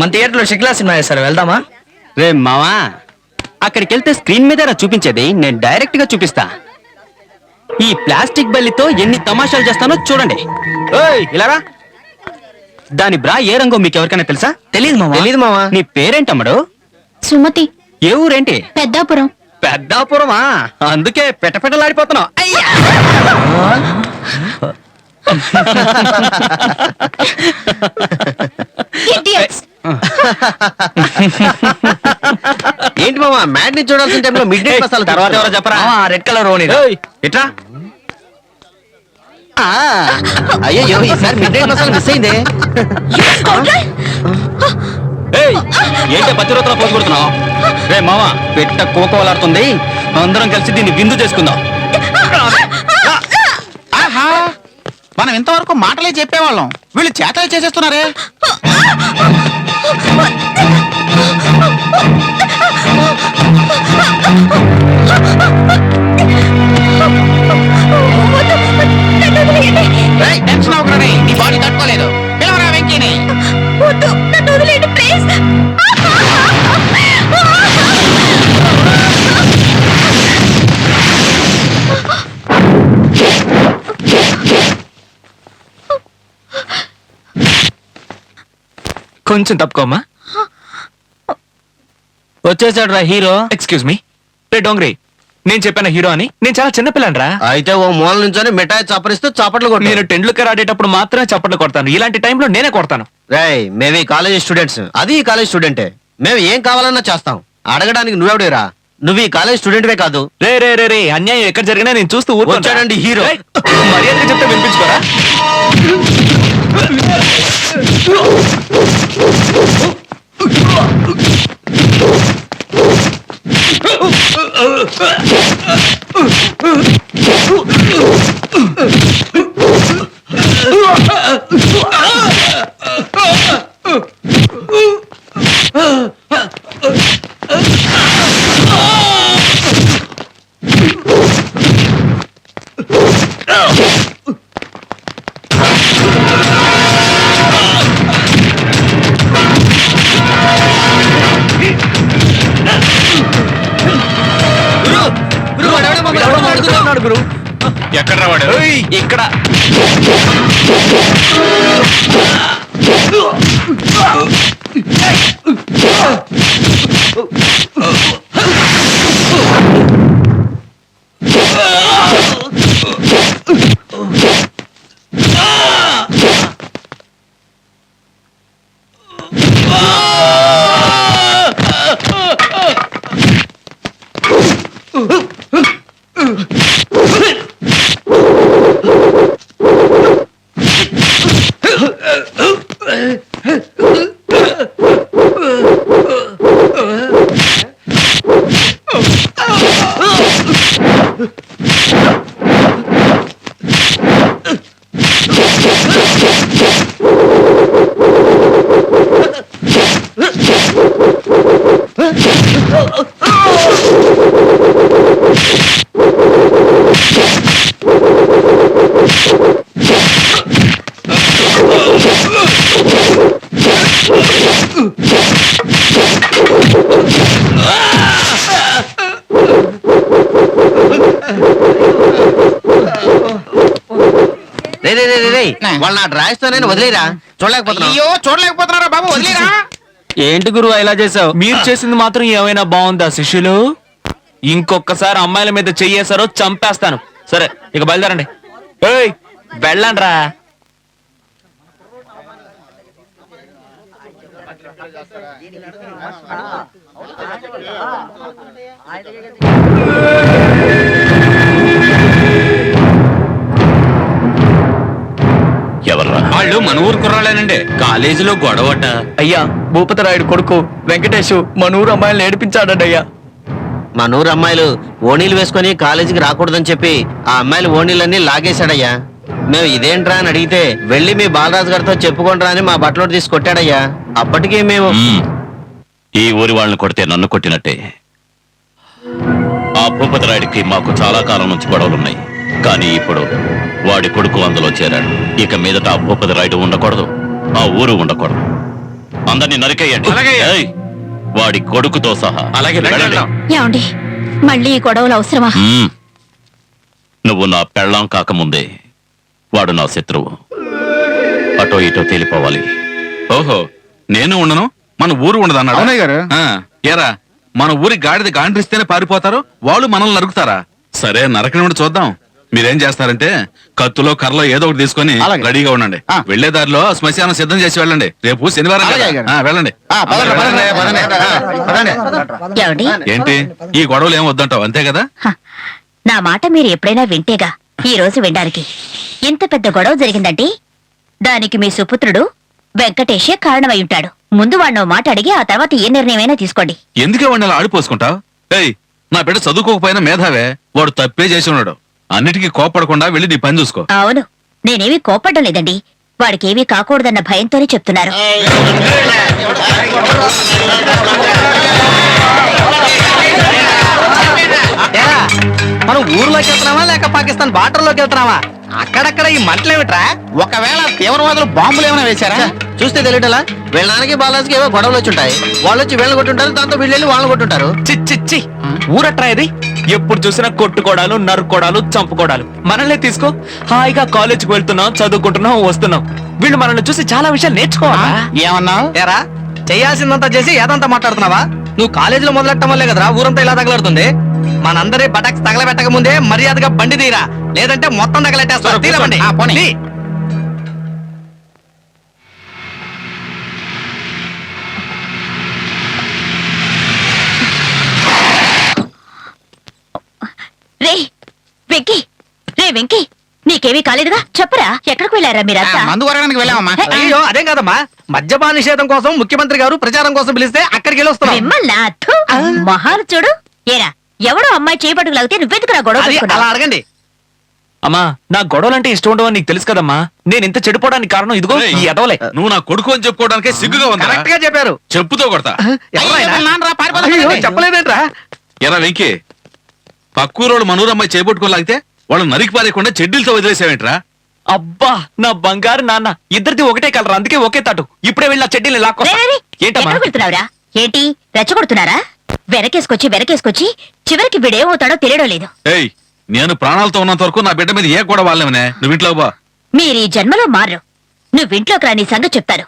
మన థియేటర్ లో షిక్లా సినిమా వేస్తారు, వెళ్దామా? రే మావా, అక్కడికి వెళ్తే స్క్రీన్ మీద చూపించేది నేను డైరెక్ట్ గా చూపిస్తా. ఈ ప్లాస్టిక్ బల్లితో ఎన్ని తమాషాలు చేస్తానో చూడండి. ఇలారా, దాని బ్రా ఏ రంగో మీకు ఎవరికైనా తెలుసా? తెలీదు మావా. నీ పేరేంటమ్మడు? సుమతి. ఏ ఊరేంటి? పెద్దాపురం. పెద్దాపురమా? అందుకే పెటపెటలాడిపోతున్నావు. ఏంటి మామా, మ్యాట్ ని చూడాల్సిన టైంలో మిడ్ నైట్ మసాలా తర్వాత ఎవరో చెప్పరా? రెడ్ కలర్ ఓని ఇట్రా. అయ్యో, ఈసారి మిడ్ నైట్ మసాలా మిస్ అయిందే. ఏంటి పచ్చిరోతలో పోసి కొడుతున్నావు? రే మావా, పెట్ట కోకోలాడుతుంది, అందరం కలిసి దీన్ని విందు చేసుకుందాం. మనం ఇంతవరకు మాటలే చెప్పేవాళ్ళం, వీళ్ళు చేతలే చేసేస్తున్నారే. టెన్షన్ అవ్వకూడదు, నీ బాడీ తట్టుకోలేదు. పిలవరా వెంకీని. కొంచెం తప్పుకోమ్మా. వచ్చేసాడు రా హీరో. Excuse me. రే డోంగ్రీ, నేను చెప్పాను హీరో అని. నేను చాలా చిన్నపిల్లని రా. అయితే ఓ మూల నుంచొని మిఠాయి చప్పరిస్తూ చప్పట్లు కొట్టు. నేను టెండూల్కర్ ఆడేటప్పుడు మాత్రమే చప్పట్లు కొడతాను, ఇలాంటి టైంలో నేనే కొడతాను. రేయ్, మేము ఈ కాలేజ్ స్టూడెంట్స్, అది ఈ కాలేజ్ స్టూడెంటే. మేము ఏం కావాలన్నా చేస్తాం. అడగడానికి నువ్వెవడేరా? నువ్వు ఈ కాలేజ్ స్టూడెంట్వే కాదు. రే రే రే రే, అన్యాయం ఎక్కడ జరిగినా నేను చూస్తూ వచ్చాడండి హీరో. మర్యాదగా చెప్తే వినిపించుకోరా? ఎక్కడ రావాడు? ఇక్కడ. వాళ్ళ నా డ్రాయిస్ తో నేను వదిలేరా? చూడలేకపోతున్నారా బాబు? వదిలేరా? ఏంటి గురువు ఇలా చేసావు? మీరు చేసింది మాత్రం ఏమైనా బాగుందా శిష్యులు? ఇంకొకసారి అమ్మాయిల మీద చెయ్యేశారో చంపేస్తాను. సరే, ఇక బయలుదేరండి. ఏయ్, వెళ్ళండి రా. ఎవర్రా వాళ్ళు? మన ఊరు కుర్రాలేనండి. కాలేజీలో గొడవట. అయ్యా, భూపతిరాయుడు కొడుకు వెంకటేష్ మన ఊరు అమ్మాయిలను ఏడిపించాడండి అయ్యా. మన ఊరు అమ్మాయిలు ఓణీలు వేసుకుని కాలేజీకి రాకూడదని చెప్పి ఆ అమ్మాయిలు ఓణీలన్నీ లాగేశాడయ్యా. మేము ఇదేంట్రా అని అడిగితే వెళ్ళి మీ బాలరాజు గారితో చెప్పుకుంటారా అని మా బట్టలో తీసి కొట్టాడయ్యా. అప్పటికి మేము ఈ ఊరి వాళ్ళని కొడితే నన్ను కొట్టినట్టే. ఆ భూపతిరాయుడికి మాకు చాలా కాలం నుంచి గొడవలున్నాయి. కానీ ఇప్పుడు వాడి కొడుకు అందులో చేరాడు. ఇక మీదట ఆ భూపతిరాయుడు ఉండకూడదు, ఆ ఊరు ఉండకూడదు. అందరినీ నరికేయండి అలాగే. ఏయ్, వాడి కొడుకుతో సహా అలాగే వెళ్ళండి. ఏమండి మళ్ళీ ఈ గొడవలు అవసరమా మ్మ్. నువ్వు నా పెళ్ళాం కాకముందే వాడు నా శత్రువు. అటో ఇటో తేలిపోవాలి. ఓహో నేను ఉండను మన ఊరు ఉండదు అన్నాడు అవునయ్య గారు. ఏరా మన ఊరి గాడిద గాండ్రిస్తేనే పారిపోతారు, వాళ్ళు మనల్ని నరుకుతారా? సరే నరకనివ్వండి చూద్దాం. మీరేం చేస్తారంటే కత్తులో కర్రలో ఏదో ఒకటి తీసుకొని అలాగే. రెడీగా ఉండండి. ఆ. వెళ్లే దారిలో శ్మశానం సిద్ధం చేసి వెళ్ళండి. రేపు శనివారం అలాగే కదా. గారు. వెళ్ళండి. పదండి, పదండి, పదండి. పదండి. ఏమండి ఏంటి ఈ గొడవలు ఏం వద్దంటావు అంతే కదా? హ, నా మాట మీరు ఎప్పుడైనా వింటేగా ఈ రోజు వినడానికి. ఇంత పెద్ద గొడవ జరిగిందంటే దానికి మీ సుపుత్రుడు వెంకటేషే కారణమై ఉంటాడు. ముందు వాడినో మాట అడిగి ఆ తర్వాత ఏ నిర్ణయమైనా తీసుకోండి. ఎందుకే వాడిని అలా ఆడిపోసుకుంటావు? ఏయ్ నా బిడ్డ చదువుకోకపోయినా మేధావే, వాడు తప్పే చేసి ఉన్నాడు. అన్నిటికీ కోపడకుండా వెళ్ళి నీ పని చూసుకో. అవును నేనేమీ కోపడ్డం లేదండి, వాడికేమీ కాకూడదన్న భయంతోనే చెప్తున్నారు. ఏరా, మనం ఊర్లోకి వెళ్తున్నావా లేక పాకిస్తాన్ బార్డర్ లోకి వెళ్తున్నావా? అక్కడక్కడ ఈ మంటలేమిట్రా? ఒకవేళ తీవ్రవాదులు బాంబులు ఏమైనా వేశారా? చూస్తే తెలియటలా వీళ్ళ నాన్నకి బాలాజీకి ఏవో గొడవలు వచ్చి ఉంటాయి. వాళ్ళు వచ్చి వీళ్ళని కొట్టుంటారు, దాంతో వీళ్ళు వెళ్ళి వాళ్ళని కొట్టుంటారు. చిచ్చి ఊరట్రా ఇది. ఎప్పుడు చూసినా కొట్టుకోడాలు, నరుక్కోడాలు, చంపుకోడాలు. మనల్నే తీసుకో, హాయిగా కాలేజీకి వెళ్తున్నాం, చదువుకుంటున్నాం, వస్తున్నాం. వీళ్ళు మనల్ని చూసి చాలా విషయాలు నేర్చుకోవాలా? ఏమన్నావు? ఏరా, చేయాల్సిందంతా చేసి ఏదంతా మాట్లాడుతున్నావా? నువ్వు కాలేజీలో మొదలెట్టడం వల్లే కదరా ఊరంతా ఇలా తగలడుతుంది. మనందరి బటక్స్ తగలబెట్టక ముందే మర్యాదగా బండి తీరా, లేదంటే మొత్తం తగలెట్టేస్తారు. తీరా బండి. ఆ, పోనీ. తీ. రే వెంకీ, రే వెంకీ, నీకేమీ కాలేదుగా? చెప్పరా, ఎక్కడికి వెళ్ళారా మీరంతా? మందు కొరడానికి వెళ్ళామమ్మా. అయ్యో అదేం కాదమ్మా, మద్యపాన నిషేధం కోసం ముఖ్యమంత్రి గారు ప్రచారం కోసం పిలిస్తే అక్కడికి వెళ్ళి వస్తున్నాం. మిమ్మల్ని అథు, మహాలు చూడు. ఏరా ఎవడో అమ్మాయి చేపట్టుకు లాగితే నువ్వెందుకు నా గొడవ అది పెట్టుకున్నావ్? అలా అడగండి. అమ్మా నా గొడవలంటే ఇష్టం ఉండవని నీకు తెలుసు కదమ్మా. నేను ఇంత చెడిపోవడానికి కారణం ఇదిగో ఏయ్, ఈ ఎదవలే. నువ్వు నా కొడుకు అని చెప్పుకోవడానికే సిగ్గుగా ఉంది. కరెక్ట్ గా చెప్పారు. చెప్పుతో కొడతా. ఎవరైనా? నాన్నరా, పారిపోదాం. అయ్యో, చెప్పలేదేంట్రా? ఎరా వెంకీ, పక్కూరోళ్ళు మనూరమ్మాయి చేపట్టుకోలేగితే వాళ్ళు నరికి పారేయకుండా చెడ్డీలతో వదిలేసావేంట్రా? అబ్బా నా బంగారు నాన్న, ఇద్దరిది ఒకటే కలరా, అందుకే ఒకే తాటు. ఇప్పుడే వెళ్ళి నా చెడ్డీని లాక్కో. రే, రే, రే, ఏంటమ్మా? ఎక్కడికి వెళ్తున్నావురా? ఏంటి రెచ్చగొడుతున్నారా? వెనకేసుకొచ్చి చివరికి వీడేమవుతాడో తెలియడం లేదు. ఏయ్ నేను ప్రాణాలతో ఉన్నంత వరకు నా బిడ్డ మీద ఏ కూడా వాళ్ళేమనే. నువ్వు ఇంట్లో బా. మీరు ఈ జన్మలో మారరు. నువ్వింట్లోకి రా, నీ సంగతి చెప్తాను.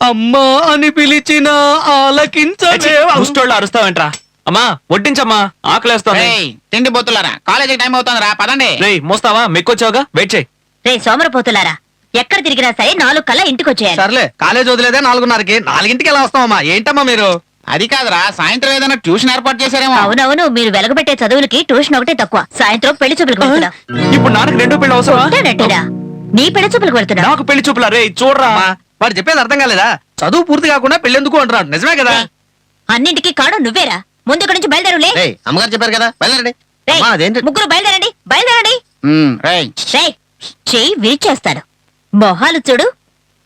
అమ్మా అని పిలిచిన ఆలకించవే. ముష్టోళ్ళు అరుస్తావేంట్రా? అమ్మా వడ్డించమ్మా, ఆకలేస్తాను. ఏయ్, తిండి బొత్తులారా, కాలేజీ టైం అవుతుందిరా, పదండి. రేయ్ మోస్తావా? మెక్కొచ్చావుగా, వెయిట్ చేయి. రే సోమరపోతులారా, ఎక్కడ తిరిగినా సరే 4 కల్లా ఇంటికొచ్చేయాలి. సర్లే, కాలేజ్ వదిలేదే 4:30కి, 4ంటికి ఎలా వస్తామమ్మా? ఏంటమ్మా మీరు? అది కాదురా, సాయంత్రం ఏదైనా ట్యూషన్ ఏర్పాటు చేశారేమో. అవునవును, మీరు వెలగబెట్టే చదువులకి ట్యూషన్ ఒకటే తక్కువ. సాయంత్రం పెళ్లి చూపులకు వెళ్తున్నా. ఇప్పుడు నాన్నకి రెండో పెళ్లి అవసరమా? ఉంటానంటేరా, నీ పెళ్లి చూపులకు వెళ్తున్నా. నాకు పెళ్లి చూపులా? రే చూడరా. అమ్మా, వాడు చెప్పేది అర్థం కాలేదా? చదువు పూర్తి కాకుండా పెళ్ళెందుకు అంటున్నాడు. నిజమే కదా? రేయ్, అన్నింటికి కాడు నువ్వేరా. ముందు ఇక్కడి నుంచి బయలుదేరులే. ఏయ్ అమ్మగారు చెప్పారు కదా వెళ్ళండి. రేయ్, అమ్మా, అదేంటి? ముగ్గురు బయలుదేరండి, బయలుదేరండి. రేయ్, రేయ్, చెయ్యి విరిచేస్తాడు. మొహాలు చూడు,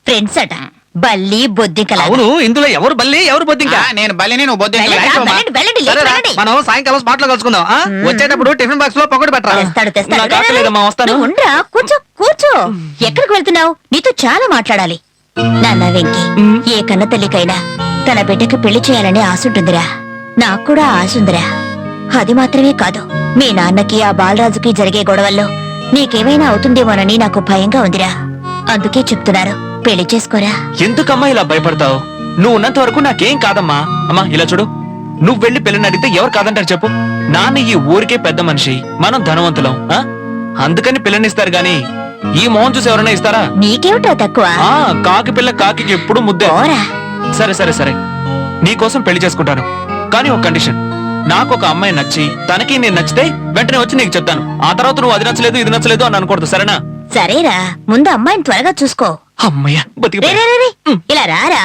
ఫ్రెండ్స్ అట. బల్లి బొద్దింకలా. అవును, ఇందులో ఎవరు బల్లి ఎవరు బొద్దింకా? నేను బలిని, నువ్వు బొద్దు. వెళ్ళండి, వెళ్ళండి, వెళ్ళండి, సరేరా, వెళ్ళండి. మనం సాయంకాలం స్పాట్ లో కలుసుకుందాం. ఆ? వచ్చేటప్పుడు టిఫిన్ బాక్స్ లో పొగడు పెట్టరా. తెస్తాడు. నాకు ఆకలేదమ్మా, వస్తాను. నువ్వు ఉండ్రా, కూర్చో. ఎక్కడికి వెళ్తున్నావు? నీతో చాలా మాట్లాడాలి. నాన్న వెంకి, ఏ కన్న తల్లికైనా తన బిడ్డకి పెళ్లి చేయాలని ఆశుంటుందిరా. నాకు కూడా ఆశుందిరా. అది మాత్రమే కాదు, మీ నాన్నకి ఆ బాలరాజుకి జరిగే గొడవల్లో నీకేమైనా అవుతుందేమోనని నాకు భయంగా ఉందిరా. అందుకే చెప్తున్నారు, పెళ్లి చేసుకోరా. ఎందుకమ్మా ఇలా భయపడతావు? నువ్వు ఉన్నంత వరకు నాకేం కాదమ్మా. అమ్మా ఇలా చూడు, నువ్వు వెళ్ళి పెళ్ళని అడిగితే ఎవరు కాదంటారు చెప్పు? నాన్న ఈ ఊరికే పెద్ద మనిషి, మనం ధనవంతులం. అందుకని పిల్లనిస్తారు గాని ఈ మోహన్ చూసి ఎవరైనా ఇస్తారా? నీకేమిటో తక్కువ? కాకి పిల్ల కాకి ఎప్పుడు ముద్దే. పోరా. సరే నీకోసం పెళ్లి చేసుకుంటాను, కానీ ఒక కండిషన్. నాకు ఒక అమ్మాయి నచ్చి తనకి నేను నచ్చితే వెంటనే వచ్చి నీకు చెప్తాను. ఆ తర్వాత నువ్వు అది నచ్చలేదు ఇది నచ్చలేదు అని అనకూడదు, సరేనా? సరేరా, ముందు అమ్మాయిని త్వరగా చూసుకో. అమ్మయ్య రే, రే, రే, రే. ఇలా రారా.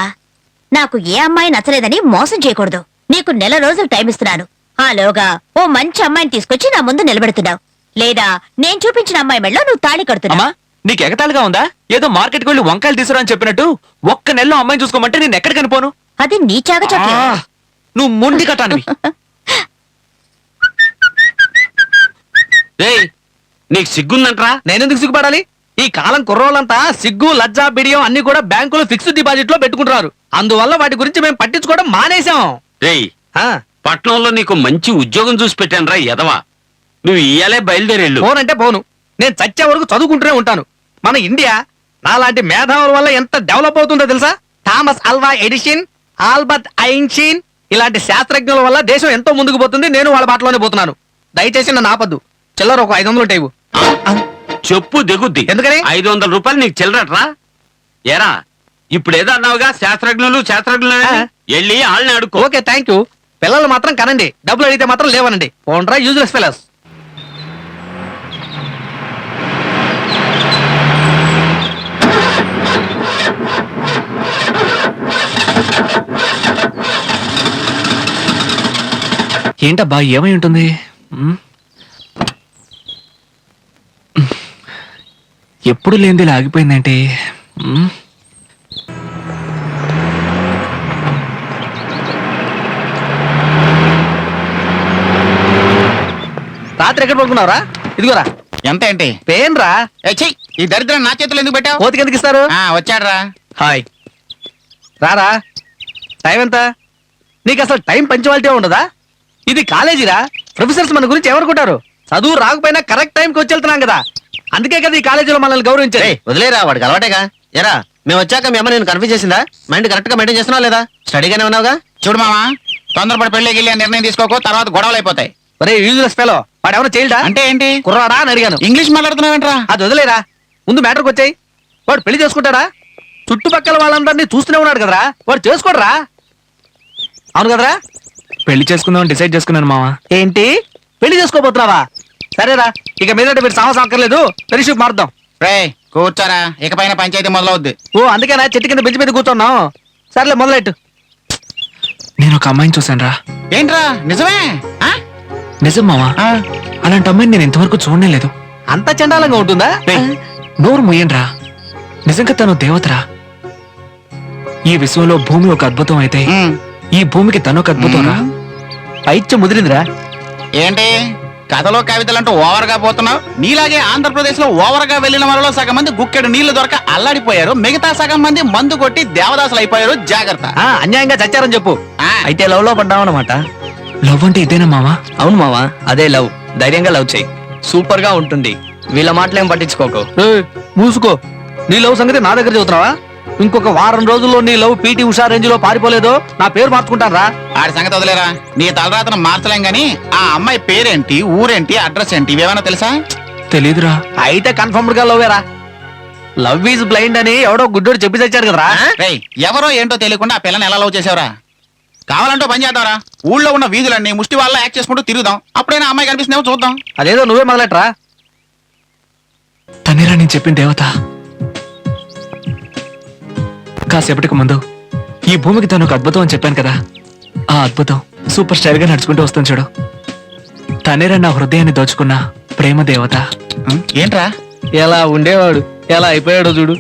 నాకు ఏ అమ్మాయి నచ్చలేదని మోసం చేయకూడదు. నీకు 1 నెల రోజులు టైం ఇస్తున్నాను. ఆలోగా ఓ మంచి అమ్మాయిని తీసుకొచ్చి నా ముందు నిలబెడుతున్నావు, లేదా నేను చూపించిన అమ్మాయి మెడలో నువ్వు తాళి కడుతున్నావు. అమ్మా నీకు ఎగతాళిగా ఉందా? ఏదో మార్కెట్కి వెళ్ళి వంకాయలు తీసుకురా అని చెప్పినట్టు 1 నెలలో అమ్మాయిని చూసుకోమంటే నేను ఎక్కడికి అనిపోను? అది నీ చాగ చెప్పే. నువ్వు మొండి కట్టానివి. రేయ్, నీకు సిగ్గుందంట్రా? నేనెందుకు సిగ్గుపడాలి? ఈ కాలం కుర్రోళ్ళంతా సిగ్గు లజ్జా బిడియం అన్ని కూడా బ్యాంకులో ఫిక్స్డ్ డిపాజిట్ లో పెట్టుకుంటున్నారు. అందువల్ల వాటి గురించి మేము పట్టించుకోవడం మానేశాం. రేయ్ ఆ, పట్నంలో నీకు మంచి ఉద్యోగం చూసి పెట్టాను రా ఎదవా. నువ్వు ఇయ్యాలే బయలుదేరేళ్ళు. పోనంటే పోను, నేను చచ్చే వరకు చదువుకుంటూనే ఉంటాను. మన ఇండియా నాలాంటి మేధావుల వల్ల ఎంత డెవలప్ అవుతుందో తెలుసా? Thomas Alva Edison, Albert Einstein ఇలాంటి శాస్త్రజ్ఞుల వల్ల దేశం ఎంతో ముందుకు పోతుంది. నేను వాళ్ళ బాటలోనే పోతున్నాను. దయచేసి నన్ను ఆపద్దు. చిల్లర ఒక 500 టైవు. చెప్పు దిగుద్ది. ఎందుకని? 500 రూపాయలు నీకు చిల్లరట్రా. ఎరా ఇప్పుడేదో అన్నావుగా శాస్త్రజ్ఞులు ఆ. వెళ్ళి వాళ్ళని అడుకో. Okay thank you. పిల్లలు మాత్రం కనండి, డబ్బులు అడిగితే మాత్రం లేవనండి. పోండ్రా యూజ్లెస్ ఫెలోస్. ఏంటబ్బా ఏమై ఉంటుంది? ఉమ్. ఎప్పుడు లేనిది ఇలా ఆగిపోయిందేంటి? ఉమ్. రాత్రి ఎక్కడ పడుకున్నావురా? ఇదిగోరా ఎంత ఏంటి? పెయిన్ రా. చెయ్యి, ఈ దరిద్రం నా చేతులు ఎందుకు పెట్టావు? కోతికి ఎందుకు ఇస్తారు? వచ్చాడ్రా. హాయ్ రారా. టైం ఎంత? నీకు అసలు టైం పంచువాలిటీ ఉండదా? ఇది కాలేజీరా. ప్రొఫెసర్స్ మన గురించి ఎవరుకుంటారు? చదువు రాకపోయినా కరెక్ట్ టైంకి వచ్చి వెళ్తున్నాం కదా. అందుకే కదా ఈ కాలేజీలో మనల్ని గౌరవించారు. ఏయ్, వదిలేరా, వాడికి అలవాటేగా. ఎరా మేము వచ్చాక మీ అమ్మ నేను కన్ఫ్యూజ్ చేసిందా? మైండ్ కరెక్ట్ గా మెయింటైన్ చేస్తున్నావు లేదా? స్టడీగానే ఉన్నావుగా? చూడు మామా, తొందరపడి పెళ్ళికి వెళ్ళి నిర్ణయం తీసుకోకు, తర్వాత గొడవలు అయిపోతాయి. ఒరే యూజ్లెస్ ఫెలో, వాడు ఎవరైనా చైల్డా అంటే ఏంటి? కుర్రాడా అని అడిగాను. ఇంగ్లీష్ మాట్లాడుతున్నావేంట్రా? అది వదిలేరా, ముందు మ్యాటర్కి వచ్చాయి. వాడు పెళ్లి చేసుకుంటాడా? చుట్టుపక్కల వాళ్ళందరినీ చూస్తూనే ఉన్నాడు కదరా, వాడు చేసుకోడరా. అవును కదరా? పెళ్లి చేసుకుందాం డిసైడ్ చేసుకున్నాను మావా. ఏంటి పెళ్లి చేసుకోబోతున్నావా? సరేరా, ఇక మీదట మీరు సాహసం అక్కర్లేదు. ఫ్రెండ్షిప్ మారుద్దాం. రే కూర్చోరా, ఇకపైన పంచాయతీ మొదలవుద్ది. ఓ అందుకేనా చెట్టు కింద బెంచ్ మీద కూర్చున్నాం. సర్లే మొదలెట్టు. నేను ఒక అమ్మాయిని చూశాను రా. ఏంట్రా నిజమే? నిజం మావా, అలాంటి అమ్మాయిని నేను ఇంతవరకు చూడనే లేదు. అంత చండాలంగా ఉంటుందా? రేయ్, నోరు ముయ్యండ్రా. నిజంగా తను దేవతరా. ఈ విశ్వంలో భూమి ఒక అద్భుతం అయితే ఈ భూమికి తను ఒక అద్భుతం రా. పైత్యం ముదిరిందిరా. ఏంటి కథలో కవితలంటూ ఓవర్ గా పోతున్నావు? నీలాగే ఆంధ్రప్రదేశ్ లో ఓవర్ గా వెళ్లిన వారిలో సగం మంది గుక్కెడు నీళ్లు దొరక అల్లాడిపోయారు, మిగతా సగం మంది మందు కొట్టి దేవదాసులు అయిపోయారు. జాగ్రత్త. అన్యాయంగా చచ్చారని చెప్పు. అయితే లవ్ లో పడ్డావు అనమాట. లవ్ అంటే ఇదేనా మావా? అవును మావా, అదే లవ్. ధైర్యంగా లవ్ చేయి, సూపర్ గా ఉంటుంది. వీళ్ళ మాటలేం పట్టించుకోకు. మూసుకో. నీ లవ్ సంగతి నా దగ్గర చెబుతున్నావా? ఇంకొక వారం రోజుల్లో నీ లవ్ పీటీ ఉషా రేంజ్ లో పారిపోలేదో నా పేరు మార్చుకుంటాను రా. ఆడి సంగతి వదిలేరా, నీ తలరాతను మార్చలేం గాని ఆ అమ్మాయి పేరేంటి, ఊరేంటి, అడ్రస్ ఏంటి, ఇవేమన్నా తెలుసా? తెలీదురా. అయితే కన్ఫర్మ్ గా లవ్వేరా. లవ్ ఈజ్ బ్లైండ్ అని ఎవడో గుడ్డోడు చెప్పి చచ్చాడు కదరా. రేయ్, ఎవరో ఏంటో తెలియకుండా ఆ పిల్లని ఎలా లవ్ చేసావురా? కావాలంటూ పని చేద్దాంరా. ఊళ్ళో ఉన్న వీధులన్నీ ముష్టి వాళ్ళ యాక్ట్ చేసుకుంటూ తిరుగుదాం. అప్పుడైనా అమ్మాయి కనిపిస్తుందేమో చూద్దాం. అదేదో నువ్వే మొదలెట్రా. తనేరా నేను చెప్పిన దేవత. కాసేపటికి ముందు ఈ భూమికి తను ఒక అద్భుతం అని చెప్పాను కదా, ఆ అద్భుతం సూపర్ స్టైల్ గా నడుచుకుంటూ వస్తుంది చూడు. తనేరా నా హృదయాన్ని దోచుకున్న ప్రేమ దేవత. ఏంట్రా? ఎలా ఉండేవాడు ఎలా అయిపోయాడో చూడు.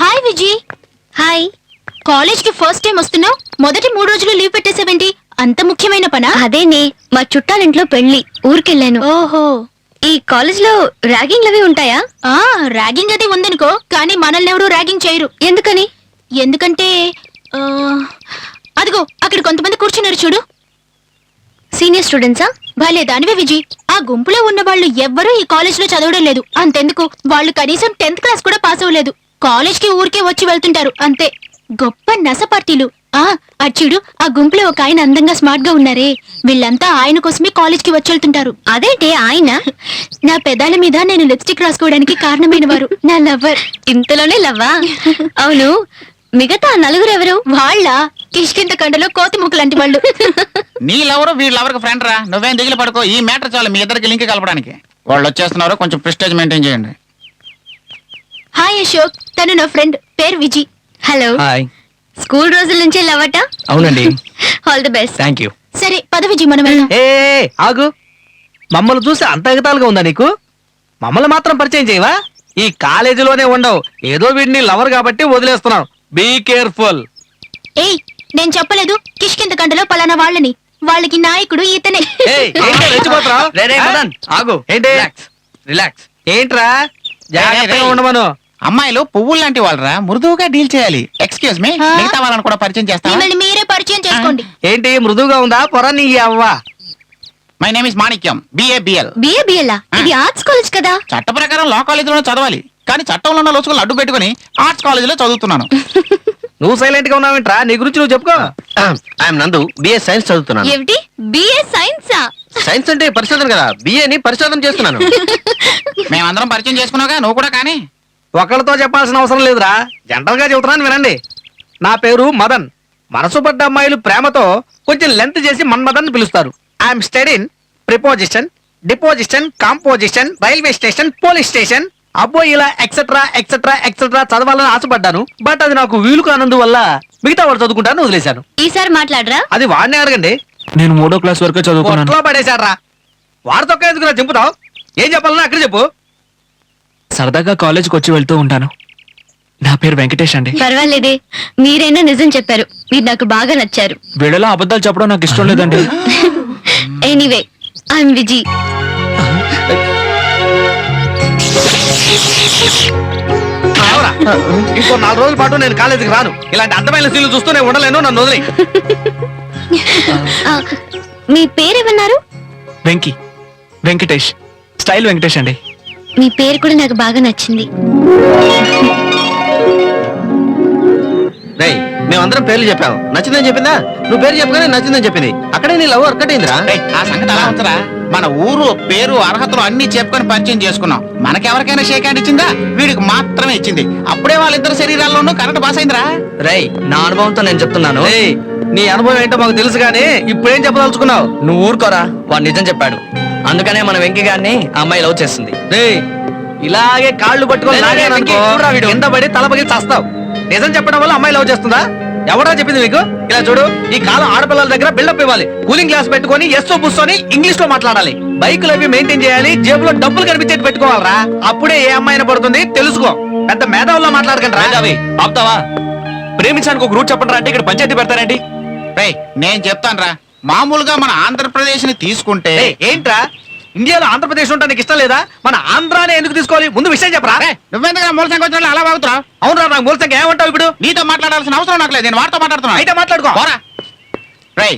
హాయ్ విజీ. హాయ్. కాలేజ్ కి ఫస్ట్ టైం వస్తున్నావు, మొదటి 3 రోజులు లీవ్ పెట్టేసావేంటి? అంత ముఖ్యమైన పనా? అదేనే, మా చుట్టాలింట్లో పెళ్లి, ఊరికెళ్ళాను. ఓహో. ఈ కాలేజ్ లో ర్యాగింగ్ అవి ఉంటాయా? ఆ ర్యాగింగ్ అది ఉందనుకో, కానీ మనల్ని ఎవరు ర్యాగింగ్ చేయరు. ఎందుకని? ఎందుకంటే ఆ, అదిగో అక్కడ కొంతమంది కూర్చున్నారు చూడు. సీనియర్ స్టూడెంట్సా? భలే దానివే విజీ. ఆ గుంపులో ఉన్న వాళ్ళు ఎవ్వరూ ఈ కాలేజ్ లో చదవడం లేదు. అంతెందుకు, వాళ్ళు కనీసం 10th క్లాస్ కూడా పాస్ అవ్వలేదు. కాలేజ్ కి ఊరికే వచ్చి వెళ్తుంటారు అంతే. గొప్ప నస పార్టీలు. అచ్చుడు, ఆ గుంపులో ఒక ఆయన అందంగా స్మార్ట్ గా ఉన్నారే, వీళ్ళంతా ఆయన కోసమే కాలేజ్ కి వచ్చి వెళ్తుంటారు. అదేంటి ఆయన? నా పెదాల మీద నేను లిప్స్టిక్ రాసుకోవడానికి కారణమైన వారు, నా లవ్వర్. ఇంతలోనే లవ్వా? అవును, మిగతా 4 ఎవరు? వాళ్ళ కిష్కింత కండలో కోతి ముక్కు లాంటి వాళ్ళు. నీళ్ళెవరు వీళ్ళెవరికి ఫ్రెండ్ రా. నువ్వేం దిగులు పడుకో, ఈ మ్యాటర్ చాలు మీ ఇద్దరికి లింక్ కలపడానికి. వాళ్ళు వచ్చేస్తున్నారు, కొంచెం ప్రెస్టేజ్ మెయింటైన్ చేయండి. హాయ్ అశోక్, తను నా ఫ్రెండ్, పేరు విజీ. హలో. హాయ్. స్కూల్ రోజుల నుంచే లవ్వట? అవునండి. All the best. Thank you. సరే పద విజీ, మనం వెళ్దాం. ఏ ఆగు. మమ్మల్ని చూసి అంత ఎగతాలుగా ఉందా నీకు? మమ్మల్ని మాత్రం పరిచయం చేయవా? ఈ కాలేజీలోనే ఉండవు, ఏదో వీడిని లవర్ కాబట్టి వదిలేస్తున్నాం. Be careful. ఏయ్, నేను చెప్పలేదు కిష్కింత కండలో పలానా వాళ్ళని. వాళ్ళకి నాయకుడు ఇతనే. ఆగు. ఏంటి? రిలాక్స్. ఏంట్రా జాగ్రత్తగా ఉండమను. అమ్మాయిలు పువ్వులు లాంటి వాళ్ళరా, మృదువుగా డీల్ చేయాలి. ఎక్స్క్యూజ్ మీ, ఆ? మిగతా వాళ్ళని కూడా పరిచయం చేస్తావా? మిమ్మల్ని మీరే పరిచయం చేసుకోండి. ఏంటి మృదువుగా ఉందా పొర నీ అవ్వ? My name is Manikyam, BABL. BABL ఇది ఆర్ట్స్ కాలేజ్ కదా. చట్ట ప్రకారం లా కాలేజీలో చదవాలి, కానీ చట్టంలో ఉన్న లోచుకులు అడ్డు పెట్టుకుని ఆర్ట్స్ కాలేజీలో చదువుతున్నాను. నువ్వు సైలెంట్ గా ఉన్నావేంట్రా? నీ గురించి నువ్వు చెప్పుకో. ఐఎమ్ నందు, బిఏ సైన్స్ చదువుతున్నాను. ఏమిటి బిఏ సైన్సా? సైన్స్ అంటే పరిశోధన కదా, బిఏని పరిశోధన చేస్తున్నాను. మేమందరం పరిచయం చేసుకున్నావుగా, నువ్వు కూడా కానీ. ఒకళ్ళతో చెప్పాల్సిన అవసరం లేదురా, జనరల్ గా చెబుతున్నాను వినండి. నా పేరు మదన్. మనసు పడ్డ అమ్మాయిలు ప్రేమతో కొంచెం లెంత్ చేసి మన్మదన్ అని పిలుస్తారు. I'm స్టడీన్ preposition, deposition, composition, railway station, police station. అబ్బో ఇలా ఎక్సెట్రా ఎక్సెట్రా ఎక్సెట్రా చదవాలని ఆశపడ్డాను. బట్ అది నాకు వీలు కానందువల్ల మిగతా వాడు చదువుకుంటాను వదిలేశాను. ఈసారి మాట్లాడరా? అది వాడినే అడగండి. నేను 3వ క్లాస్ వరకే చదువుకున్నాను. కొట్లో పడేశాడ్రా. వాడితో ఎందుకు చెప్పుతావు? ఏం చెప్పాలన్నా అక్కడ చెప్పు. సరదాగా కాలేజ్కి వచ్చి వెళ్తూ ఉంటాను. నా పేరు వెంకటేష్ అండి. పర్వాలేదే, మీరైనా నిజం చెప్పారు. మీరు నాకు బాగా నచ్చారు. వీళ్ళలో అబద్ధాలు చెప్పడం నాకు ఇష్టం లేదండి. ఎనీవే ఐఎమ్ విజి. ఆవురా. ఇంకో 4 రోజుల పాటు నేను కాలేజీకి రాను. ఇలాంటి అర్థమైన సీన్లు చూస్తూ నేను ఉండలేను. నన్ను వదిలేయ్. మీ పేరేమన్నారు? వెంకీ, వెంకటేష్, స్టైల్ వెంకటేష్ అండి. మీ పేరు కూడా నాకు బాగా నచ్చింది. రేయ్, మేమందరం పేర్లు చెప్పాం, నచ్చిందని చెప్పిందా? నువ్వు పేరు చెప్పగానే నచ్చిందని చెప్పింది. అక్కడే నీ లవ్ వర్కౌట్ అయిందిరా. ఏయ్, ఆ సంగతి అలా ఉంచరా. మన ఊరు పేరు అర్హతలు అన్ని చెప్పుకొని పరిచయం చేసుకున్నాం. మనకెవరికైనా షేక్ హ్యాండ్ ఇచ్చిందా? వీడికి మాత్రమే ఇచ్చింది. అప్పుడే వాళ్ళిద్దరు శరీరాల్లోనూ కరెంట్ పాస్ అయిందిరా. రై నా అనుభవంతో నేను చెప్తున్నాను. ఏయ్, నీ అనుభవం ఏంటో మాకు తెలుసు కానీ ఇప్పుడేం చెప్పదలుచుకున్నావు? నువ్వు ఊరుకోరా, వాడు నిజం చెప్పాడు. అందుకనే మన వెంకీ గారిని ఆ అమ్మాయి లవ్ చేస్తుంది. రేయ్, ఇలాగే కాళ్ళు పట్టుకొని లే, లే, లాగాననుకో, వెంకీ, చూడురా వీడు. కింద పడి తల పగిలి చస్తావు. నిజం చెప్పడం వల్ల అమ్మాయి లవ్ చేస్తుందా? ఎవడా చెప్పింది మీకు? ఇలా చూడు, ఈ కాలం ఆడపిల్లల దగ్గర బిల్డప్ ఇవ్వాలి. కూలింగ్ గ్లాస్ పెట్టుకొని ఎస్తో బుస్సోని ఇంగ్లీష్ లో మాట్లాడాలి. బైకులు అవి మెయింటైన్ చేయాలి. జేబులో డబ్బులు కనిపించేది పెట్టుకోవాలరా. అప్పుడే ఏ అమ్మాయిని పడుతుంది తెలుసుకో. పెద్ద మేధావుల్లో మాట్లాడకండి రా. మేధావి, ఆపుతావా? ప్రేమించడానికి ఒక రూట్ చెప్పండి రా అంటే ఇక్కడ పంచాయతీ పెడతారండి. రేయ్, నేను చెప్తాను రా. మామూలుగా మన ఆంధ్రప్రదేశ్ ని తీసుకుంటే ఏయ్, ఏంట్రా ఇండియాలో ఆంధ్రప్రదేశ్ ఉంటా నీకు ఇష్టం లేదా? మన ఆంధ్రానే ఎందుకు తీసుకోవాలి? ముందు విషయం చెప్పరా. నువ్వెందుకు మూల సంఖ్య వచ్చిన అలా బాగుతున్నావు? అవునరా, నాకు మూలసంగా ఏమంటావు ఇప్పుడు? నీతో మాట్లాడాల్సిన అవసరం నాకు లేదు. నేను వారితో మాట్లాడుతున్నా. అయితే మాట్లాడుకో. పోరా. రేయ్,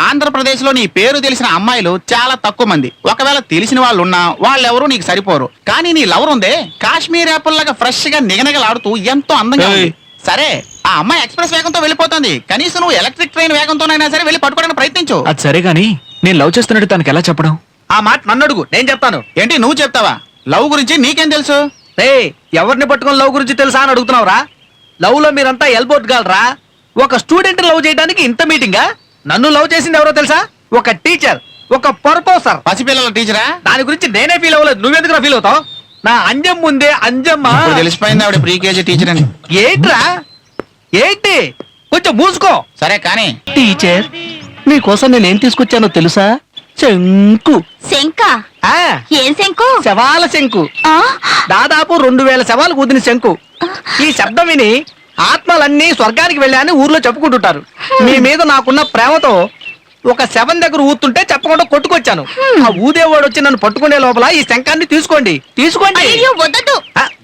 ఆంధ్రప్రదేశ్ లో నీ పేరు తెలిసిన అమ్మాయిలు చాలా తక్కువ మంది. ఒకవేళ తెలిసిన వాళ్ళు ఉన్నా వాళ్ళెవరూ నీకు సరిపోరు. కానీ నీ లవర్ ఉందే, కాశ్మీర్ యాపిల్ లాగా ఫ్రెష్ గా నిగనగలాడుతూ ఎంతో అందంగా ఉంది. సరే, ఆ అమ్మాయి ఎక్స్ప్రెస్ వేగంతో వెళ్ళిపోతుంది. కనీసం నువ్వు ఎలక్ట్రిక్ ట్రైన్ వేగంతోనైనా సరే వెళ్ళి పట్టుకోవడానికి ప్రయత్నించు. అది సరే గాని నేను లవ్ చేస్తున్నట్టు తనకి ఎలా చెప్పడం? ఆ మాట నన్ను అడుగు, నేను చెప్తాను. ఏంటి నువ్వు చెప్తావా? లవ్ గురించి నీకేం తెలుసు? ఏయ్, ఎవరిని పట్టుకొని లవ్ గురించి తెలుసా అని అడుగుతున్నావురా? లవ్ లో మీరంతా ఎల్బోట్ గాలరా. ఒక స్టూడెంట్ లవ్ చేయడానికి ఇంత మీటింగా? నన్ను లవ్ చేసింది ఎవరో తెలుసా? ఒక టీచర్, ఒక ప్రొఫెసర్. పసిపిల్లల టీచరా? దాని గురించి నేనే ఫీల్ అవ్వలేదు, నువ్వెందుకు ఫీల్ అవుతావు? నా అంజం ముందే అంజమ్మ. ఇప్పుడు తెలిసిపోయింది ఆవిడ ప్రీ కేజీ టీచర్ అని. ఏంట్రా ఏంటి? కొంచెం మూసుకో. సరే కానీ టీచర్, మీకోసం నేను ఏం తీసుకొచ్చానో తెలుసా? శంకు. శంకా? ఆ, ఏం శంకు? శవాల శంకు. ఆ? దాదాపు 2000 శవాలు కూదిన శంకు. ఈ శబ్దం విని ఆత్మలన్నీ స్వర్గానికి వెళ్ళాయని ఊర్లో చెప్పుకుంటుంటారు. మీ మీద నాకున్న ప్రేమతో ఒక శవం దగ్గర ఊతుంటే చెప్పకుండా కొట్టుకొచ్చాను. ఆ ఊదేవాడు వచ్చి నన్ను పట్టుకునే లోపల ఈ శంఖాన్ని తీసుకోండి. తీసుకోండి. అయ్యో వద్దదు.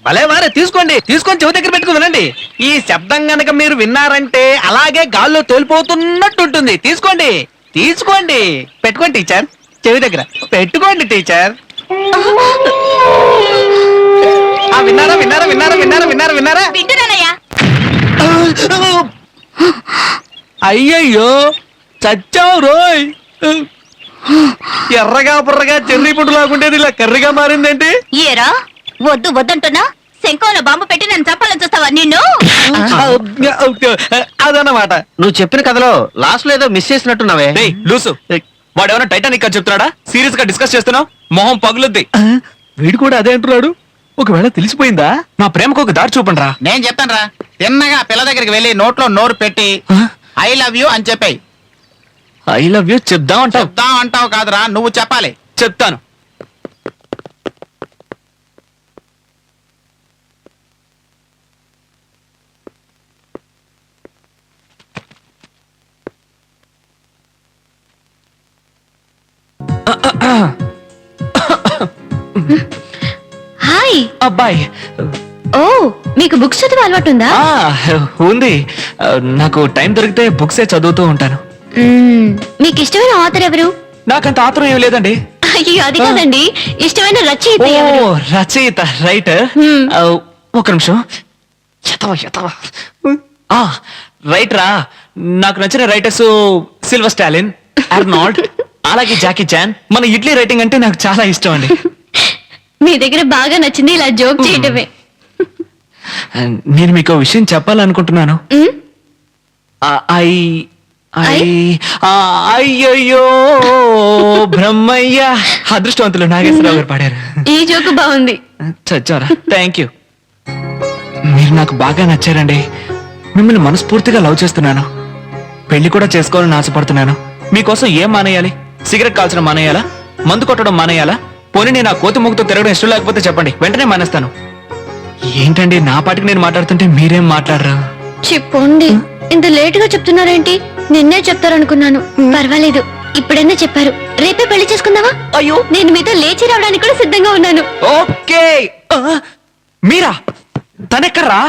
భలే వారే, తీసుకోండి. తీసుకొని చెవి దగ్గర పెట్టుకుని వినండి. ఈ శబ్దం గనక మీరు విన్నారంటే అలాగే గాల్లో తేలిపోతున్నట్టు ఉంటుంది. తీసుకోండి, తీసుకోండి. పెట్టుకోండి టీచర్, చెవి దగ్గర పెట్టుకోండి టీచర్. విన్నారా విన్నారా విన్నారా విన్నారా విన్నారా విన్నారా? వింటున్నానయ్యా. అయ్యయ్యో, చచ్చావు రోయ్. ఎర్రగా బుర్రగా చెర్రీ పుట్టు లాగుండేది ఇలా కర్రీగా మారిందేంటి? ఏరా వద్దు వద్దంటున్నా? శంఖంలో బాంబు పెట్టి నన్ను చంపాలని చూస్తావా నిన్ను? అదన్నమాట. నువ్వు చెప్పిన కథలో లాస్ట్ లో ఏదో మిస్ చేసినట్టున్నావే. రేయ్ లూసు, వాడేమన్నా టైటానిక్ అని చెప్తున్నాడా? సీరియస్ గా డిస్కస్ చేస్తున్నావు? మొహం పగులుద్ది. వీడు కూడా అదే అంటున్నాడు. ఒకవేళ తెలిసిపోయిందా? మా ప్రేమకు ఒక దారి చూపండి రా. నేను చెప్తాను రా. తిన్నగా పిల్ల దగ్గరికి వెళ్ళి నోట్లో నోరు పెట్టి ఐ లవ్ యూ అని చెప్పాయి. ఐ లవ్ యూ చెప్దాం అంటావు? చెప్తాం అంటావు కాదురా, నువ్వు చెప్పాలి. చెప్తాను. అబ్బాయి ఓ మీకు బుక్స్ చదివే అలవాటు ఉందా ఆ, ఉంది. నాకు టైం దొరికితే బుక్సే చదువుతూ ఉంటాను. మీకు ఇష్టమైన ఆథర్ ఎవరు? నాకంత ఆత్రం ఏం లేదండి. అయ్యో అది కాదండి, ఇష్టమైన రచయిత ఓ ఎవరు? రచయిత రైటర్. ఒక నిమిషం. రైటరా, నాకు నచ్చిన రైటర్స్ సిల్వర్ స్టాలిన్, అర్నాల్డ్, అలాగే జాకీ చాన్. మన ఇడ్లీ రైటింగ్ అంటే నాకు చాలా ఇష్టం అండి. మీ దగ్గర బాగా నచ్చింది ఇలా జోక్ చేయటమే. నేను మీకు విషయం చెప్పాలనుకుంటున్నాను. మ్, అయ్యయ్యో బ్రహ్మయ్య. అదృష్టవంతులు నాగేశ్వరరావు గారు పాడారు. ఈ జోక్ బాగుంది. చచ్చారా? Thank you. మీరు నాకు బాగా నచ్చారండి. మిమ్మల్ని మనస్ఫూర్తిగా లవ్ చేస్తున్నాను. పెళ్లి కూడా చేసుకోవాలని ఆశపడుతున్నాను. మీకోసం ఏం మానేయాలి? సిగరెట్ కాల్చడం మానేయాలా? మందు కొట్టడం మానేయాలా? పోనీ నేను ఆ కోతి ముగ్గుతో తిరగడం ఇష్టం లేకపోతే చెప్పండి, వెంటనే మానేస్తాను. ఏంటండి నా పాటికి నేను మాట్లాడుతుంటే మీరేం మాట్లాడరా? చెప్పండి, ఇంత లేట్ గా చెప్తున్నారేంటి? నిన్నే చెప్తారనుకున్నాను. పర్వాలేదు, ఇప్పుడైనా చెప్పారు. రేపే పెళ్లి చేసుకుందామా? అయ్యో, నేను మీతో లేచి రావడానికి కూడా సిద్ధంగా ఉన్నాను. ఓకే. మీరా? తనెక్కర్రా?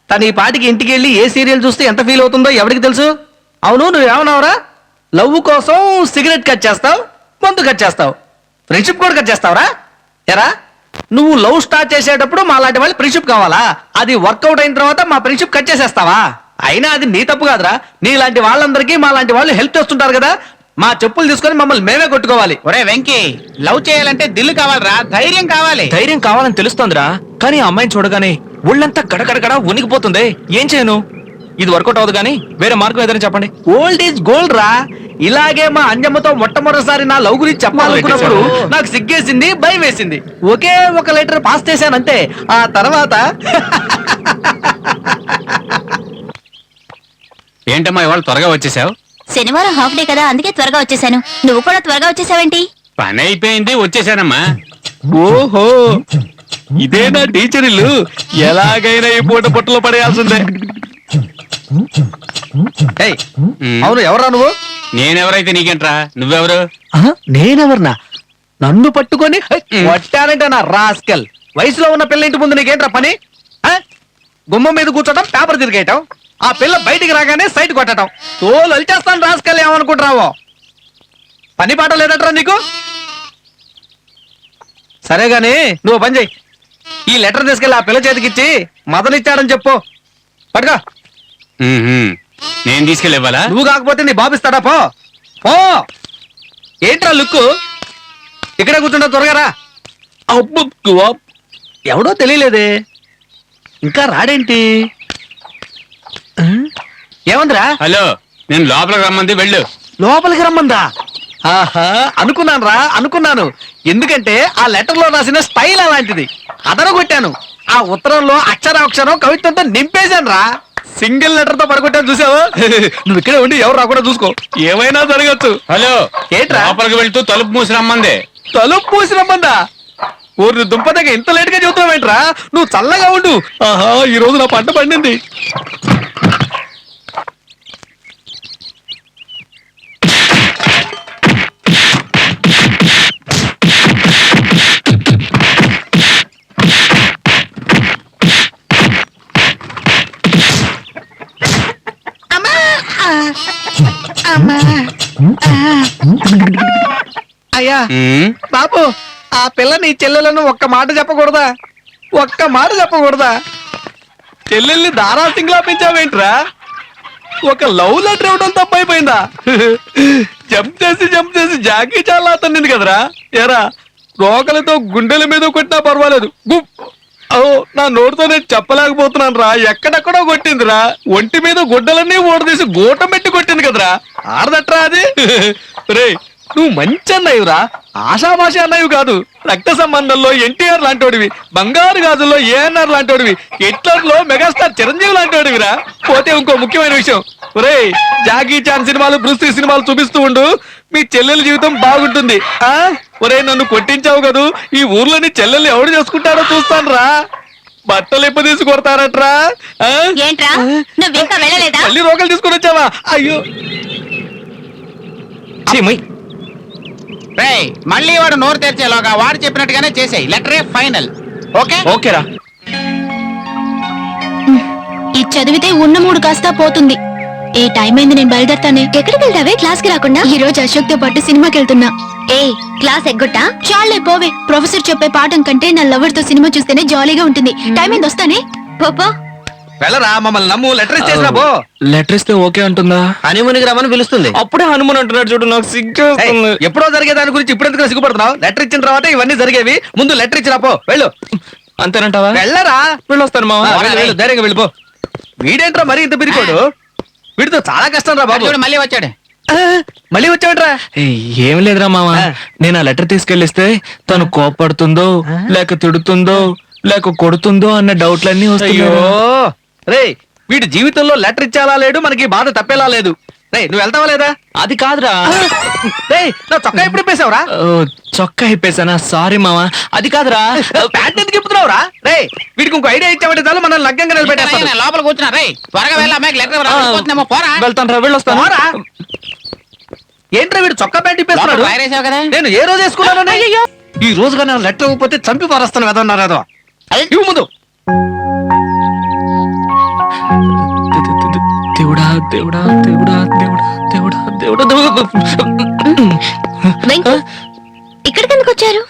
తన ఈ పాటికి ఇంటికి వెళ్ళి ఏ సీరియల్ చూస్తే ఎంత ఫీల్ అవుతుందో ఎవరికి తెలుసు? అవును, నువ్వేమన్నావురా? లవ్ కోసం సిగరెట్ కట్ చేస్తావు, మందు కట్ చేస్తావు, ఫ్రెండ్షిప్ కూడా కట్ చేస్తావురా? ఎరా, నువ్వు లవ్ స్టార్ట్ చేసేటప్పుడు మా లాంటి వాళ్ళు ఫ్రెండ్షిప్ కావాలా? అది వర్కౌట్ అయిన తర్వాత మా ఫ్రెండ్షిప్ కట్ చేసేస్తావా? అయినా అది నీ తప్పు కాదురా. నీలాంటి వాళ్ళందరికీ మా లాంటి వాళ్ళు హెల్ప్ చేస్తుంటారు కదా. మా చెప్పులు తీసుకొని మమ్మల్ని మేమే కొట్టుకోవాలి. ఒరే వెంకీ, లవ్ చేయాలంటే దిల్లు కావాలరా, ధైర్యం కావాలి. ధైర్యం కావాలని తెలుస్తోందిరా, కానీ ఆ అమ్మాయిని చూడగానే ఒళ్ళంతా గడగడగడ ఉనికిపోతుంది. ఏం చేయను? ఇది వర్కౌట్ అవ్వదు కానీ వేరే మార్గం ఏదైనా చెప్పండి. ఓల్డ్ ఈజ్ గోల్డ్ రా. ఇలాగే మా అంజమ్మతో మొట్టమొదటిసారి నా లవ్ గురించి చెప్పాలనుకున్నప్పుడు నాకు సిగ్గేసింది, భయం వేసింది. ఒకే ఒక లెటర్ పాస్ చేశానంతే. ఆ తర్వాత ఏంటమ్మా ఇవాళ త్వరగా వచ్చేసావు? శనివారం హాఫ్ డే కదా, అందుకే త్వరగా వచ్చేసాను. నువ్వు కూడా త్వరగా వచ్చేసావేంటి? పని అయిపోయింది, వచ్చేసానమ్మా. ఓహో, ఇదే నా టీచర్ ఇల్లు. ఎలాగైనా ఈ పూట పుట్టలో పడేయాల్సిందే. ఏయ్, అవును, ఎవరా నువ్వు? నేనెవరైతే నీకేంట్రా? నువ్వెవరు? నేనెవరనా? నన్ను పట్టుకొని కొట్టానంటే నా రాస్కల్. వయసులో ఉన్న పిల్ల ఇంటి ముందు నీకేంట్రా పని? గుమ్మం మీద కూర్చోటం, పేపర్ తిరిగేయటం, ఆ పిల్ల బయటికి రాగానే సైట్ కొట్టడం. తోలు అలిచేస్తాను రాస్కల్. ఏమనుకుంటున్నావో? పని పాట లేదట్రా నీకు? సరే గాని నువ్వు పని చెయ్యి. ఈ లెటర్ తీసుకెళ్ళి ఆ పిల్ల చేతికిచ్చి మదనిచ్చాడని చెప్పు. పట్టుకో. నేను తీసుకెళ్ళి ఇవ్వాలా? నువ్వు కాకపోతే నీ బాబిస్తాడా? పో పో. ఏంట్రా లుక్కు? ఇక్కడే కూర్చుంటా, త్వరగా రా. ఎవడో తెలియలేదే, ఇంకా రాడేంటి? ఏమందిరా? హలో, నేను లోపలికి రమ్మంది, వెళ్ళు. లోపలికి రమ్మందా? ఆహా, అనుకున్నాను. ఎందుకంటే ఆ లెటర్ లో రాసిన స్టైల్ అలాంటిది. అదరగొట్టాను. ఆ ఉత్తరంలో అక్షరం కవిత్వంతో నింపేశాను రా. సింగిల్ లెటర్ తో పడుకుంటాను, చూసావు? నువ్వు ఇక్కడే ఉండి ఎవరు రాకుండా చూసుకో, ఏమైనా జరగచ్చు. హలో, ఏంట్రా? లోపలికి వెళ్తూ తలుపు మూసి రమ్మంది. తలుపు పూసి రమ్మందా? ఊరిని దుంపదగ్గ ఇంత లేట్ గా చెబుతావేంట్రా? నువ్వు చల్లగా ఉండు. ఆహా, ఈ రోజు నా పంట పండింది. అయ్యా బాబు, ఆ పిల్ల నీ చెల్లెలను ఒక్క మాట చెప్పకూడదా? చెల్లెల్ని దారాసింగ్లా పెంచావేంట్రా? ఒక లవ్ లెటర్ ఇవ్వడం తప్పైపోయిందా? జంప్ చేసి జాకీ చాలా అతన్నింది కదరా. ఎరా, రోకలతో గుండెల మీద కొట్టినా పర్వాలేదు. ఓ, నా నోటితో నేను చెప్పలేకపోతున్నాను రా. ఎక్కడెక్కడో కొట్టిందిరా. ఒంటి మీద గుడ్డలన్నీ ఓడదీసి గూటం పెట్టి కొట్టింది కదరా. ఆడదట్రా అది. రే, నువ్వు మంచి అన్నయ్యరా, ఆషామాషి అన్నయ్య కాదు. రక్త సంబంధంలో ఎన్టీఆర్ లాంటోడివి, బంగారు గాజుల్లో ఏఎన్ఆర్ లాంటోడివి, హిట్లర్ లో మెగాస్టార్ చిరంజీవి లాంటోడివిరా. పోతే ఇంకో ముఖ్యమైన విషయం, ఒరే, జాకీ చాన్ సినిమాలు, బ్రూస్ లీ సినిమాలు చూపిస్తూ ఉండు, మీ చెల్లెల జీవితం బాగుంటుంది. ఒరే, నన్ను కొట్టించావు కదూ, ఈ ఊర్లోని చెల్లెల్ని ఎవడు చేసుకుంటాడో చూస్తాను రా. బట్టలు ఎప్పుడు తీసి కొడతారట్రా? ఏంట్రా, నువ్వు ఇంకా వెళ్ళలేదా? మళ్ళీ రోకలు తీసుకొని వచ్చావా? అయ్యో, రేయ్, మళ్ళీ వాడు నోరు తెరిచేలోగా వాడు చెప్పినట్టుగానే చేసేయి. లెటరే ఫైనల్. ఓకే ఓకేరా. ఇది చదివితే ఉన్న మూడు కాస్త పోతుంది. ఏ టైం అయింది, నేను బయలుదేరతానే. ఎక్కడికి వెళ్తావే క్లాస్ కి రాకుండా? ఈ రోజు అశోక్ తో పాటు సినిమాకి వెళ్తున్నా. ఏ క్లాస్ ఎగ్గొట్టా? చాలే పోవే. ప్రొఫెసర్ చెప్పే పాఠం కంటే నా లవర్ తో సినిమా చూస్తేనే జాలీగా ఉంటుంది. టైం అయింది, వస్తానే. పోపో. వెళ్ళరా, మమ్మల్ని నమ్ము, లెటర్ ఇచ్చేసినా పో. లెటర్ ఇస్తే ఓకే అంటుందా? హనీమూన్కి రమ్మని పిలుస్తుంది. అప్పుడే హనుమాన్ అంటున్నాడు చూడు, నాకు సిగ్గు ఏయ్, వస్తుంది. ఎప్పుడో జరిగే దాని గురించి ఇప్పుడు ఎందుకు సిగ్గుపడుతున్నావు? లెటర్ ఇచ్చిన తర్వాత ఇవన్నీ జరిగేవి. ముందు లెటర్ ఇచ్చినా పో, వెళ్ళు. అంతేనంటావా? వెళ్ళరా. వెళ్ళొస్తాను మావా. వెళ్ళు, ధైర్యంగా వెళ్ళిపో. వీడేంట్రా మరీ ఇంత పిరికోడు? వీడితో చాలా కష్టం రా బాబు. చూడు మళ్ళీ వచ్చాడు. మళ్ళీ వచ్చావంట్రా? ఏయ్, ఏం లేదురా మావా, నేను ఆ లెటర్ తీసుకెళ్ళిస్తే తను కోపడుతుందో లేక తిడుతుందో లేక కొడుతుందో అన్న డౌట్లన్నీ అయ్యో వస్తాయో. రే, వీడి జీవితంలో లెటర్ ఇచ్చేలా లేడు, మనకి బాధ తప్పేలా లేదు. రే, నువ్వు వెళ్తావా లేదా? అది కాదురా. రే, నా చొక్కా ఎప్పుడు ఇప్పేసావురా? ఓ, చొక్కా ఇప్పేసానా? సారీ మావా, అది కాదురా. ప్యాంట్ ఎందుకు ఇప్పుతున్నావురా? రే, వీడికి ఇంకో ఐడియా ఇచ్చావంటే చాలు మనల్ని లగ్గంగా నిలబెట్టేస్తాడు. నేను లోపల కూర్చున్నా. రే త్వరగా వెళ్ళి అమ్మాయికి లెటర్ పోరా. వెళ్తాను రా, వెళ్ళొస్తాను. పోరా. ఏంట్రా వీడు చొక్కా ప్యాంట్ ఇప్పేస్తున్నాడు? లోపల వైర్ వేసావు కదా. నేను ఏ రోజు వేసుకున్నాను? ఈ రోజుగా నేను లెటర్ ఇవ్వకపోతే చంపి పారేస్తాను. వెదన్నారు ఏదో. ఇవ్వు ముందు. దేవుడా దేవుడా దేవుడా దేవుడా దేవుడా దేవుడా వెంకీ, ఇక్కడికి ఎందుకు వచ్చారు?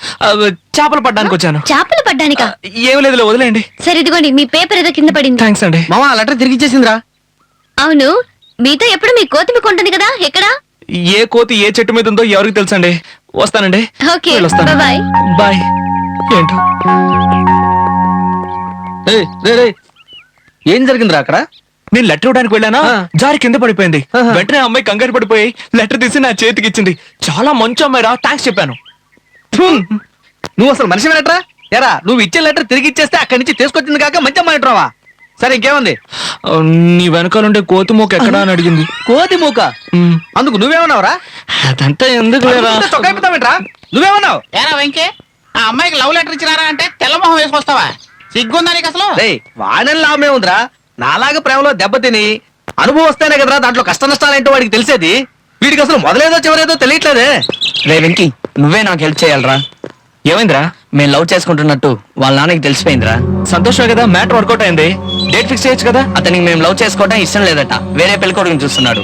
చేపలు పడ్డానికి వచ్చాను. చేపలు పడ్డానికా? ఏం లేదులే, వదిలేండి. సరే ఇదిగోండి, మీ పేపర్ ఏదో కింద పడింది. థ్యాంక్స్ అండి. మామ లెటర్ తిరిగి ఇచ్చేసిందిరా. అవును, మీతో ఎప్పుడు మీ కోతి మీకు ఉంటుంది కదా, ఎక్కడా? ఏ కోతి ఏ చెట్టు మీద ఉందో ఎవరికి తెలుసండి. వస్తానండి. ఓకే, వెళ్ళొస్తాను. బాయ్. బాయ్. ఏంటో రేయ్, రేయ్, రేయ్. ఏం జరిగిందిరా అక్కడ? నేను లెటర్ ఇవ్వడానికి వెళ్ళానా, ఆ. జారి కింద పడిపోయింది. ఆహా. వెంటనే ఆ అమ్మాయి కంగారు పడిపోయి లెటర్ తీసి నా చేతికి ఇచ్చింది. చాలా మంచి అమ్మాయి రా, థ్యాంక్స్ చెప్పాను. నువ్వు అసలు మనిషి లెటరా? ఎరా, నువ్వు ఇచ్చే లెటర్ తిరిగి ఇచ్చేస్తే అక్కడి నుంచి తీసుకొచ్చింది కాక మంచి అమ్మాయి అంటున్నావా? సరే, ఇంకేముంది? ఆ, నీ వెనకాలంటే కోతి మూక ఎక్కడా అని అడిగింది. కోతి మూక. ఉమ్, అందుకు నువ్వేమన్నావురా? అదంతా ఎందుకు లేరా? చొక్కా అయిపోతావేంట్రా? నువ్వేమన్నావు? ఏరా వెంకీ, ఆ అమ్మాయికి లవ్ లెటర్ ఇచ్చినారా అంటే తెల్లమొహం వేసుకొస్తావా? సిగ్గుందా నీకు అసలు? రేయ్, వానని లాభమే ఉందిరా. నాలాగా ప్రేమలో దెబ్బతిని అనుభవం వస్తేనే కదరా దాంట్లో కష్ట నష్టాలేంటో వాడికి తెలిసేది. వీడికి అసలు మొదలేదో చివరేదో తెలియట్లేదే. రే వెంకీ, నువ్వే నాకు హెల్ప్ చేయాలరా. ఏమైందిరా? మేము లవ్ చేసుకుంటున్నట్టు వాళ్ళ నాన్నకి తెలిసిపోయిందిరా. సంతోషమే కదా, మ్యాటర్ వర్కౌట్ అయింది. డేట్ ఫిక్స్ చేయొచ్చు కదా. అతనికి మేము లవ్ చేసుకోవడం ఇష్టం లేదట, వేరే పెళ్ళికొడుకుని చూస్తున్నాడు.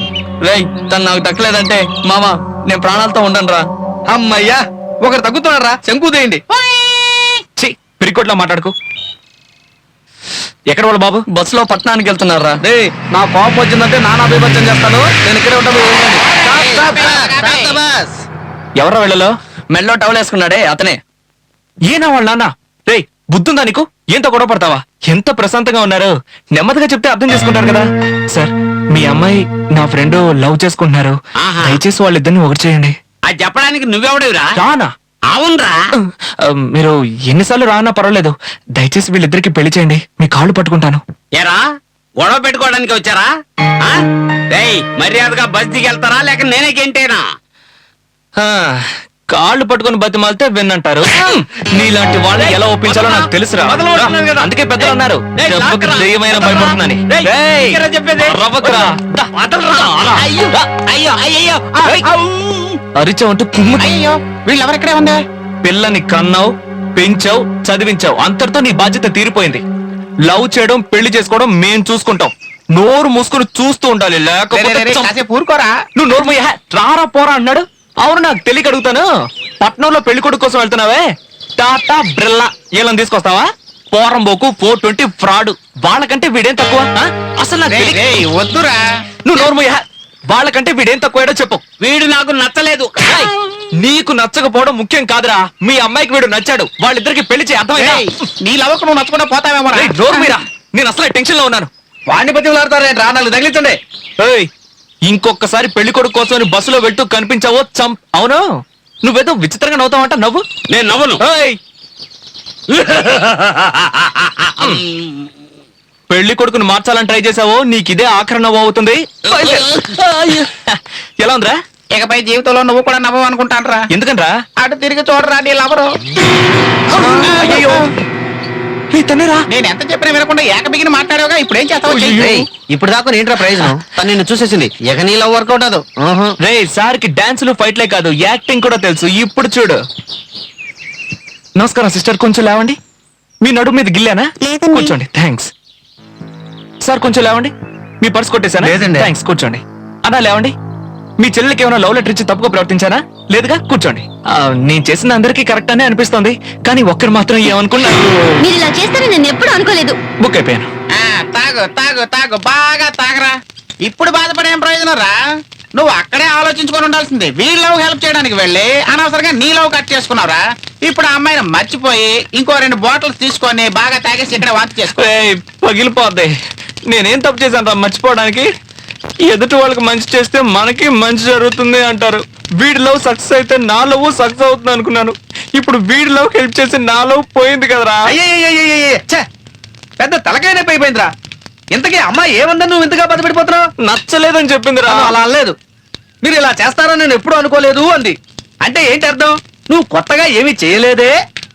రేయ్, తను నాకు దక్కలేదంటే మామా నేను ప్రాణాలతో ఉండను రా. అమ్మయ్యా, ఒకరు తగ్గుతున్నారా? శంకుదేయండి. ఛీ, పిరికొట్లా మాట్లాడుకో. ఎక్కడ వాళ్ళ బాబు? బస్సులో పట్టణానికి వెళ్తున్నారా. రేయ్, నా కోపం వచ్చిందంటే నానా బీభత్సం చేస్తాను. నేను ఇక్కడే ఉంటాను. ఎవరా వెళ్ళలో? మెల్లో టవల్ వేసుకున్నాడే అతనే. ఏనా వాళ్ళ నాన్న? రేయ్, బుద్ధుందా నీకు? ఎంత గొడవ పడతావా? ఎంత ప్రశాంతంగా ఉన్నారు. నెమ్మదిగా చెప్తే అర్థం చేసుకుంటారు కదా. సార్, మీ అమ్మాయి నా ఫ్రెండ్ లవ్ చేసుకుంటున్నారు. ఆహా. దయచేసి వాళ్ళిద్దరిని ఒకటి చేయండి. అది చెప్పడానికి నువ్వెవడేవిరా? రానా? అవునరా. మీరు ఎన్నిసార్లు రానా పర్వాలేదు. దయచేసి వీళ్ళిద్దరికి పెళ్లి చేయండి. మీ కాళ్ళు పట్టుకుంటాను. ఏరా, గొడవ పెట్టుకోవడానికి వచ్చారా? ఆ? రేయ్, మర్యాదగా బస్ దిగి వెళ్తారా లేక నేనే గెంటేనా? ఆ, కాళ్ళు పట్టుకుని బతిమాలితే విన్నంటారు. నీలాంటి వాళ్ళని ఎలా ఒప్పించాలో నాకు తెలుసురా. మొదలు పడుతున్నారు కదా. అందుకే పెద్దలు అన్నారు, రేయ్, దెబ్బకి లాక్కరా. దెయ్యమైన భయపడుతుందని. రేయ్, రేయ్, నీకేరా చెప్పేది? రవ్వకురా. దా. వదలరా. రా. అయ్యో, అయ్యో, అయ్యో. రేయ్. అరిచావంటూ కుమ్ము. అయ్యో, వీళ్ళు ఎవరెక్కడే ఉంది? పిల్లని కన్నావు, పెంచావు, చదివించావు. అంతటితో నీ బాధ్యత తీరిపోయింది. లవ్ చేయడం, పెళ్లి చేసుకోవడం మేం చూసుకుంటాం. నోరు మూసుకుని చూస్తూ ఉండాలి, రే, రే, లేకపోతే రే, కాసేపు ఊరుకోరా. నువ్వు నోరు మూయహ. రారా పోరా అన్నాడు. అవును, నాకు తెలియక అడుగుతాను. పట్నంలో పెళ్లి కొడుకు కోసం వెళ్తున్నావే, టాటా బ్రిల్లా వీళ్ళని తీసుకొస్తావా? పోరంబోకు 420 ఫ్రాడ్. వాళ్ళకంటే వీడేం తక్కువ? ఆ? అసలు నాకు రేయ్, తెలీదు. రేయ్, వద్దురా. నువ్వు నోరు మూయహ. వాళ్ళకంటే వీడేం తక్కువేడో చెప్పు. వీడు నాకు నచ్చలేదు. ఏయ్, నీకు నచ్చకపోవడం ముఖ్యం కాదురా. మీ అమ్మాయికి వీడు నచ్చాడు. వాళ్ళిద్దరికి పెళ్లి చేయి, అర్థమైందా? రేయ్, నీ లవకు నువ్వు నచ్చకుండా పోతావేమో. రేయ్, నోరు మీరా. నేను అసలే టెన్షన్ లో ఉన్నాను. వాడిని బతిలాడతారేంట్రా? నాకు తగిలించండి. ఏయ్, ఇంకొకసారి పెళ్లి కొడుకు కోసం బస్సులో వెళ్తూ కనిపించావో అవును, నువ్వేదో విచిత్రంగా నవ్వుతావంట. నవ్వు. నేను నవ్వను. ఏయ్, పెళ్లి కొడుకుని మార్చాలని ట్రై చేసావో, నీకు ఇదే ఆఖరి నవ్వు అవుతుంది. ఎలా ఉందిరా? ఇకపై జీవితంలో నువ్వు కూడా నవ్వు అనుకుంటానరా. ఎందుకనరా? అటు తిరిగి చూడరా నీ లవరు. అయ్యో, తనేరా? నేను ఎంత చెప్పినా వినకుండా ఏకబిగిన మాట్లాడావుగా, ఇప్పుడు ఏం చేస్తావు? చెయ్యి. రేయ్, ఇప్పుడు దాకా ఏంట్రా ప్రయోజనం? తను నిన్ను చూసేసింది, ఇక నీ లవ్ వర్కౌట్ అదు. రే, సార్కి డాన్సులు ఫైట్లే కాదు, యాక్టింగ్ కూడా తెలుసు. ఇప్పుడు చూడు. నమస్కారం సిస్టర్, కొంచెం లేవండి. మీ నడుము మీద గిల్లానా? కూర్చోండి. థ్యాంక్స్. సార్ కొంచెం లేవండి. మీ పర్స్ కొట్టేశానా? లేదండి. థ్యాంక్స్. కూర్చోండి. అన్నా లేవండి. మీ చెల్లెలకి ఏమైనా లవ్ లెటర్ ఇచ్చి తప్పుగా ప్రవర్తించానా? లేదుగా. కూర్చోండి. నేను చేసిన అందరికీ కరెక్ట్ అనే అనిపిస్తోంది, కానీ ఒక్కరు మాత్రం ఏమనుకున్నా మీరు ఇలా చేస్తారని నేను ఎప్పుడు అనుకోలేదు. బుక్ అయిపోయాను. తాగు తాగు తాగు బాగా తాగరా. ఇప్పుడు బాధపడే ఏం ప్రయోజనం రా? నువ్వు అక్కడే ఆలోచించుకొని ఉండాల్సింది. వీళ్ళ లవ్ హెల్ప్ చేయడానికి వెళ్ళి అనవసరంగా నీ లవ్ కట్ చేసుకున్నావురా. ఇప్పుడు ఆ అమ్మాయిని మర్చిపోయి ఇంకో 2 బాటిల్స్ తీసుకొని బాగా తాగేసి ఇక్కడ వాంతి చేసుకో. ఏయ్, పగిలిపోద్ది. నేనేం తప్పు చేశాను రా మర్చిపోవడానికి? ఎదుటి వాళ్ళకి మంచి చేస్తే మనకి మంచి జరుగుతుంది అంటారు. వీడి లవ్ సక్సెస్ అయితే నా లవ్ సక్సెస్ అవుతుంది అనుకున్నాను. ఇప్పుడు వీడి లవ్ హెల్ప్ చేసి నా లవ్ పోయింది కదరా. అయ్యే పెద్ద తలకాయ నొప్పి అయిపోయిందిరా. ఇంతకీ అమ్మాయి ఏమందని నువ్వు ఇంతగా బాధపడిపోతున్నావు? నచ్చలేదని చెప్పిందిరా. అలా అనలేదు. మీరు ఇలా చేస్తారని నేను ఎప్పుడు అనుకోలేదు అంది. అంటే ఏంటి అర్థం? నువ్వు కొత్తగా ఏమీ చేయలేదే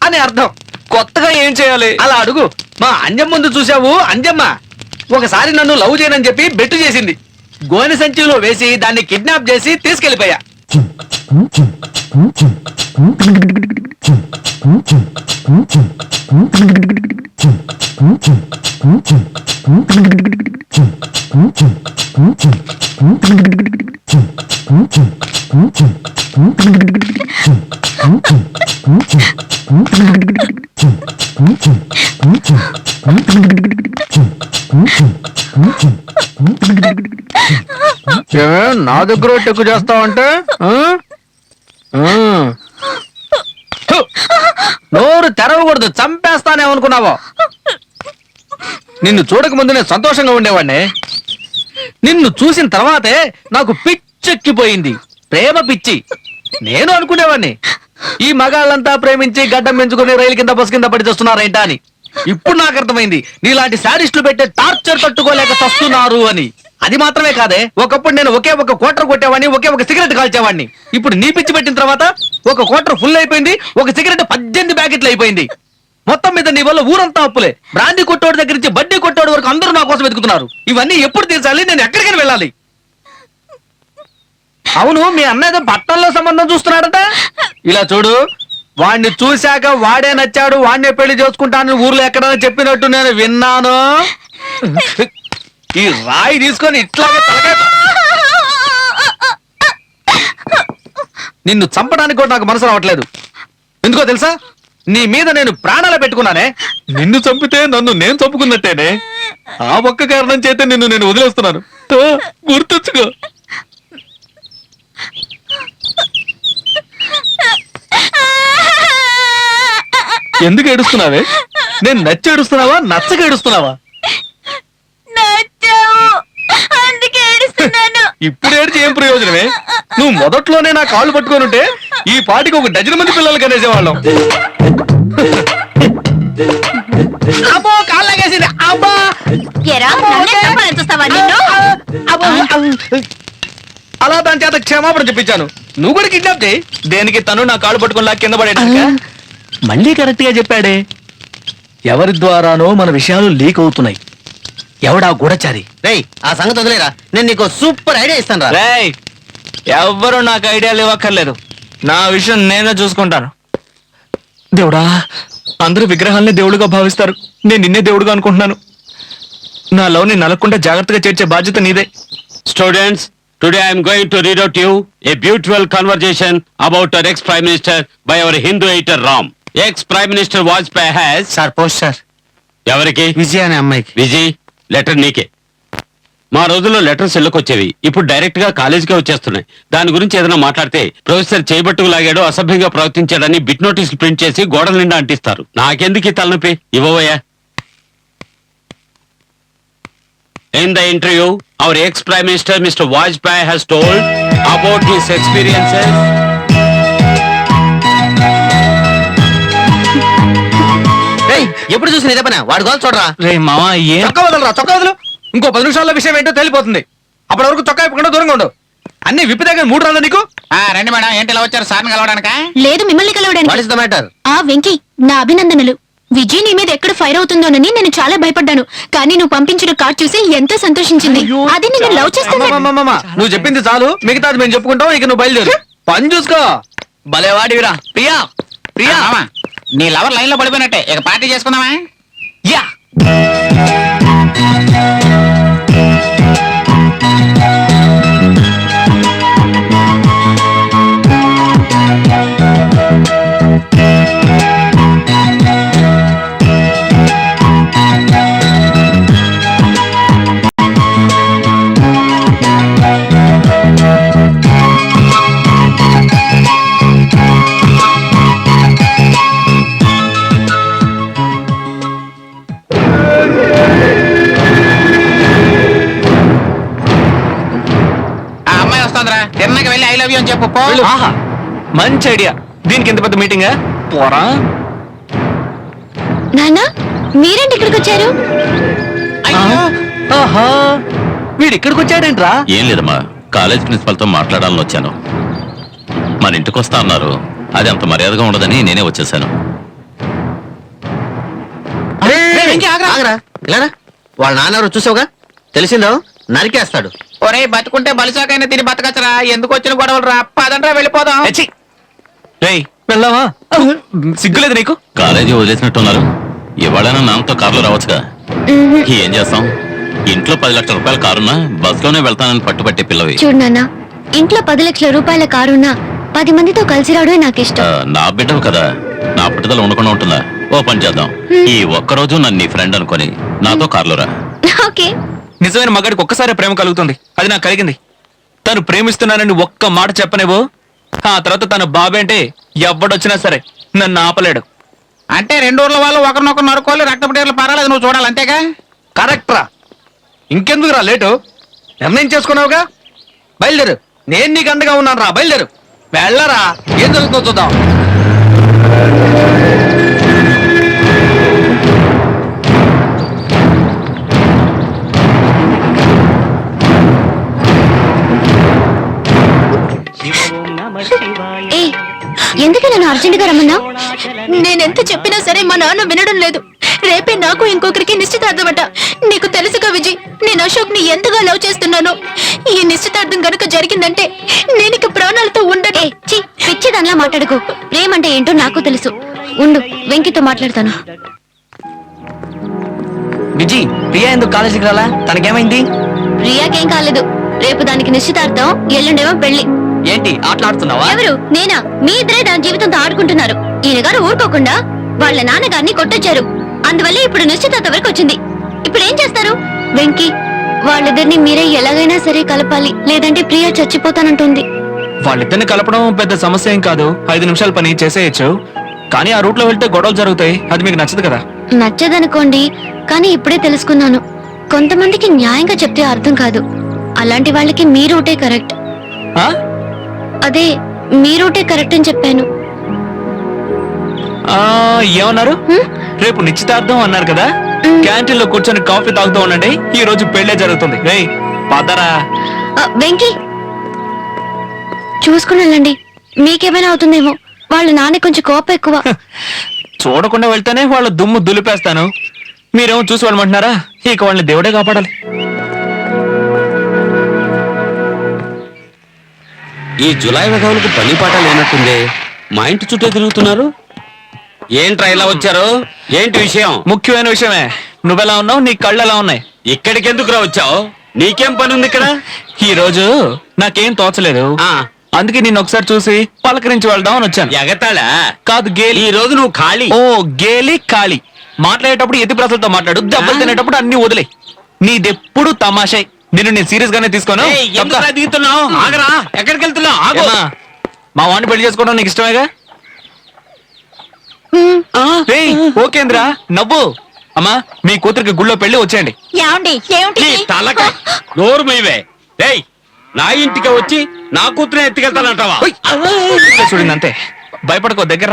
అని అర్థం. కొత్తగా ఏం చేయాలి? అలా అడుగు. మా అంజమ్మ ముందు చూసావు, అంజమ్మ ఒకసారి నన్ను లవ్ చేయనని చెప్పి బెట్టు చేసింది. గోనె సంచిలో వేసి దాన్ని కిడ్నాప్ చేసి తీసుకెళ్లిపోయా. నా దగ్గర టెక్కు చేస్తావంటే నోరు తెరవకూడదు, చంపేస్తానేమనుకున్నావో. నిన్ను చూడక ముందు నేను సంతోషంగా ఉండేవాడిని. నిన్ను చూసిన తర్వాతే నాకు పిచ్చెక్కిపోయింది, ప్రేమ పిచ్చి. నేను అనుకునేవాడిని ఈ మగాళ్ళంతా ప్రేమించి గడ్డం పెంచుకుని రైలు కింద బస్సు కింద పడి చేస్తున్నారేంటా అని. ఇప్పుడు నాకు అర్థమైంది నీలాంటి శాడిస్టులు పెట్టే టార్చర్ తట్టుకోలేక చస్తున్నారు అని. అది మాత్రమే కాదే, ఒకప్పుడు నేను ఒకే ఒక క్వార్టర్ కొట్టేవాడిని, ఒకే ఒక సిగరెట్ కాల్చేవాడిని. ఇప్పుడు నీ పిచ్చి పెట్టిన తర్వాత ఒక క్వార్టర్ ఫుల్ అయిపోయింది, ఒక సిగరెట్ 18 ప్యాకెట్లు అయిపోయింది. మొత్తం మీద నీ వల్ల ఊరంతా అప్పులే. బ్రాండీ కొట్టోడి దగ్గర నుంచి బడ్డీ కొట్టోడి వరకు అందరూ నా కోసం వెతుకుతున్నారు. ఇవన్నీ ఎప్పుడు తీర్చాలి? నేను ఎక్కడికైనా వెళ్ళాలి. అవును, మీ అన్న ఏదో బట్టల్లో సంబంధం చూస్తున్నాడట. ఇలా చూడు, వాడిని చూశాక వాడే నచ్చాడు, వాడినే పెళ్లి చేసుకుంటాను ఊర్లో ఎక్కడైనా చెప్పినట్టు నేను విన్నాను. ఈ రాయి తీసుకొని ఇట్లాగే తలకాయ. నిన్ను చంపడానికి కూడా నాకు మనసు రావట్లేదు. ఎందుకో తెలుసా? నీ మీద నేను ప్రాణాలు పెట్టుకున్నానే. నిన్ను చంపితే నన్ను నేను చంపుకున్నట్టేనే. ఆ ఒక్క కారణం చేత నిన్ను నేను వదిలేస్తున్నాను. గుర్తుంచుకో. ఎందుకు ఏడుస్తున్నావే? నేను నచ్చి ఏడుస్తున్నావా, నచ్చక ఏడుస్తున్నావా? అందుకే ఏడుస్తున్నాను. ఇప్పుడు ఏడ్చి ఏం ప్రయోజనమే? నువ్వు మొదట్లోనే నా కాళ్ళు పట్టుకొని ఉంటే ఈ పాటికి 1 డజన్ మంది పిల్లలు కనేసేవాళ్ళం. అబ్బో, కాళ్ళగేసింది. అబ్బా, ఎరా, నన్నే చంపాలని చూస్తావా నిన్ను? అలా దాని చేత క్షమాపణ చెప్పించాను. నువ్వు కూడా కిడ్నాప్ చేయి. దేనికి? తను నా కాళ్ళు పట్టుకొని లాక్కి కింద పడేటాక. మళ్ళీ కరెక్ట్ గా చెప్పాడే. ఎవరి ద్వారానో మన విషయాలు లీక్ అవుతున్నాయి. ఎవడా గూఢచారి? రేయ్, ఆ సంగతి వదిలేరా. నేను నీకు సూపర్ ఐడియా ఇస్తాను రా. రేయ్, ఎవ్వరూ నాకు ఐడియాలు ఇవ్వక్కర్లేదు. నా విషయం నేనే చూసుకుంటాను. దేవుడా, అందరూ విగ్రహాల్ని దేవుడుగా భావిస్తారు. నేను నిన్నే దేవుడుగా అనుకుంటున్నాను. నా లవ్ ని నలగకుండా జాగ్రత్తగా చేర్చే బాధ్యత నీదే. Students, today I am going to read out to you a beautiful conversation about our ex-Prime Minister by our Hindu editor Ram. Ex-Prime Minister Vajpayee has... sir post sir. ఎవరికి? విజయ్ అనే అమ్మాయికి. విజయ్, లెటర్ నీకే. మా రోజుల్లో లెటర్స్ ఇళ్ళకొచ్చేవి, ఇప్పుడు direct గా కాలేజీకే వచ్చేస్తున్నాయి. దాని గురించి ఏదైనా మాట్లాడితే ప్రొఫెసర్ చేయబట్టుకు లాగాడు, అసభ్యంగా ప్రవర్తించాడని బిట్ నోటీసులు ప్రింట్ చేసి గోడల నిండా అంటిస్తారు. నాకెందుకు ఈ తలనొప్పి? ఇవ్వబోయా. In the interview, our ex-Prime Minister Mr. Vajpayee has told about his experiences. రేయ్, ఎప్పుడు చూసిన ఇదే పనా? వాడు గోల్ చూడరా. రే మావా, ఏం చొక్కా వదలరా, చొక్కా వదలు. ఇంకో 10 నిమిషాల్లో విషయం ఏంటో తెలిపోతుంది. అప్పటి వరకు చొక్కా ఇప్పకుండా దూరంగా ఉండు. అన్ని విప్పి దగ్గర 3 రాళ్ళు నీకు. రండి మేడం, ఏంటి ఇలా వచ్చారు? సార్ని కలవడానికా? లేదు, మిమ్మల్ని వాట్ కలవడానికి. Is the matter? ఆ వెంకీ, నా అభినందనలు. విజయ్ నీ మీద ఎక్కడ ఫైర్ అవుతుందోనని నేను చాలా భయపడ్డాను. కానీ నువ్వు పంపించిన కార్డ్ చూసి ఎంతో సంతోషించింది. అది నేను లవ్ చేస్తాను. అమ్మమ్మమ్మమ్మ, నువ్వు చెప్పింది చాలు, మిగతాది మేము చెప్పుకుంటాం. ఇక నువ్వు బయలుదేరు. పని చూసుకో. భలేవాడివిరా. ప్రియా, ప్రియా, మామ, నీ లవర్ లైన్ లో పడిపోయినట్టే, ఇక పార్టీ చేసుకుందామా? యా ఆ అమ్మాయి వస్తుందిరా, తిన్నాక వెళ్ళి ఐ లవ్ యూ అని చెప్పు పో. ఆహా మంచి ఐడియా. దీనికి ఎంత పెద్ద మీటింగా పోరా. నాన్న మీరేంటి ఇక్కడికి వచ్చారు? అయ్యో, ఆహా వీడు ఇక్కడికి వచ్చాడేంట్రా? ఏం లేదమ్మా, కాలేజ్ ప్రిన్సిపల్ తో మాట్లాడాలని వచ్చాను. మన ఇంటికి వస్తా అన్నారు, అది అంత మర్యాదగా ఉండదని నేనే వచ్చేసాను. వెంకీ, ఆగ్రా. ఆగరా ఇలారా, వాళ్ళ నాన్న చూసావుగా, తెలిసిందో నరికేస్తాడు. ఒరే బతుకుంటే బలిసాకైనా తిని బతకచ్చరా, ఎందుకు వచ్చిన గొడవలు రా, పదండ్రా వెళ్ళిపోదాం. ఎచ్చి. రేయ్ వెళ్దామా? సిగ్గులేదు నీకు? కాలేజీ వదిలేసినట్టున్నారు, ఇవాళైనా నాన్నతో కారులో రావచ్చుగా. ఏం చేస్తాం, ఇంట్లో 10 లక్షల రూపాయల కారున్నా బస్సులోనే వెళ్తానని పట్టుబట్టే పిల్లవి. చూడు నాన్న, ఇంట్లో 10 లక్షల రూపాయల కారున్నా 10 మందితో కలిసి రావడమే నాకు ఇష్టం. నా బిడ్డవు కదా, నా పట్టుదల ఉండకుండా ఉంటుందా? ఓ పని చేద్దాం, ఈ ఒక్కరోజు నన్ను నీ ఫ్రెండ్ అనుకొని నాతో కారులో రా. ఓకే. నిజమైన మగాడికి ఒక్కసారి ప్రేమ కలుగుతుంది, అది నాకు కలిగింది. తను ప్రేమిస్తున్నానని ఒక్క మాట చెప్పనేవో, ఆ తర్వాత తన బాబేంటే ఎవడొచ్చినా సరే నన్ను ఆపలేడు. అంటే 2 ఊర్ల వాళ్ళు ఒకరినొకరు నరుకోవాలి, రక్తపటేర్లు పర్వాలేదు, నువ్వు చూడాలి అంతేగా? కరెక్ట్రా, ఇంకెందుకురా లేటు? నిర్ణయం చేసుకున్నావుగా, బయలుదేరు. నేను నీకు అండగా ఉన్నాను రా, బయలుదేరు. వెళ్ళరా, ఏం జరుగుతుందో చూద్దాం. ఏ ఎందుకు నన్ను అర్జెంట్ గా రమ్మన్నా? నేనెంత చెప్పినా సరే మా నాన్న వినడం లేదు. రేపే నాకు ఇంకొకరికి నిశ్చితార్థమట. నీకు తెలుసుగా విజయ్, నేను అశోక్ ని ఎంతగా లవ్ చేస్తున్నానో. ఈ నిశ్చితార్థం గనుక జరిగిందంటే నేను ఇక ప్రాణాలతో ఉండను. పిచ్చిదానిలా మాట్లాడుకో, ప్రేమంటే ఏంటో నాకు తెలుసు. ఉండు, వెంకితో మాట్లాడతాను. విజయ్, ప్రియా ఎందుకు కాలేజీకి రాలా? తనకేమైంది? ప్రియాకేం కాలేదు. రేపు దానికి నిశ్చితార్థం, ఎల్లుండేమో పెళ్లి. ఏంటి ఆటలాడుతున్నావా? ఎవరు? నేనా? మీ ఇద్దరే దాని జీవితంతో ఆడుకుంటున్నారు. ఈయన గారు ఊరుకోకుండా వాళ్ళ నాన్నగారిని కొట్టొచ్చారు. అందువల్ల ఇప్పుడు నిశ్చితార్థం వరకు వచ్చింది. ఇప్పుడు ఏం చేస్తారు? వెంకీ, వాళ్ళిద్దరిని మీరే ఎలాగైనా సరే కలపాలి, లేదంటే ప్రియా చచ్చిపోతానంటుంది. వాళ్ళిద్దరిని కలపడం పెద్ద సమస్య ఏం కాదు, 5 నిమిషాల పని చేసేయచ్చు. కానీ ఆ రూట్ లో వెళ్తే గొడవలు జరుగుతాయి, అది మీకు నచ్చదు కదా. నచ్చదనుకోండి, కానీ ఇప్పుడే తెలుసుకున్నాను, కొంతమందికి న్యాయంగా చెప్తే అర్థం కాదు. అలాంటి వాళ్ళకి మీ రూటే కరెక్ట్. ఆ? అదే, మీ రూటే కరెక్ట్ అని చెప్పాను. ఆ, ఏమన్నారు? రేపు నిశ్చితార్థం అన్నారు కదా, క్యాంటీన్ లో కూర్చొని కాఫీ తాగుతూ ఉండండి, ఈ రోజు పెళ్లే జరుగుతుంది. రేయ్ పదరా. వెంకీ, చూసుకుని వెళ్ళండి, మీకేమైనా అవుతుందేమో. వాళ్ళ నాన్న కొంచెం కోపం ఎక్కువ. చూడకుండా వెళ్తేనే వాళ్ళ దుమ్ము దులిపేస్తాను, మీరేమో చూసి వెళ్ళమంటున్నారా? ఇక వాళ్ళని దేవుడే కాపాడాలి. ఈ జులై వెధవులకు పని పాట లేనట్టుందే, మా ఇంటి చుట్టూ తిరుగుతున్నారు. ఏంట్రా ఇలా వచ్చారు? ఏంటి విషయం? ముఖ్యమైన విషయమే. నువ్వెలా ఉన్నావు? నీ కళ్ళు ఎలా ఉన్నాయి? ఇక్కడికి ఎందుకు రా వచ్చావు? నీకేం పని ఉంది ఇక్కడ? ఈ రోజు నాకేం తోచలేదు, అందుకే నిన్ను ఒకసారి చూసి పలకరించి వెళ్దాం అని వచ్చాను. ఎగతాళా? కాదు, గేలి. ఈ రోజు నువ్వు ఖాళీ. ఓ గేలి ఖాళీ. మాట్లాడేటప్పుడు ఎత్తి ప్రసలతో మాట్లాడు, దెబ్బలు తినేటప్పుడు అన్ని వదిలే. నీదెప్పుడు తమాషే. నిన్ను నేను సీరియస్ గానే తీసుకోను. ఏయ్, ఎందుకురా దిగుతున్నావు? ఆగరా, ఎక్కడికి వెళ్తున్నావు? ఆగు. ఏమ్మా, మా వాడిని పెళ్లి చేసుకోవడం నీకు ఇష్టమేగా? రేయ్, ఓకేంద్రా, నవ్వు. అమ్మా, మీ కూతురికి గుళ్ళో పెళ్లి వచ్చేయండి. నీ తలక నోరు మీవే. ఏయ్, నా ఇంటికి వచ్చి నా కూతురే ఎత్తుకెళ్తానంటావా? చూడింది అంతే, భయపడకో. దగ్గర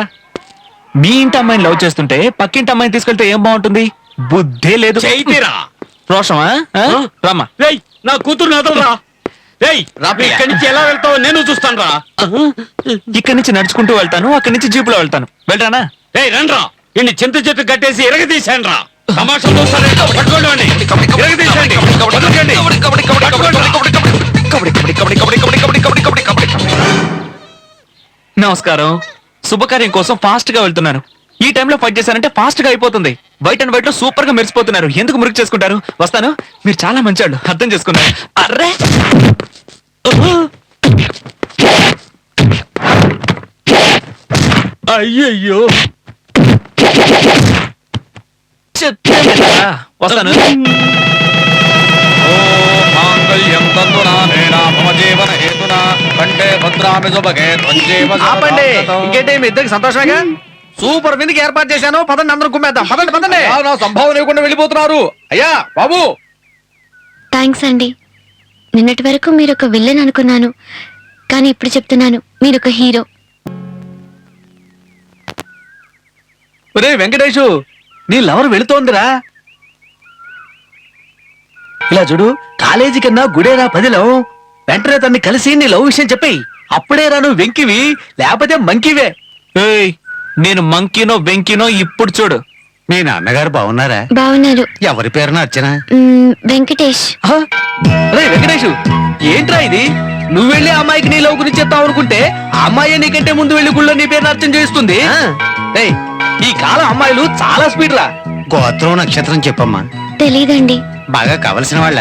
మీ ఇంటి అమ్మాయిని లవ్ చేస్తుంటే పక్కింటి అమ్మాయిని తీసుకెళ్తే ఏం బాగుంటుంది? బుద్ధే లేదు. చైతీరా రోషమా? రామ్మా. రేయ్, నా కూతురు నాతో రా. రేయ్, ఇక్కడి నుంచి ఎలా వెళ్తావో నేను చూస్తాను రా. ఇక్కడి నుంచి నడుచుకుంటూ వెళ్తాను, అక్కడి నుంచి జీపులో వెళ్తాను. వెళ్ళరానా? రేయ్, రండ్రా, ఇన్ని చింత చెట్టు కట్టేసి ఎరగదీశాను రా. తమాషా చూస్తారే, పట్టుకోండి వాడిని. ఎరగదీశాండి. వదలకండి. నమస్కారం. శుభకార్యం కోసం ఫాస్ట్ గా వెళ్తున్నాను. ఈ టైంలో ఫైట్ చేశారంటే ఫాస్ట్ గా అయిపోతుంది. వైట్ అండ్ వైట్ లో సూపర్ గా మెరిసిపోతున్నారు. ఎందుకు మురికి చేసుకుంటారు? వస్తాను. మీరు చాలా మంచివాళ్ళు, అర్థం చేసుకున్నారు. అర్రే అయ్యయ్యో చెప్పాను కదా. వస్తాను. ఆపండి, ఇంకేంటి మీ ఇద్దరికి సంతోషంగా? సూపర్ విందుకి ఏర్పాటు చేశాను, పదండి అందరం కుమ్మేద్దాం. పదండి పదండి. నా సంభావన లేకుండా వెళ్ళిపోతున్నారు. అయ్యా బాబు. థ్యాంక్స్ అండి. నిన్నటి వరకు మీరు ఒక విల్లన్ అనుకున్నాను, కానీ ఇప్పుడు చెప్తున్నాను మీరు ఒక హీరో. ఒరే వెంకటేషు, నీ లవర్ వెళుతోందిరా. ఇలా చూడు, కాలేజీ కన్నా గుడేరా పదిలో. వెంటనే తన్ని కలిసి నీ లవ్ విషయం చెప్పేయి. అప్పుడే రాను వెంకివి, లేకపోతే మంకివే. ఏయ్, నేను మంకీనో వెంకీనో ఇప్పుడు చూడు. మీ నాన్నగారు బాగున్నారా? బాగున్నారు. ఎవరి పేరున అర్చన? వెంకటేష్. అరే వెంకటేషు, ఏంట్రా ఇది? నువ్వు వెళ్ళి ఆ అమ్మాయికి నీ లవ్ గురించి చెప్తావు అనుకుంటే ఆ అమ్మాయి నీకంటే ముందు వెళ్ళి గుళ్ళో నీ పేరు అర్చన చేస్తుంది. ఏయ్, ఈ కాలం అమ్మాయిలు చాలా స్పీడ్ రా. గోత్రం నక్షత్రం చెప్పమ్మా. తెలీదండి. బాగా కావలసిన వాళ్ళ?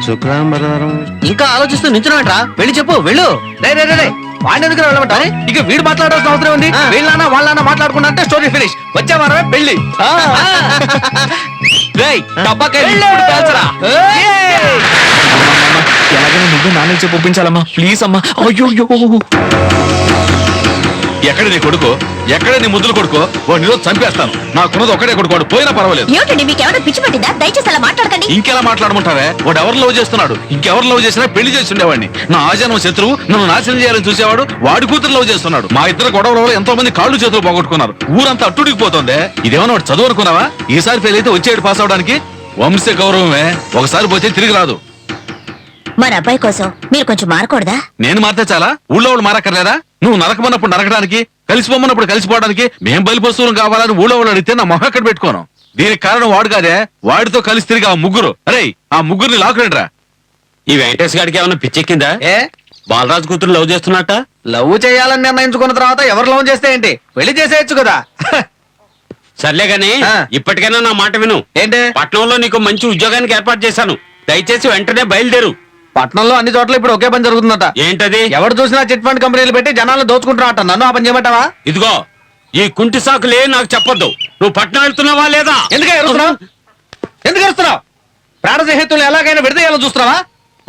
శుక్రాంబరం. ఇంకా ఆలోచిస్తూ నించున్నాట్రా, వెళ్ళి చెప్పు వెళ్ళు. రే రే రే రే, వాడిని ఎందుకు వెళ్ళమంటారు? ఇక వీడు మాట్లాడాల్సిన అవసరం ఉంది. వీళ్ళన్నా వాళ్ళన్నా మాట్లాడుకున్నా స్టోరీ ఫినిష్. వచ్చే వారమే పెళ్లి. రేయ్, టపాకాయలు ఇప్పుడు పేల్చరా. ఎలాగైనా నువ్వు నాన్న చెప్పి ఒప్పించాలమ్మా, ప్లీజ్ అమ్మా. అయ్యో ఎక్కడ నీ కొడుకు? ఎక్కడ నీ ముద్దులు కొడుకో? వాడిని ఈరోజు చంపేస్తాను. నాకున్నది ఒకటే కొడుకు, వాడు పోయినా పర్వాలేదు. ఏమిటండి మీకేమైనా పిచ్చి పట్టిందా? దయచేసి అలా మాట్లాడకండి. ఇంకెలా మాట్లాడమంటారే? వాడు ఎవరు లవ్ చేస్తున్నాడు? ఇంకెవరు లవ్ చేసినా పెళ్లి చేసి ఉండేవాడిని. నా ఆజన్మ శత్రువు, నన్ను నాశనం చేయాలని చూసేవాడు వాడి కూతురు లవ్ చేస్తున్నాడు. మా ఇద్దరు గొడవల వల్ల ఎంతో మంది కాళ్ళు చేతులు పోగొట్టుకున్నారు. ఊరంతా అట్టుడికిపోతుంది. ఇదేమన్నా వాడు చదువు అనుకున్నావా? ఈసారి ఫెయిల్ అయితే వచ్చేడు పాస్ అవడానికి వంశ గౌరవమే. ఒకసారి పోతే తిరిగి రాదు. మన అబ్బాయి కోసం మీరు కొంచెం మారకూడదా? నేను మారితే చాలా? ఊళ్ళో వాళ్ళు మారక్కర్లేదా? నువ్వు నరకమన్నప్పుడు నరకడానికి, కలిసిపోమన్నప్పుడు కలిసిపోవడానికి మేం బలిపస్తువులు కావాలని ఊళ్ళో వాళ్ళు అడిగితే నా మొహం ఎక్కడ పెట్టుకోను. దీనికి కారణం వాడు కాదే, వాడితో కలిసి తిరిగి ఆ ముగ్గురు. అరే, ఆ ముగ్గురిని లాక్కురండిరా. ఈ వెంకటేష్ గారికి ఏమన్నా పిచ్చెక్కిందా? ఏ బాలరాజు కూతురు లవ్ చేస్తున్నట్ట? లవ్ చేయాలని నిర్ణయించుకున్న తర్వాత ఎవరు లవ్ చేస్తే ఏంటి? పెళ్లి చేసేయచ్చు కదా. సర్లే గాని ఆ. ఇప్పటికైనా నా మాట విను. ఏంటి? పట్నంలో నీకు మంచి ఉద్యోగానికి ఏర్పాటు చేశాను. దయచేసి వెంటనే బయలుదేరు. పట్నంలో అన్ని చోట్ల ఇప్పుడు ఒకే పని జరుగుతుందట. ఏంటది? ఎవరు చూసినా చిట్ ఫండ్ కంపెనీలు పెట్టి జనాలను దోచుకుంటున్నారట. నన్ను ఆ పని చేయమంటావా? ఇదిగో, ఈ కుంటి సాకులే నాకు చెప్పొద్దు. నువ్వు పట్నం వెళ్తున్నావా లేదా? ఎందుకు ఎరుస్తున్నావు? ఎందుకు ఎరుస్తున్నావు? ప్రాణ స్నేహితులు ఎలాగైనా విడదీయాలని చూస్తున్నావా?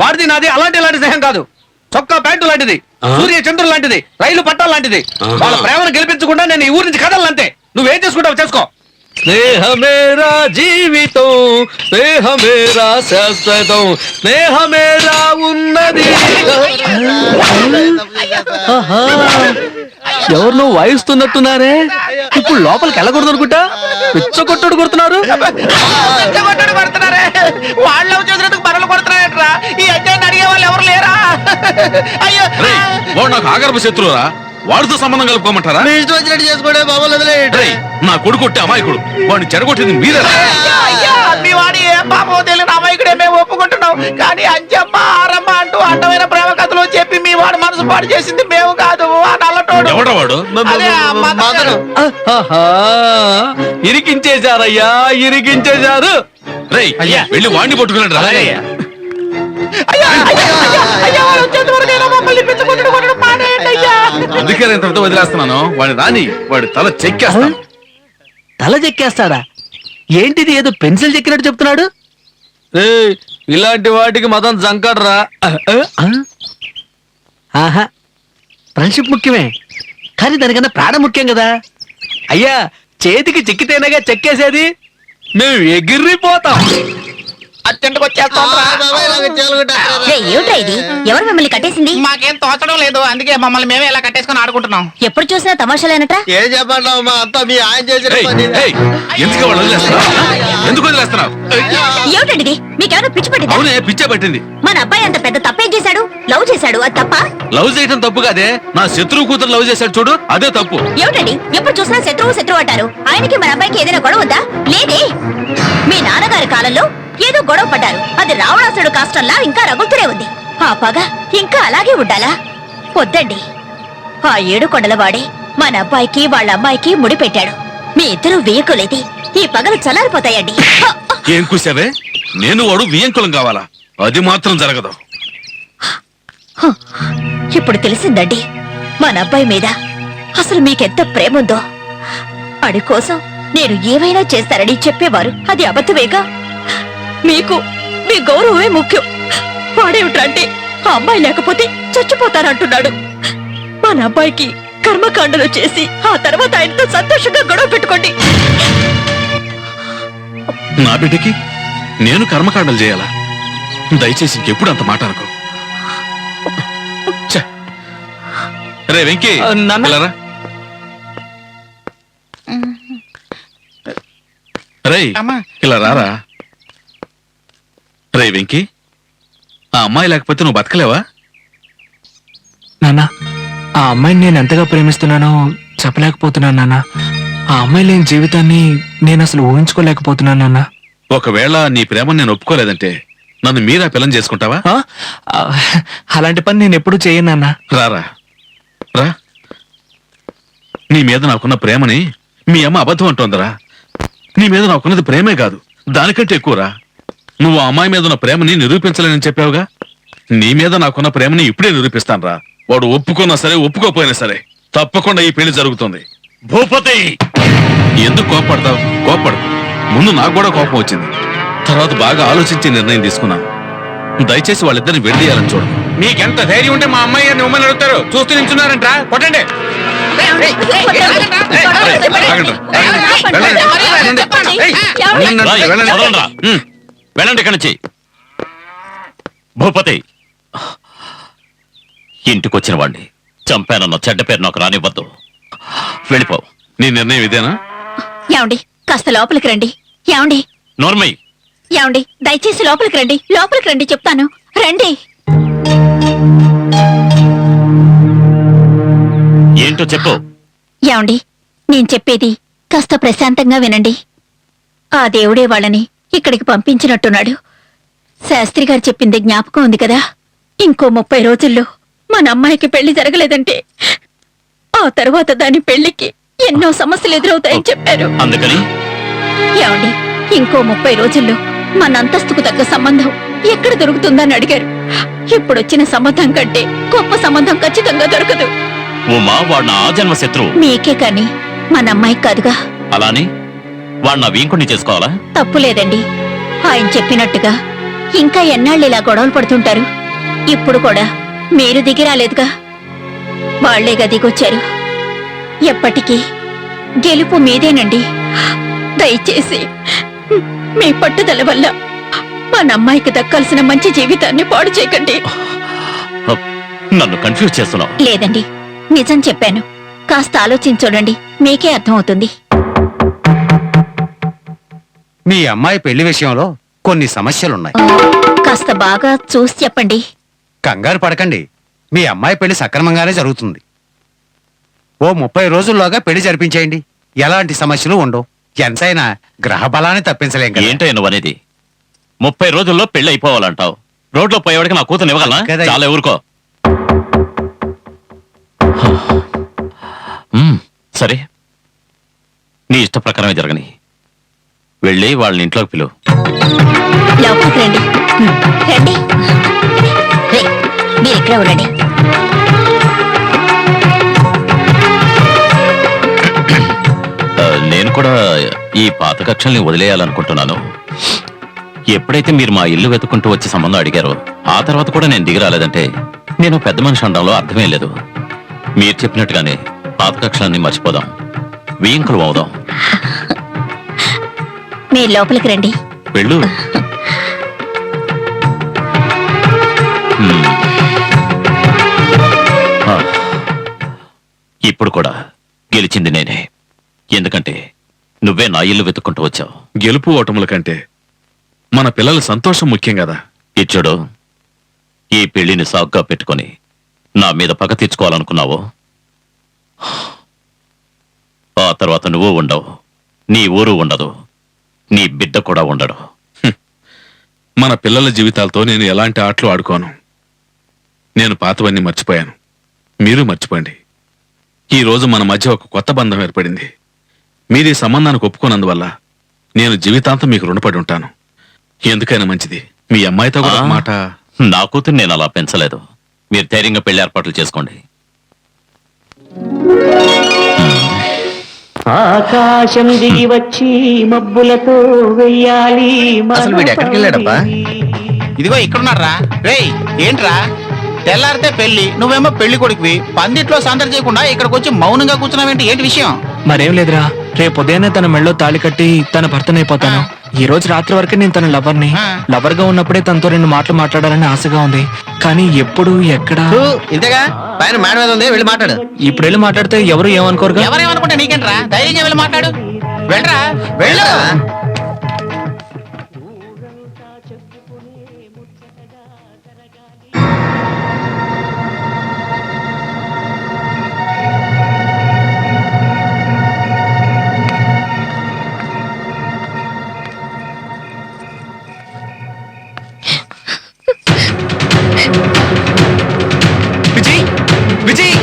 వాడిది నాది ఇలాంటి స్నేహం కాదు. చొక్కా ప్యాంటు లాంటిది, సూర్య చంద్రుడు లాంటిది, రైలు పట్టాలు లాంటిది. వాళ్ళ ప్రేమను గెలిపించకుండా నేను ఈ ఊరి నుంచి కదలంతే. నువ్వేం చేసుకుంటావు చేసుకో. స్నేహమేరా జీవితం, స్నేహమేరా శాశ్వతం, స్నేహమేరా ఉన్నది. ఎవరు నువ్వు వాయిస్తున్నట్టున్నారే? ఇప్పుడు లోపలికి వెళ్ళకూడదు అనుకుంటా. పిచ్చ కొట్టుడు కొడుతున్నారు. వాళ్ళు చూసినందుకు బరలు కొడుతున్నాయట్రా. ఈ అధ్యాయాన్ని అడిగే వాళ్ళు ఎవరు లేరా? అయ్యో, రేయ్, వాడు నాకు ఆగర్భ శత్రువురా. వాడితో సంబంధం కలుపుకోమంటారా? మీ ఇష్టం వచ్చినట్టు చేసుకోండి బాబు, వదిలేయండి. రేయ్, నా కొడుకు కొట్టే అమాయకుడు. వాడిని చెడగొట్టింది మీరేనా? అయ్యా, మీ వాడి ఏం పాపం తెలియని అమాయకుడే మేము ఒప్పుకుంటున్నాం. కానీ అంజమ్మ ఆరమ్మ అంటూ అడ్డమైన ప్రేమ కథలు చెప్పి మీ వాడు మనసు పాడు చేసింది మేము కాదు, ఆ నల్లటోడు. ఎవడా వాడు? అదే ఆ మదను. ఇరికించేశారయ్యా, ఇరికించేశారు. రేయ్, వెళ్ళి వాడిని పట్టుకున్నాడు రా. అయ్యా, అయ్యా, అయ్యా, అయ్యా, వాడు వచ్చేంత వరకు ఏదో మమ్మల్ని పిచ్చుకుంటూ కొట్టడం మానేయండి అయ్యా. అందుకే నేను ఇంతటితో వదిలేస్తున్నాను. వాడి రాని వాడి తల చెక్కేస్తాను. తల చెక్కేస్తాడా? ఏంటిది, ఏదో పెన్సిల్ చెక్కినట్టు చెప్తున్నాడు. ఇలాంటి వాటికి మతం జంకడ్రా. ఆహా, ఫ్రెండ్షిప్ ముఖ్యమే, కానీ దానికన్నా ప్రాణం ముఖ్యం కదా. అయ్యా, చేతికి చిక్కితేనేగా చెక్కేసేది. మేము ఎగిరిపోతాం. అత్యంతకు వచ్చేస్తోందిరా. ఏమిటా ఇది? ఎవరు మిమ్మల్ని కట్టేసింది? మాకేం తోచడం లేదు, అందుకే మమ్మల్ని మేమే ఇలా కట్టేసుకుని ఆడుకుంటున్నాం. ఎప్పుడు చూసినా తమాషాలేనట. ఏం చెప్పంటావు మా అంతా మీ ఆయన చేసిన రేయ్, పని. రేయ్, ఎందుకు వాడు వదిలేస్తున్నావు? ఎందుకు వదిలేస్తున్నావు? ఏమిటండి ఇది? మీకేమైనా పిచ్చి పట్టిందా? అవునే, పిచ్చే పట్టింది. మన అబ్బాయి అంత పెద్ద తప్పేం చేశాడు? లవ్ చేశాడు, అది తప్ప? లవ్ చేయటం తప్పు కాదే. నా శత్రువు కూతురు లవ్ చేశాడు చూడు, అదే తప్పు. ఏమిటండి ఎప్పుడు చూసినా శత్రువు శత్రువు అంటారు? ఆయనకి మన అబ్బాయికి ఏదైనా గొడవ ఉందా? లేదే. మీ నాన్నగారి కాలంలో ఏదో గొడవ పడ్డారు, అది రావణాసుడు కాష్టంలా ఇంకా రగులుతూనే ఉంది. ఆ పగ ఇంకా అలాగే ఉండాలా? వద్దండి. ఆ 7 కొండల వాడే మన అబ్బాయికి వాళ్ళ అమ్మాయికి ముడి పెట్టాడు. మీ ఇద్దరు వేయకులేది ఈ పగలు చల్లారిపోతాయండి. ఏం కూసావే? నేను వాడు వియంకులం కావాలా? అది మాత్రం జరగదు. ఇప్పుడు తెలిసిందండి మన అబ్బాయి మీద అసలు మీకెంత ప్రేమ ఉందో. వాడి కోసం నేను ఏమైనా చేస్తానని చెప్పేవారు, అది అబద్ధమేగా. మీకు మీ గౌరవమే ముఖ్యం. వాడేమిటంటే ఆ అమ్మాయి లేకపోతే చచ్చిపోతానంటున్నాడు. మన అబ్బాయికి కర్మకాండలు చేసి ఆ తర్వాత ఆయనతో సంతోషంగా గొడవ పెట్టుకోండి. నా బిడ్డకి నేను కర్మకాండలు చేయాలా? దయచేసి ఇంకెప్పుడు అంత మాట అనుకో. ఛ! రే వెంకీ, నాన్న. ఇలా రా. రేయ్, అమ్మా. ఇలా రారా. రే వెంకీ, ఆ అమ్మాయి లేకపోతే నువ్వు బతకలేవా? నాన్న, ఆ అమ్మాయిని నేను ఎంతగా ప్రేమిస్తున్నానో చెప్పలేకపోతున్నాను నాన్న. ఆ అమ్మాయి లేని జీవితాన్ని నేను అసలు ఊహించుకోలేకపోతున్నాను నాన్న. ఒకవేళ నీ ప్రేమను నేను ఒప్పుకోలేదంటే నన్ను మీరా పిల్లని చేసుకుంటావా? ఆ? ఆ, అలాంటి పని నేను ఎప్పుడూ చేయను నాన్న. రారా రా. నీ మీద నాకున్న ప్రేమని మీ అమ్మ అబద్ధం అంటోందరా. నీ మీద నాకున్నది ప్రేమే కాదు, దానికంటే ఎక్కువరా. నువ్వు ఆ అమ్మాయి మీద ఉన్న ప్రేమని నిరూపించలేనని చెప్పావుగా. నీ మీద నాకున్న ప్రేమని ఇప్పుడే నిరూపిస్తానురా. వాడు ఒప్పుకున్నా సరే ఒప్పుకోపోయినా సరే తప్పకుండా ఈ పెళ్లి జరుగుతుంది. భూపతి, ఎందుకు కోపడతావు? కోపడు. ముందు నాకు కూడా కోపం వచ్చింది, తర్వాత బాగా ఆలోచించి నిర్ణయం తీసుకున్నాను. దయచేసి వాళ్ళిద్దరిని విడదీయాలని చూడు. మీకెంత ధైర్యం ఉంటే మా అమ్మాయి గారిని ఉమ్మని అడుగుతారు? చూస్తూ నించున్నారంట్రా, కొట్టండి. రాయ్, వదలండ్రా. వెళ్ళండి ఇక్కడి నుంచి. భూపతి, ఇంటికొచ్చిన వాడిని చంపానన్న చెడ్డ పేరు నాకు రానివ్వద్దు. వెళ్ళిపో. నీ నిర్ణయం ఇదేనా? ఏమండి, కాస్త లోపలికి రండి. ఏమండి, నోర్మై, ఏమండి, దయచేసి లోపలికి రండి. లోపలికి రండి, చెప్తాను. రండి. ఏంటో చెప్పు. ఏమండి, నేను చెప్పేది కాస్త ప్రశాంతంగా వినండి. ఆ దేవుడే వాళ్ళని ఇక్కడికి పంపించినట్టున్నాడు. శాస్త్రి గారు చెప్పింది జ్ఞాపకం ఉంది కదా. ఇంకో 30 రోజుల్లో మన అమ్మాయికి పెళ్లి జరగలేదంటే ఆ తర్వాత దాని పెళ్లికి ఎన్నో సమస్యలు ఎదురవుతాయని చెప్పారు. అందుకని ఏమండి, ఇంకో 30 రోజుల్లో మన అంతస్తుకు తగ్గ సంబంధం ఎక్కడ దొరుకుతుందని అడిగారు. ఇప్పుడొచ్చిన సంబంధం కంటే గొప్ప సంబంధం ఖచ్చితంగా దొరకదు. ఉమా వాడు నా ఆజన్మ శత్రువు. మీకే కాని మన అమ్మాయికి కాదుగా. అలాని వాడు నా వీంకుణ్ణి చేసుకోవాలా? తప్పులేదండి. ఆయన చెప్పినట్టుగా ఇంకా ఎన్నాళ్ళు ఇలా గొడవలు పడుతుంటారు. ఇప్పుడు కూడా మీరు దిగి రాలేదుగా, వాళ్లేగా దిగొచ్చారు. ఎప్పటికీ గెలుపు మీదేనండి. దయచేసి మీ పట్టుదల వల్ల మన అమ్మాయికి దక్కాల్సిన మంచి జీవితాన్ని పాడు చేయకండి. నన్ను కన్ఫ్యూజ్ చేస్తున్నావు. లేదండి, నిజం చెప్పాను. కాస్త ఆలోచించూడండి, మీకే అర్థమవుతుంది. మీ అమ్మాయి పెళ్లి విషయంలో కొన్ని సమస్యలున్నాయి. కాస్త బాగా చూసి చెప్పండి. కంగారు పడకండి, మీ అమ్మాయి పెళ్లి సక్రమంగానే జరుగుతుంది. ఓ 30 రోజుల్లోగా పెళ్లి జరిపించేయండి. ఎలాంటి సమస్యలు ఉండవు. ఎంతైనా గ్రహ బలాన్ని తప్పించలేం కదా. ఏంటో నువ్వు అనేది? 30 రోజుల్లో పెళ్లి అయిపోవాలంటావు. రోడ్లో పోయేవాడికి నా కూతురు ఇవ్వగలనా? కదా. చాలా ఊరుకో. సరే, నీ ఇష్ట ప్రకారమే జరగని. వెళ్ళి వాళ్ళని ఇంట్లోకి పిలువు. లోపలికి రండి. రండి. రే, మీరు ఇక్కడ ఉండండి. నేను కూడా ఈ పాత కక్షల్ని వదిలేయాలనుకుంటున్నాను. ఎప్పుడైతే మీరు మా ఇల్లు వెతుకుంటూ వచ్చి సంబంధం అడిగారో ఆ తర్వాత కూడా నేను దిగి రాలేదంటే నేను పెద్ద మనిషి అనడంలో అర్థమే లేదు. మీరు చెప్పినట్టుగానే పాత కక్షలన్నీ మర్చిపోదాం, వీంకులు అవుదాం. మీరు లోపలికి రండి. వెళ్ళు. హ్మ్. ఆ, ఇప్పుడు కూడా గెలిచింది నేనే. ఎందుకంటే నువ్వే నా ఇల్లు వెతుక్కుంటూ వచ్చావు. గెలుపు ఓటముల కంటే మన పిల్లల సంతోషం ముఖ్యం కదా. ఇచ్చుడు, ఈ పెళ్లిని సాగ్గా పెట్టుకొని నా మీద పగ తీర్చుకోవాలనుకున్నావో ఆ తర్వాత నువ్వు ఉండవు, నీ ఊరు ఉండదు, నీ బిడ్డ కూడా ఉండడు. మన పిల్లల జీవితాలతో నేను ఎలాంటి ఆటలు ఆడుకోను. నేను పాతవన్నీ మర్చిపోయాను, మీరు మర్చిపోండి. ఈ రోజు మన మధ్య ఒక కొత్త బంధం ఏర్పడింది. మీది సంబంధానికి ఒప్పుకోనందువల్ల నేను జీవితాంతం మీకు రుణపడి ఉంటాను. ఎందుకైనా మంచిది మీ అమ్మాయితో కూడా ఒక మాట. నా కూతురు నేను అలా పెంచలేదు. మీరు ధైర్యంగా పెళ్లి ఏర్పాట్లు చేసుకోండి. ఆకాశం దిగి వచ్చి మబ్బులతో వెయ్యాలి. అసలు వీడు ఎక్కడికి వెళ్ళాడబ్బా? ఇదిగో ఇక్కడున్నారా. రేయ్ ఏంట్రా తెల్లారితే పెళ్లి, నువ్వేమో పెళ్లి కొడుకువి. పందిట్లో సందడి చేయకుండా ఇక్కడికి వచ్చి మౌనంగా కూర్చున్నావేంటి? ఏంటి విషయం? మరేం లేదురా, రేపు ఉదయాన్నే తన మెళ్ళో తాళి కట్టి తన భర్తనైపోతాను. ఈ రోజు రాత్రి వరకే నేను తన లవర్ని. లవర్ గా ఉన్నప్పుడే తనతో 2 మాటలు మాట్లాడాలని ఆశగా ఉంది. కానీ ఎప్పుడు ఎక్కడ ఇంతేగా పైన మేడ మీద ఉంది, వెళ్ళి మాట్లాడు. ఇప్పుడు వెళ్ళి మాట్లాడితే ఎవరు ఏమనుకోరుగా? ఎవరేమనుకుంటే నీకేంట్రా? ధైర్యంగా వెళ్ళి మాట్లాడు. వెళ్ళరా వెళ్ళు. వెళ్ళరా? విజయ్ విజయ్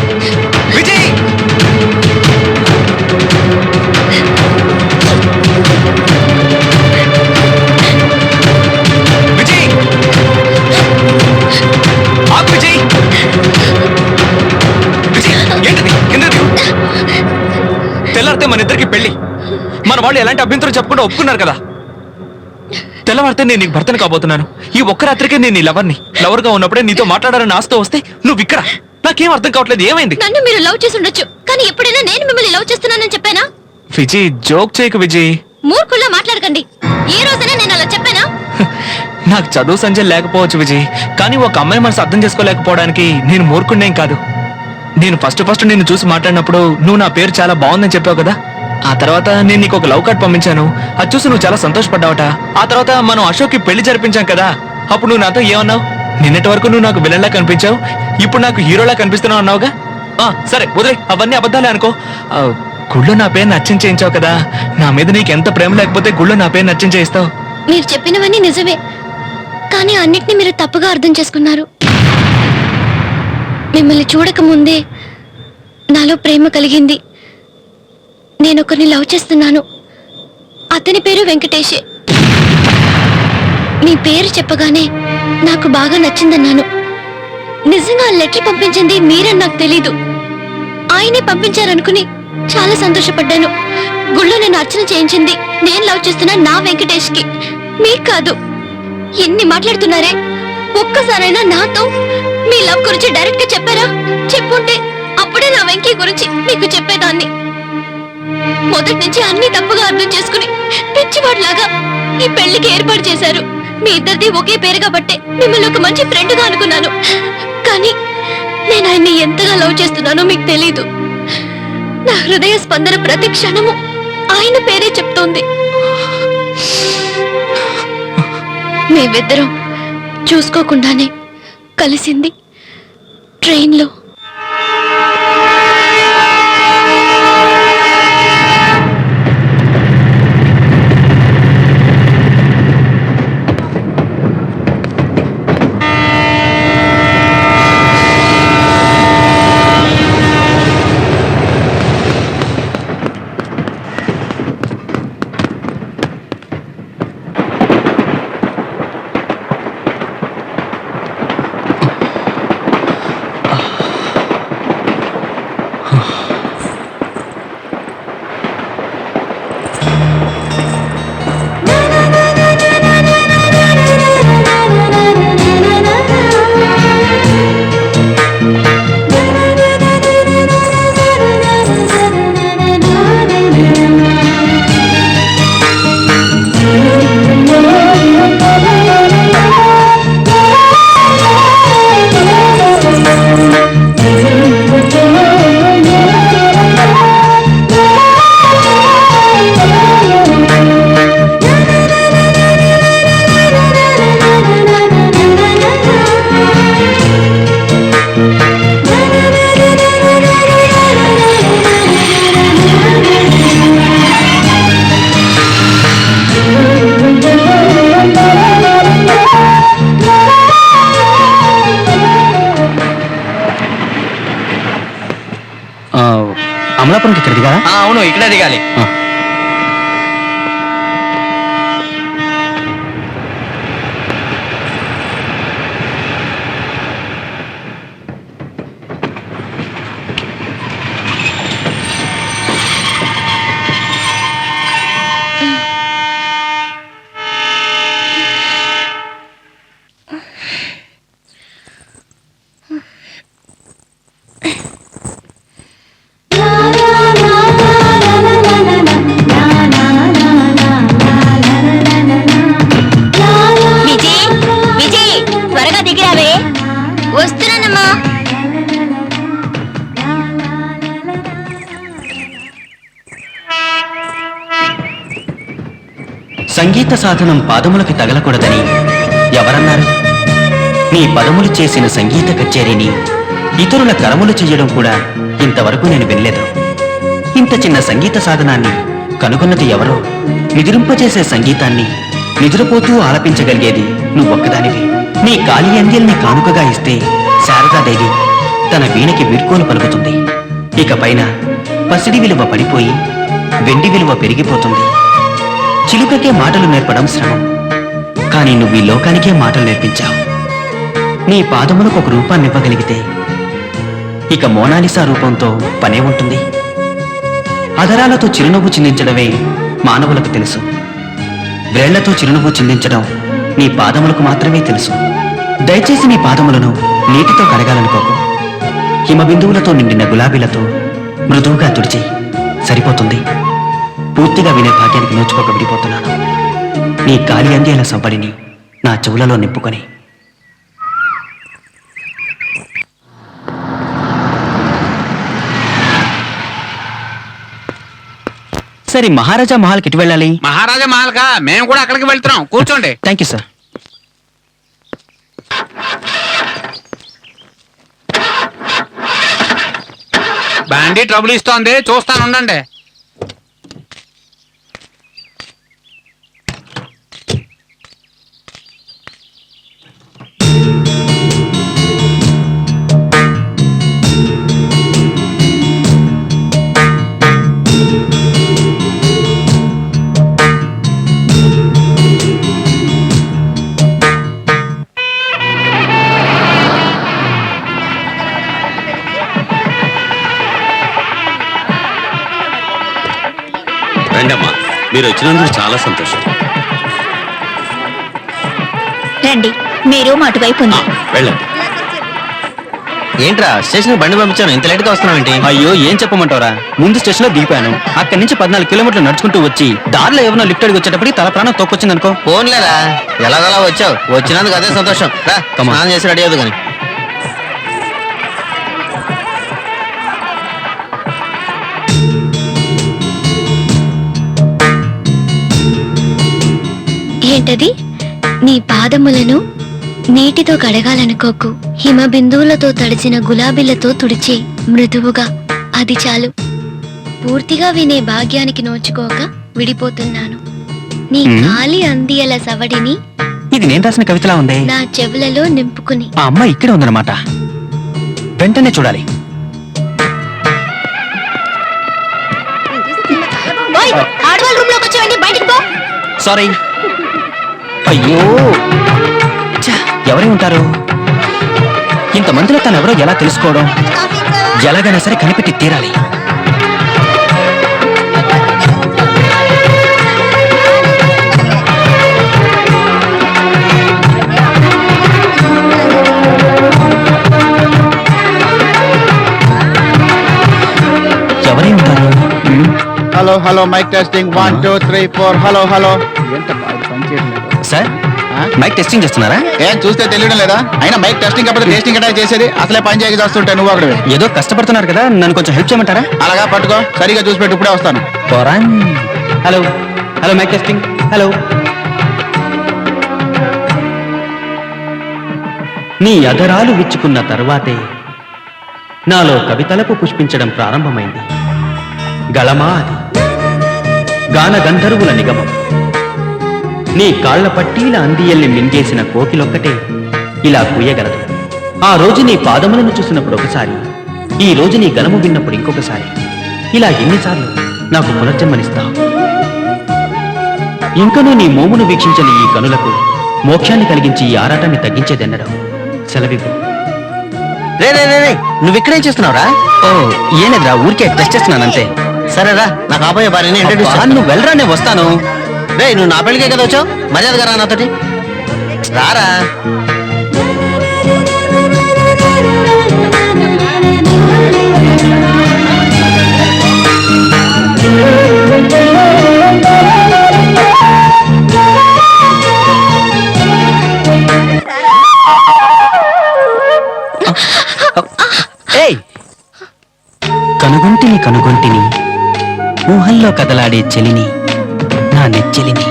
విజయ్ విజయ్ ఆగు విజయ్. విజయ్ ఏంటిది? కిందది. తెల్లారితే మన ఇద్దరికి పెళ్లి. మన వాళ్ళు ఎలాంటి అభ్యంతరం చెప్పకుండా ఒప్పుకున్నారు కదా. తెల్లవారితే నేను నీకు భర్తను కాబోతున్నాను. ఈ ఒక్క రాత్రికే నేను నీ లవర్ని. లవర్ గా ఉన్నప్పుడే నీతో మాట్లాడాలని ఆశతో వస్తే నువ్వు ఇక్కడ. నాకేం అర్థం కావట్లేదు, ఏమైంది? నన్ను మీరు లవ్ చేసి ఉండొచ్చు, కానీ ఎప్పుడైనా నేను మిమ్మల్ని లవ్ చేస్తున్నానని చెప్పానా? విజయ్ జోక్ చేయకు విజయ్. మూర్ఖుల్లా మాట్లాడకండి. ఏ రోజైనా నేను అలా చెప్పానా? నాకు చదువు సంజయ్ లేకపోవచ్చు విజయ్, కానీ ఒక అమ్మాయి మనసు అర్థం చేసుకోలేకపోవడానికి నేను మూర్ఖుడినేం కాదు. నేను ఫస్ట్ నిన్ను చూసి మాట్లాడినప్పుడు నువ్వు నా పేరు చాలా బాగుందని చెప్పావు కదా. ఆ తర్వాత నేను నీకు ఒక లవ్ కార్డ్ పంపించాను. అది చూసి నువ్వు చాలా సంతోషపడ్డావట. ఆ తర్వాత మనం అశోక్కి పెళ్లి జరిపించాం కదా. అప్పుడు నువ్వు నాతో ఏమన్నావు? నిన్నటి వరకు నువ్వు నాకు విలన్లా కనిపించావు, ఇప్పుడు నాకు హీరోలా కనిపిస్తున్నావు అన్నావుగా. సరే వదిలే, అవన్నీ అబద్ధాలే అనుకో. గుళ్ళో నా పేరు నచ్చం చేయించావు కదా. నా మీద నీకు ఎంత ప్రేమ లేకపోతే గుళ్ళో నా పేరు నచ్చం చేయిస్తావు? మీరు చెప్పినవన్నీ నిజమే, కానీ అన్నిటిని మీరు తప్పుగా అర్థం చేసుకున్నారు. మిమ్మల్ని చూడక ముందే నాలో ప్రేమ కలిగింది. నేను ఒకరిని లవ్ చేస్తున్నాను. అతని పేరు వెంకటేషే. మీ పేరు చెప్పగానే నాకు బాగా నచ్చిందన్నాను. నిజంగా ఆ లెటర్ పంపించింది మీరని నాకు తెలీదు. ఆయనే పంపించారనుకుని చాలా సంతోషపడ్డాను. గుళ్ళో నేను అర్చన చేయించింది నేను లవ్ చేస్తున్నా నా వెంకటేష్కి, మీకు కాదు. ఎన్ని మాట్లాడుతున్నారే, ఒక్కసారైనా నాతో మీ లవ్ గురించి డైరెక్ట్ గా చెప్పారా? చెప్పుంటే అప్పుడే నా వెంకీ గురించి మీకు చెప్పేదాన్ని. మొదటి నుంచి అన్ని తప్పుగా అర్థం చేసుకుని పిచ్చివాడిలాగా ఈ పెళ్లికి ఏర్పాటు చేశారు. మీ ఇద్దరిది ఒకే పేరు కాబట్టే మిమ్మల్ని ఒక మంచి ఫ్రెండ్ గా అనుకున్నాను. కానీ నేను ఆయన్ని ఎంతగా లవ్ చేస్తున్నానో మీకు తెలీదు. నా హృదయ స్పందన ప్రతి క్షణము ఆయన పేరే చెప్తోంది. మేమిద్దరం చూసుకోకుండానే కలిసింది ట్రైన్లో. అమలాపురంకి ఇక్కడ దిగారా? అవును, ఇక్కడే దిగాలి. సంగీత సాధనం పాదములకి తగలకూడదని ఎవరన్నారు? నీ పదములు చేసిన సంగీత కచేరీని ఇతరుల కరములు చెయ్యడం కూడా ఇంతవరకు నేను వినలేదు. ఇంత చిన్న సంగీత సాధనాన్ని కనుగొన్నది ఎవరో? నిద్రింపచేసే సంగీతాన్ని నిద్రపోతూ ఆలపించగలిగేది నువ్వొక్కదానివి. నీ కాలి అంజల్ని కానుకగా ఇస్తే శారదాదేవి తన వీణకి వీడ్కోలు పలుకుతుంది. ఇక పైన పసిడి విలువ పడిపోయి వెండి విలువ పెరిగిపోతుంది. చిలుకకే మాటలు నేర్పడం శ్రమం, కానీ నువ్వు ఈ లోకానికే మాటలు నేర్పించావు. నీ పాదములకు ఒక రూపాన్ని ఇవ్వగలిగితే ఇక మోనాలిసా రూపంతో పనే ఉంటుంది. అధరాలతో చిరునవ్వు చిందించడమే మానవులకు తెలుసు. వేళ్లతో చిరునవ్వు చిందించడం నీ పాదములకు మాత్రమే తెలుసు. దయచేసి నీ పాదములను నీటితో కడగాలనుకోకు. హిమబిందువులతో నిండిన గులాబీలతో మృదువుగా తుడిచి సరిపోతుంది. పూర్తిగా వినే భాగ్యానికి నోచుకోక విడిపోతున్నాను. నీ గాలి అందేల సంపడిని నా చెవులలో నింపుకొని. సరే, మహారాజా మహల్కి ఎటు వెళ్ళాలి? మహారాజా మహల్కా మేము కూడా అక్కడికి వెళ్తున్నాం. కూర్చోండి. Thank you sir. బండి ట్రబుల్ ఇస్తోంది, చూస్తాను ఉండండి. రండమ్మా, మీరు వచ్చినందుకు చాలా సంతోషం. రండి, మీరు అటువైపు ఉంది. వెళ్ళండి. ఏంట్రా స్టేషన్ బండి పంపించాను, ఇంత లేట్ గా వస్తున్నావేంటి? అయ్యో, ఏం చెప్పమంటారా? ముందు స్టేషన్ లో దిగిపోయాను. అక్కడి నుంచి 14 కిలోమీటర్లు నడుచుకుంటూ వచ్చి దారిలో ఎవరినో లిఫ్ట్ అడిగి వచ్చేటప్పటికి తల ప్రాణం తొక్కొచ్చింది అనుకో. ఫోన్లేరా, ఎలాగలా వచ్చావు. వచ్చినందుకు అదే సంతోషం. రా, స్నానం చేసి రెడీ అవుతుంది కానీ. ఏంటది? నీ పాదములను నీటితో కడగాలనుకోకు. హిమ బిందువులతో తడిసిన గులాబీలతో తుడిచే మృదువుగా, అది చాలు. పూర్తిగా వినే భాగ్యానికి నోచుకోక విడిపోతున్నాను. నీ గాలి అందియల సవడిని ఇది నేను రాసిన కవితలా ఉంది. నా చెవులలో నింపుకుని. ఆ అమ్మాయి ఇక్కడే ఉందన్నమాట. వెంటనే చూడాలి. ఆడవాళ్ళ రూమ్ లోకి వచ్చేవండి, బయటికి పో. సారీ. అయ్యో, ఎవరే ఉంటారు ఇంతమందిలో? తను ఎవరో ఎలా తెలుసుకోవడం? ఎలాగైనా సరే కనిపెట్టి తీరాలి. ఎవరే ఉంటారు? Hello hello, mic testing 1 2 3 4. Hello hello. Sir, mic testing చేస్తున్నారా? ఏం చూస్తే తెలియడం లేదా? అయినా మైక్ టెస్టింగ్ కాకపోతే టెస్టింగ్ కట్టా చేసేది. అసలే పని చేయక చేస్తుంటే నువ్వు అక్కడ ఏదో కష్టపడుతున్నారు కదా, నన్ను కొంచెం హెల్ప్ చేయమంటారా? అలాగా పట్టుకో, సరిగా చూసి పెట్టు, ఇప్పుడే వస్తాను. Hello hello, mic testing. Hello. నీ అధరాలు విచ్చుకున్న తరువాతే నాలో కవితలకు పుష్పించడం ప్రారంభమైంది. గళమా అది, గాన గంధర్వుల నిగమం. నీ కాళ్ల పట్టీల అందియల్ని మింగేసిన కోకిలొక్కటే ఇలా కూయగలదు. ఆ రోజు నీ పాదములను చూసినప్పుడు ఒకసారి, ఈ రోజు నీ గలము విన్నప్పుడు ఇంకొకసారి, ఇలా ఎన్నిసార్లు నాకు పునర్జన్మనిస్తావు? ఇంకనూ నీ మోమును వీక్షించని ఈ కనులకు మోక్షాన్ని కలిగించి ఈ ఆరాటాన్ని తగ్గించేదెన్నడం. సెలవిగు. రే రే రే రే, నువ్వు ఇక్కడేం చేస్తున్నావురా? ఓ, ఏనేద్రా, ఊరికే టెస్ట్ చేస్తున్నానంతే. సరేరా, నా కాబోయే భార్యని ఇంట్రడ్యూస్ చేస్తాను. నువ్వు వెళ్ళరా, నేను వస్తాను. రే, నువ్వు నా పెళ్ళికే కదా వచ్చావు, మర్యాదగా రా నాతోటి. రారా. ఏయ్, కనుగొంటిని ఊహల్లో కదలాడే చెలిని, నా నెచ్చెలిని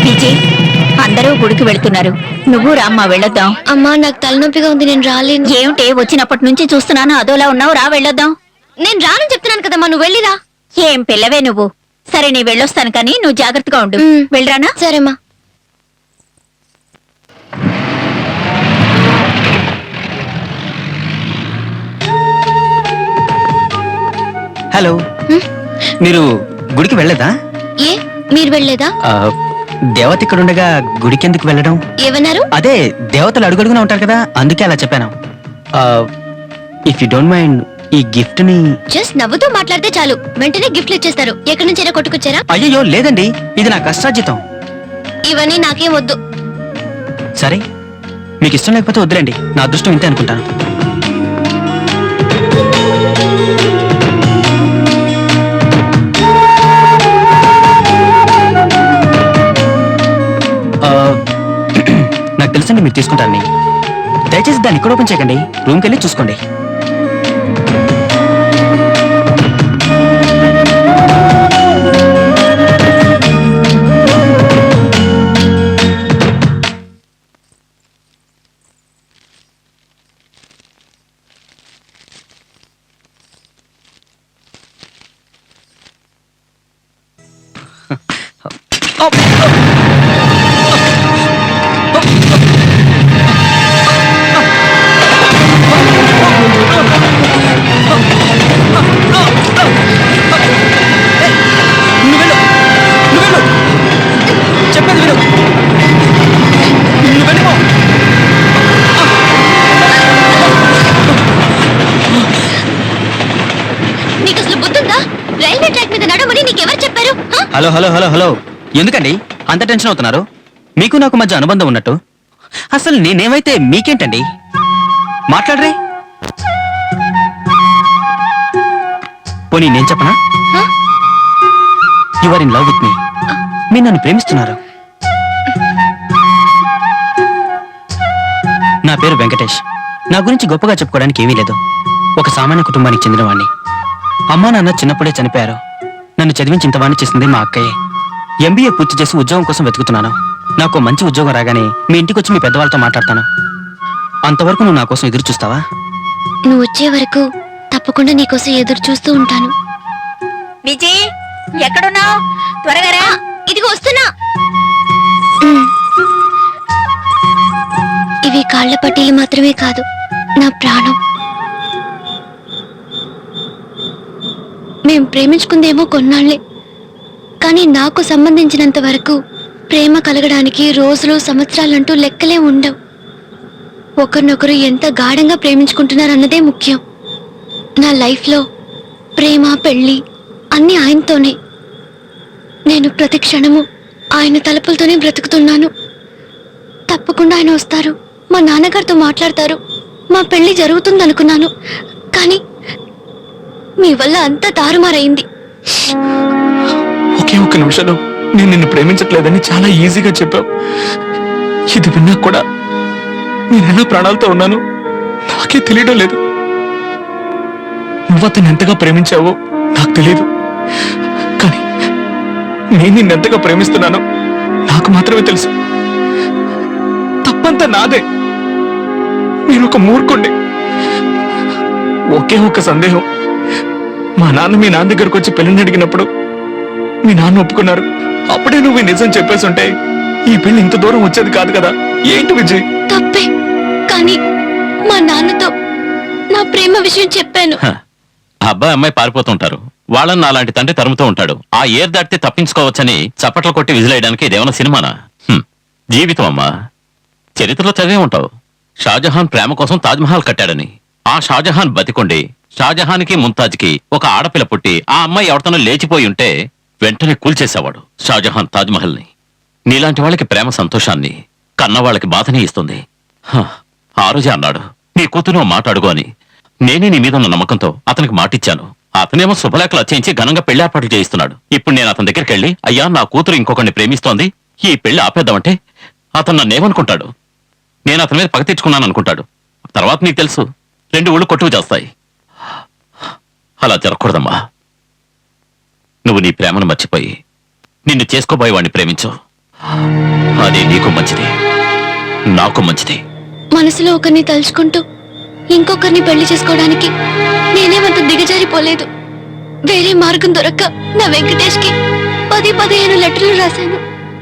విజయ్, అందరూ గుడికి వెళ్తున్నారు, నువ్వు రామ్మా వెళ్ళొద్దాం. అమ్మా నాకు తలనొప్పిగా ఉంది, నేను రాలేను. ఏమిటే వచ్చినప్పటి నుంచి చూస్తున్నాను అదోలా ఉన్నావు, రా వెళ్ళొద్దాం. నేను రానని చెప్తున్నాను కదమ్మా, నువ్వు వెళ్ళిరా. ఏం పిల్లవే నువ్వు. సరే నీ వెళ్ళొస్తాను కానీ నువ్వు జాగ్రత్తగా ఉండు. వెళ్ళరానా? సరేమ్మా. హలో, మీరు గుడికి వెళ్ళదా? ఏ మీరు వెళ్ళలేదా? దేవత ఇక్కడ ఉండగా గుడికి ఎందుకు వెళ్ళడం? ఏమన్నారు? అదే దేవతలు అడుగడుగునా ఉంటారు కదా, అందుకే అలా చెప్పాను. ఇఫ్ యూ డోంట్ మైండ్, ఈ గిఫ్ట్ ని జస్ట్ నవ్వుతూ మాట్లాడితే చాలు, వెంటనే గిఫ్ట్లు ఇచ్చేస్తారు. ఎక్కడి నుంచైనా కొట్టుకొచ్చారా? అయ్యో లేదండి, ఇది నా కష్టార్జితం. ఇవన్నీ నాకేం వద్దు. సరే, మీకు ఇష్టం లేకపోతే వద్దులేండి, నా అదృష్టం ఇంతే అనుకుంటాను. నాకు తెలుసండి మీరు తీసుకుంటారని. దయచేసి దాన్ని ఇక్కడ ఓపెన్ చేయకండి, రూమ్కి వెళ్ళి చూసుకోండి. చెప్పేది విను. నువ్వు వెళ్ళిపో. నీకు అసలు బుద్ధుందా? రైల్వే ట్రాక్ మీద నడవమని నీకెవరు చెప్పారు? హలో హలో హలో హలో, ఎందుకండి అంత టెన్షన్ అవుతున్నారు? మీకు నాకు మధ్య అనుబంధం ఉన్నట్టు. అసలు నేనేమైతే మీకేంటండి? మాట్లాడరే. పోనీ నేను చెప్పనా? You are in love with me. మీరు నన్ను ప్రేమిస్తున్నారు. నా పేరు వెంకటేష్. నా గురించి గొప్పగా చెప్పుకోవడానికి ఏమీ లేదు. ఒక సామాన్య కుటుంబానికి చెందినవాణ్ణి. అమ్మా నాన్న చిన్నప్పుడే చనిపోయారు. నన్ను చదివించి ఇంతవాణ్ణి చేసింది మా అక్కయ్యే. ఎంబీఏ పూర్తి చేసి ఉద్యోగం కోసం వెతుకుతున్నాను. నాకు మంచి ఉద్యోగం రాగానే మీ ఇంటికి వచ్చి మీ పెద్దవాళ్ళతో మాట్లాడతాను. అంతవరకు నువ్వు నా కోసం ఎదురు చూస్తావా? నువ్వు వచ్చే వరకు తప్పకుండా నీకోసం ఎదురు చూస్తూ ఉంటాను. విజయ్, ఎక్కడున్నావు? త్వరగా రా. ఇదిగో వస్తున్నా. ఇవి కాళ్ల పట్టీలు మాత్రమే కాదు, నా ప్రాణం. మేం ప్రేమించుకుందేమో కొన్నాళ్లే, కానీ నాకు సంబంధించినంత వరకు ప్రేమ కలగడానికి రోజులు సంవత్సరాలంటూ లెక్కలే ఉండవు. ఒకరినొకరు ఎంత గాఢంగా ప్రేమించుకుంటున్నారన్నదే ముఖ్యం. నా లైఫ్లో ప్రేమ పెళ్లి అన్నీ ఆయనతోనే. నేను ప్రతి క్షణము ఆయన తలుపులతోనే బ్రతుకుతున్నాను. తప్పకుండా ఆయన వస్తారు, మా నాన్నగారితో మాట్లాడతారు, మా పెళ్లి జరుగుతుందనుకున్నాను. కానీ మీ వల్ల అంతా తారుమారైంది. ఒకే ఒక్క నిమిషంలో నేను నిన్ను ప్రేమించట్లేదని చాలా ఈజీగా చెప్పావు. ఇది విన్నా కూడా నేనెలా ప్రాణాలతో ఉన్నాను నాకే తెలియడం లేదు. నువ్వు అతను ఎంతగా ప్రేమించావో నాకు తెలియదు, కానీ నేను నిన్నెంతగా ప్రేమిస్తున్నానో నాకు మాత్రమే తెలుసు. తప్పంతా నాదే. నేను ఒక మూర్ఖుండే. ఒకే ఒక్క సందేహం, మా నాన్న మీ నాన్న దగ్గరకు వచ్చి పెళ్లిని అడిగినప్పుడు మీ నాన్న ఒప్పుకున్నారు. అప్పుడే నువ్వు ఈ నిజం చెప్పేసి ఉంటే ఈ పెళ్లి ఇంత దూరం వచ్చేది కాదు కదా. ఏంటి విజయ్? తప్పే, కానీ మా నాన్నతో నా ప్రేమ విషయం చెప్పాను. అబ్బాయి అమ్మాయి పారిపోతుంటారు, వాళ్ళని నాలాంటి తండ్రి తరుముతూ ఉంటాడు. ఆ ఏర్ దాటితే తప్పించుకోవచ్చని చప్పట్లు కొట్టి విజిలేయడానికి ఇదేమన్నా సినిమానా? జీవితం అమ్మా. చరిత్రలో చదివే ఉంటావు, షాజహాన్ ప్రేమ కోసం తాజ్మహల్ కట్టాడని. ఆ షాజహాన్ బతికొండి షాజహాన్కి ముంతాజ్కి ఒక ఆడపిల్ల పుట్టి ఆ అమ్మాయి ఎవరితోనో లేచిపోయి ఉంటే వెంటనే కూల్చేసేవాడు షాజహాన్ తాజ్మహల్ ని. నీలాంటి వాళ్ళకి ప్రేమ సంతోషాన్ని, కన్న వాళ్ళకి బాధని ఇస్తుంది. ఆ రోజే అన్నాడు, నీ కూతురు మాట్లాడుకో అని. నేనే నీ మీద ఉన్న నమ్మకంతో అతనికి మాటిచ్చాను. అతనేమో శుభలేఖలు వచ్చేయించి ఘనంగా పెళ్లి ఏర్పాట్లు చేయిస్తున్నాడు. ఇప్పుడు నేను అతని దగ్గరికి వెళ్ళి, అయ్యా నా కూతురు ఇంకొకరిని ప్రేమిస్తోంది, ఈ పెళ్లి ఆపేద్దామంటే అతను నన్నేమనుకుంటాడు? నేను అతని మీద పగ తెచ్చుకున్నాను అనుకుంటాడు. తర్వాత నీకు తెలుసు, 2 ఊళ్ళు కొట్టుకు చేస్తాయి. అలా జరగకూడదమ్మా. నువ్వు నీ ప్రేమను మర్చిపోయి నిన్ను చేసుకోబోయే వాడిని ప్రేమించు. అదే నీకు మంచిది, నాకు మంచిది. మనసులో ఒకరిని తలుచుకుంటూ ఇంకొకరిని పెళ్లి చేసుకోవడానికి నేనేమంత దిగజారిపోలేదు. వేరే మార్గం దొరక్క నా వెంకటేష్ కి 10-15 లెటర్లు రాశాను.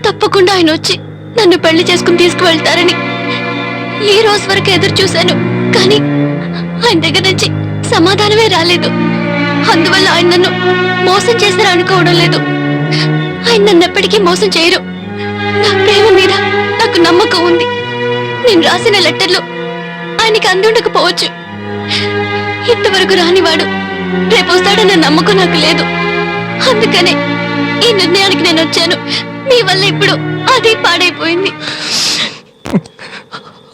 తప్పకుండా ఆయన వచ్చి నన్ను పెళ్లి చేసుకుని తీసుకువెళ్తారని ఈ రోజు వరకు ఎదురు చూశాను. కానీ ఆయన దగ్గర నుంచి సమాధానమే రాలేదు. అందువల్ల ఆయన నన్ను మోసం చేశారు అనుకోవడం లేదు. ఆయన నన్ను ఎప్పటికీ మోసం చేయరు. నా ప్రేమ మీద నాకు నమ్మకం ఉంది. నేను రాసిన లెటర్లు ఆయనకి అందుండకపోవచ్చు. ఇంతవరకు రానివాడు రేపు వస్తాడన్న నమ్మకం నాకు లేదు. అందుకనే ఈ నిర్ణయానికి నేను వచ్చాను. మీ వల్ల ఇప్పుడు అది పాడైపోయింది.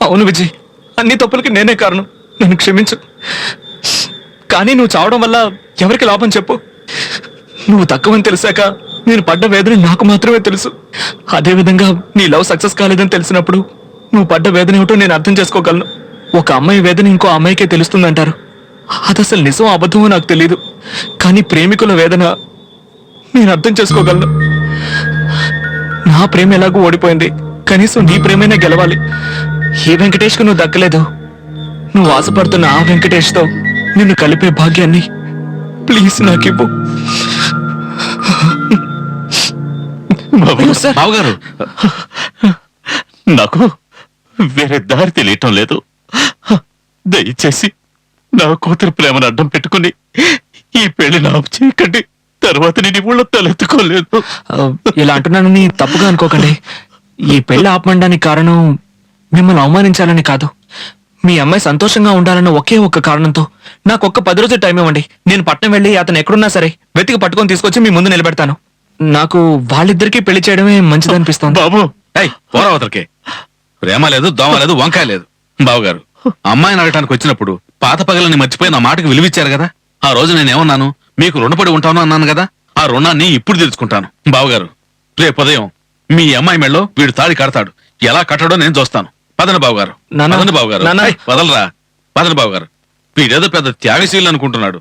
అవును విజయ్, అన్ని తప్పులకి నేనే కారణం. నన్ను క్షమించు. కానీ నువ్వు చావడం వల్ల ఎవరికి లాభం చెప్పు? నువ్వు తక్కువని తెలిసాక నేను పడ్డ వేదన నాకు మాత్రమే తెలుసు. అదేవిధంగా నీ లవ్ సక్సెస్ కాలేదని తెలిసినప్పుడు నువ్వు పడ్డ వేదన ఏమిటో నేను అర్థం చేసుకోగలను. ఒక అమ్మాయి వేదన ఇంకో అమ్మాయికే తెలుస్తుందంటారు. అది అసలు నిజం అబద్ధమో నాకు తెలియదు. కానీ ప్రేమికుల వేదన నేను అర్థం చేసుకోగలను. నా ప్రేమ ఎలాగో ఓడిపోయింది, కనీసం నీ ప్రేమైనా గెలవాలి. ఏ వెంకటేష్కు నువ్వు దక్కలేదు. నువ్వు ఆశపడుతున్న ఆ వెంకటేష్తో నిన్ను కలిపే భాగ్యాన్ని ప్లీజ్ నాకివ్వు. బావగారు, నాకు వేరే దారి తెలియటం లేదు. దయచేసి నా కూతురు ప్రేమను అడ్డం పెట్టుకుని ఈ పెళ్లి నా చేయకండి. తర్వాత నేను ఊళ్ళో తలెత్తుకోలేదు. ఇలా అంటున్నానని తప్పుగా అనుకోకండి. ఈ పెళ్లి ఆపమండానికి కారణం మిమ్మల్ని అవమానించాలని కాదు. మీ అమ్మాయి సంతోషంగా ఉండాలన్న ఒకే ఒక్క కారణంతో నాకు ఒక్క 10 రోజులు టైం ఇవ్వండి. నేను పట్నం వెళ్ళి అతను ఎక్కడున్నా సరే వెతికి పట్టుకొని తీసుకొచ్చి మీ ముందు నిలబెడతాను. నాకు వాళ్ళిద్దరికీ పెళ్లి చేయడమే మంచిదనిపిస్తోంది. బాబు, పోరావతలకే ప్రేమ లేదు, దోమ లేదు, వంకాయ లేదు. బావగారు, అమ్మాయిని అడగటానికి వచ్చినప్పుడు పాత పగలని మర్చిపోయి నా మాటకు విలువిచ్చారు కదా. ఆ రోజు నేనేమన్నాను? మీకు రుణపడి ఉంటాను అన్నాను కదా. ఆ రుణాన్ని ఇప్పుడు తెలుసుకుంటాను. బావగారు, రేపు ఉదయం మీ అమ్మాయి మెళ్ళో వీడు తాళి కడతాడు. ఎలా కట్టడో నేను చూస్తాను. పదండి బావగారు, పదండి బావగారు. వదలరా, పదండి బావగారు. వీడేదో పెద్ద త్యాగశీలు అనుకుంటున్నాడు.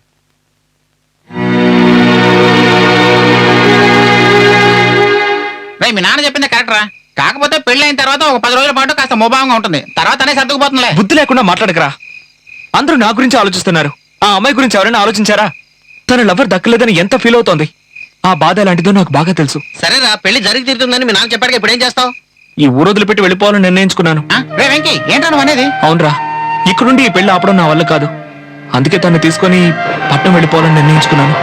మీ నాన్న చెప్పింది కరెక్టరా. కాకపోతే పెళ్లి అయిన తర్వాత ఒక 10 రోజుల పాటు కాస్త మోభావంగా ఉంటుంది. తర్వాత అనే సర్దుకుపోతుందిలే. బుద్ధి లేకుండా మాట్లాడకరా. అందరూ నా గురించి ఆలోచిస్తున్నారు. ఆ అమ్మాయి గురించి ఎవరైనా ఆలోచించారా? తన లవర్ దక్కలేదని ఎంత ఫీల్ అవుతోంది. ఆ బాధ ఎలాంటిదో నాకు బాగా తెలుసు. సరేరా, పెళ్లి జరిగి తీరుతుందని మీ నాన్న చెప్పాడు. ఇప్పుడు ఏం చేస్తావు? ఈ ఊరొదిలి పెట్టి వెళ్ళిపోవాలని నిర్ణయించుకున్నాను. వెంకీ, ఏంటో నువ్వు అనేది? అవునరా, ఇక్కడుండి ఈ పెళ్లి ఆపడం నా వల్ల కాదు. అందుకే తను తీసుకొని పట్నం వెళ్ళిపోవాలని నిర్ణయించుకున్నాను.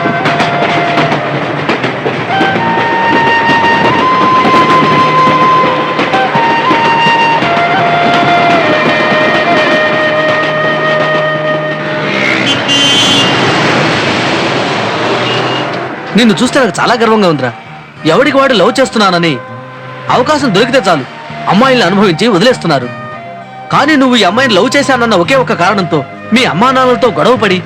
నిన్ను చూస్తే నాకు చాలా గర్వంగా ఉందిరా. ఎవడికి వాడు లవ్ చేస్తున్నానని అవకాశం దొరికితే చాలు అమ్మాయిల్ని అనుభవించి వదిలేస్తున్నారు. కానీ నువ్వు ఈ అమ్మాయిని లవ్ చేశానన్న ఒకే ఒక కారణంతో మీ అమ్మా నాన్నలతో గొడవపడి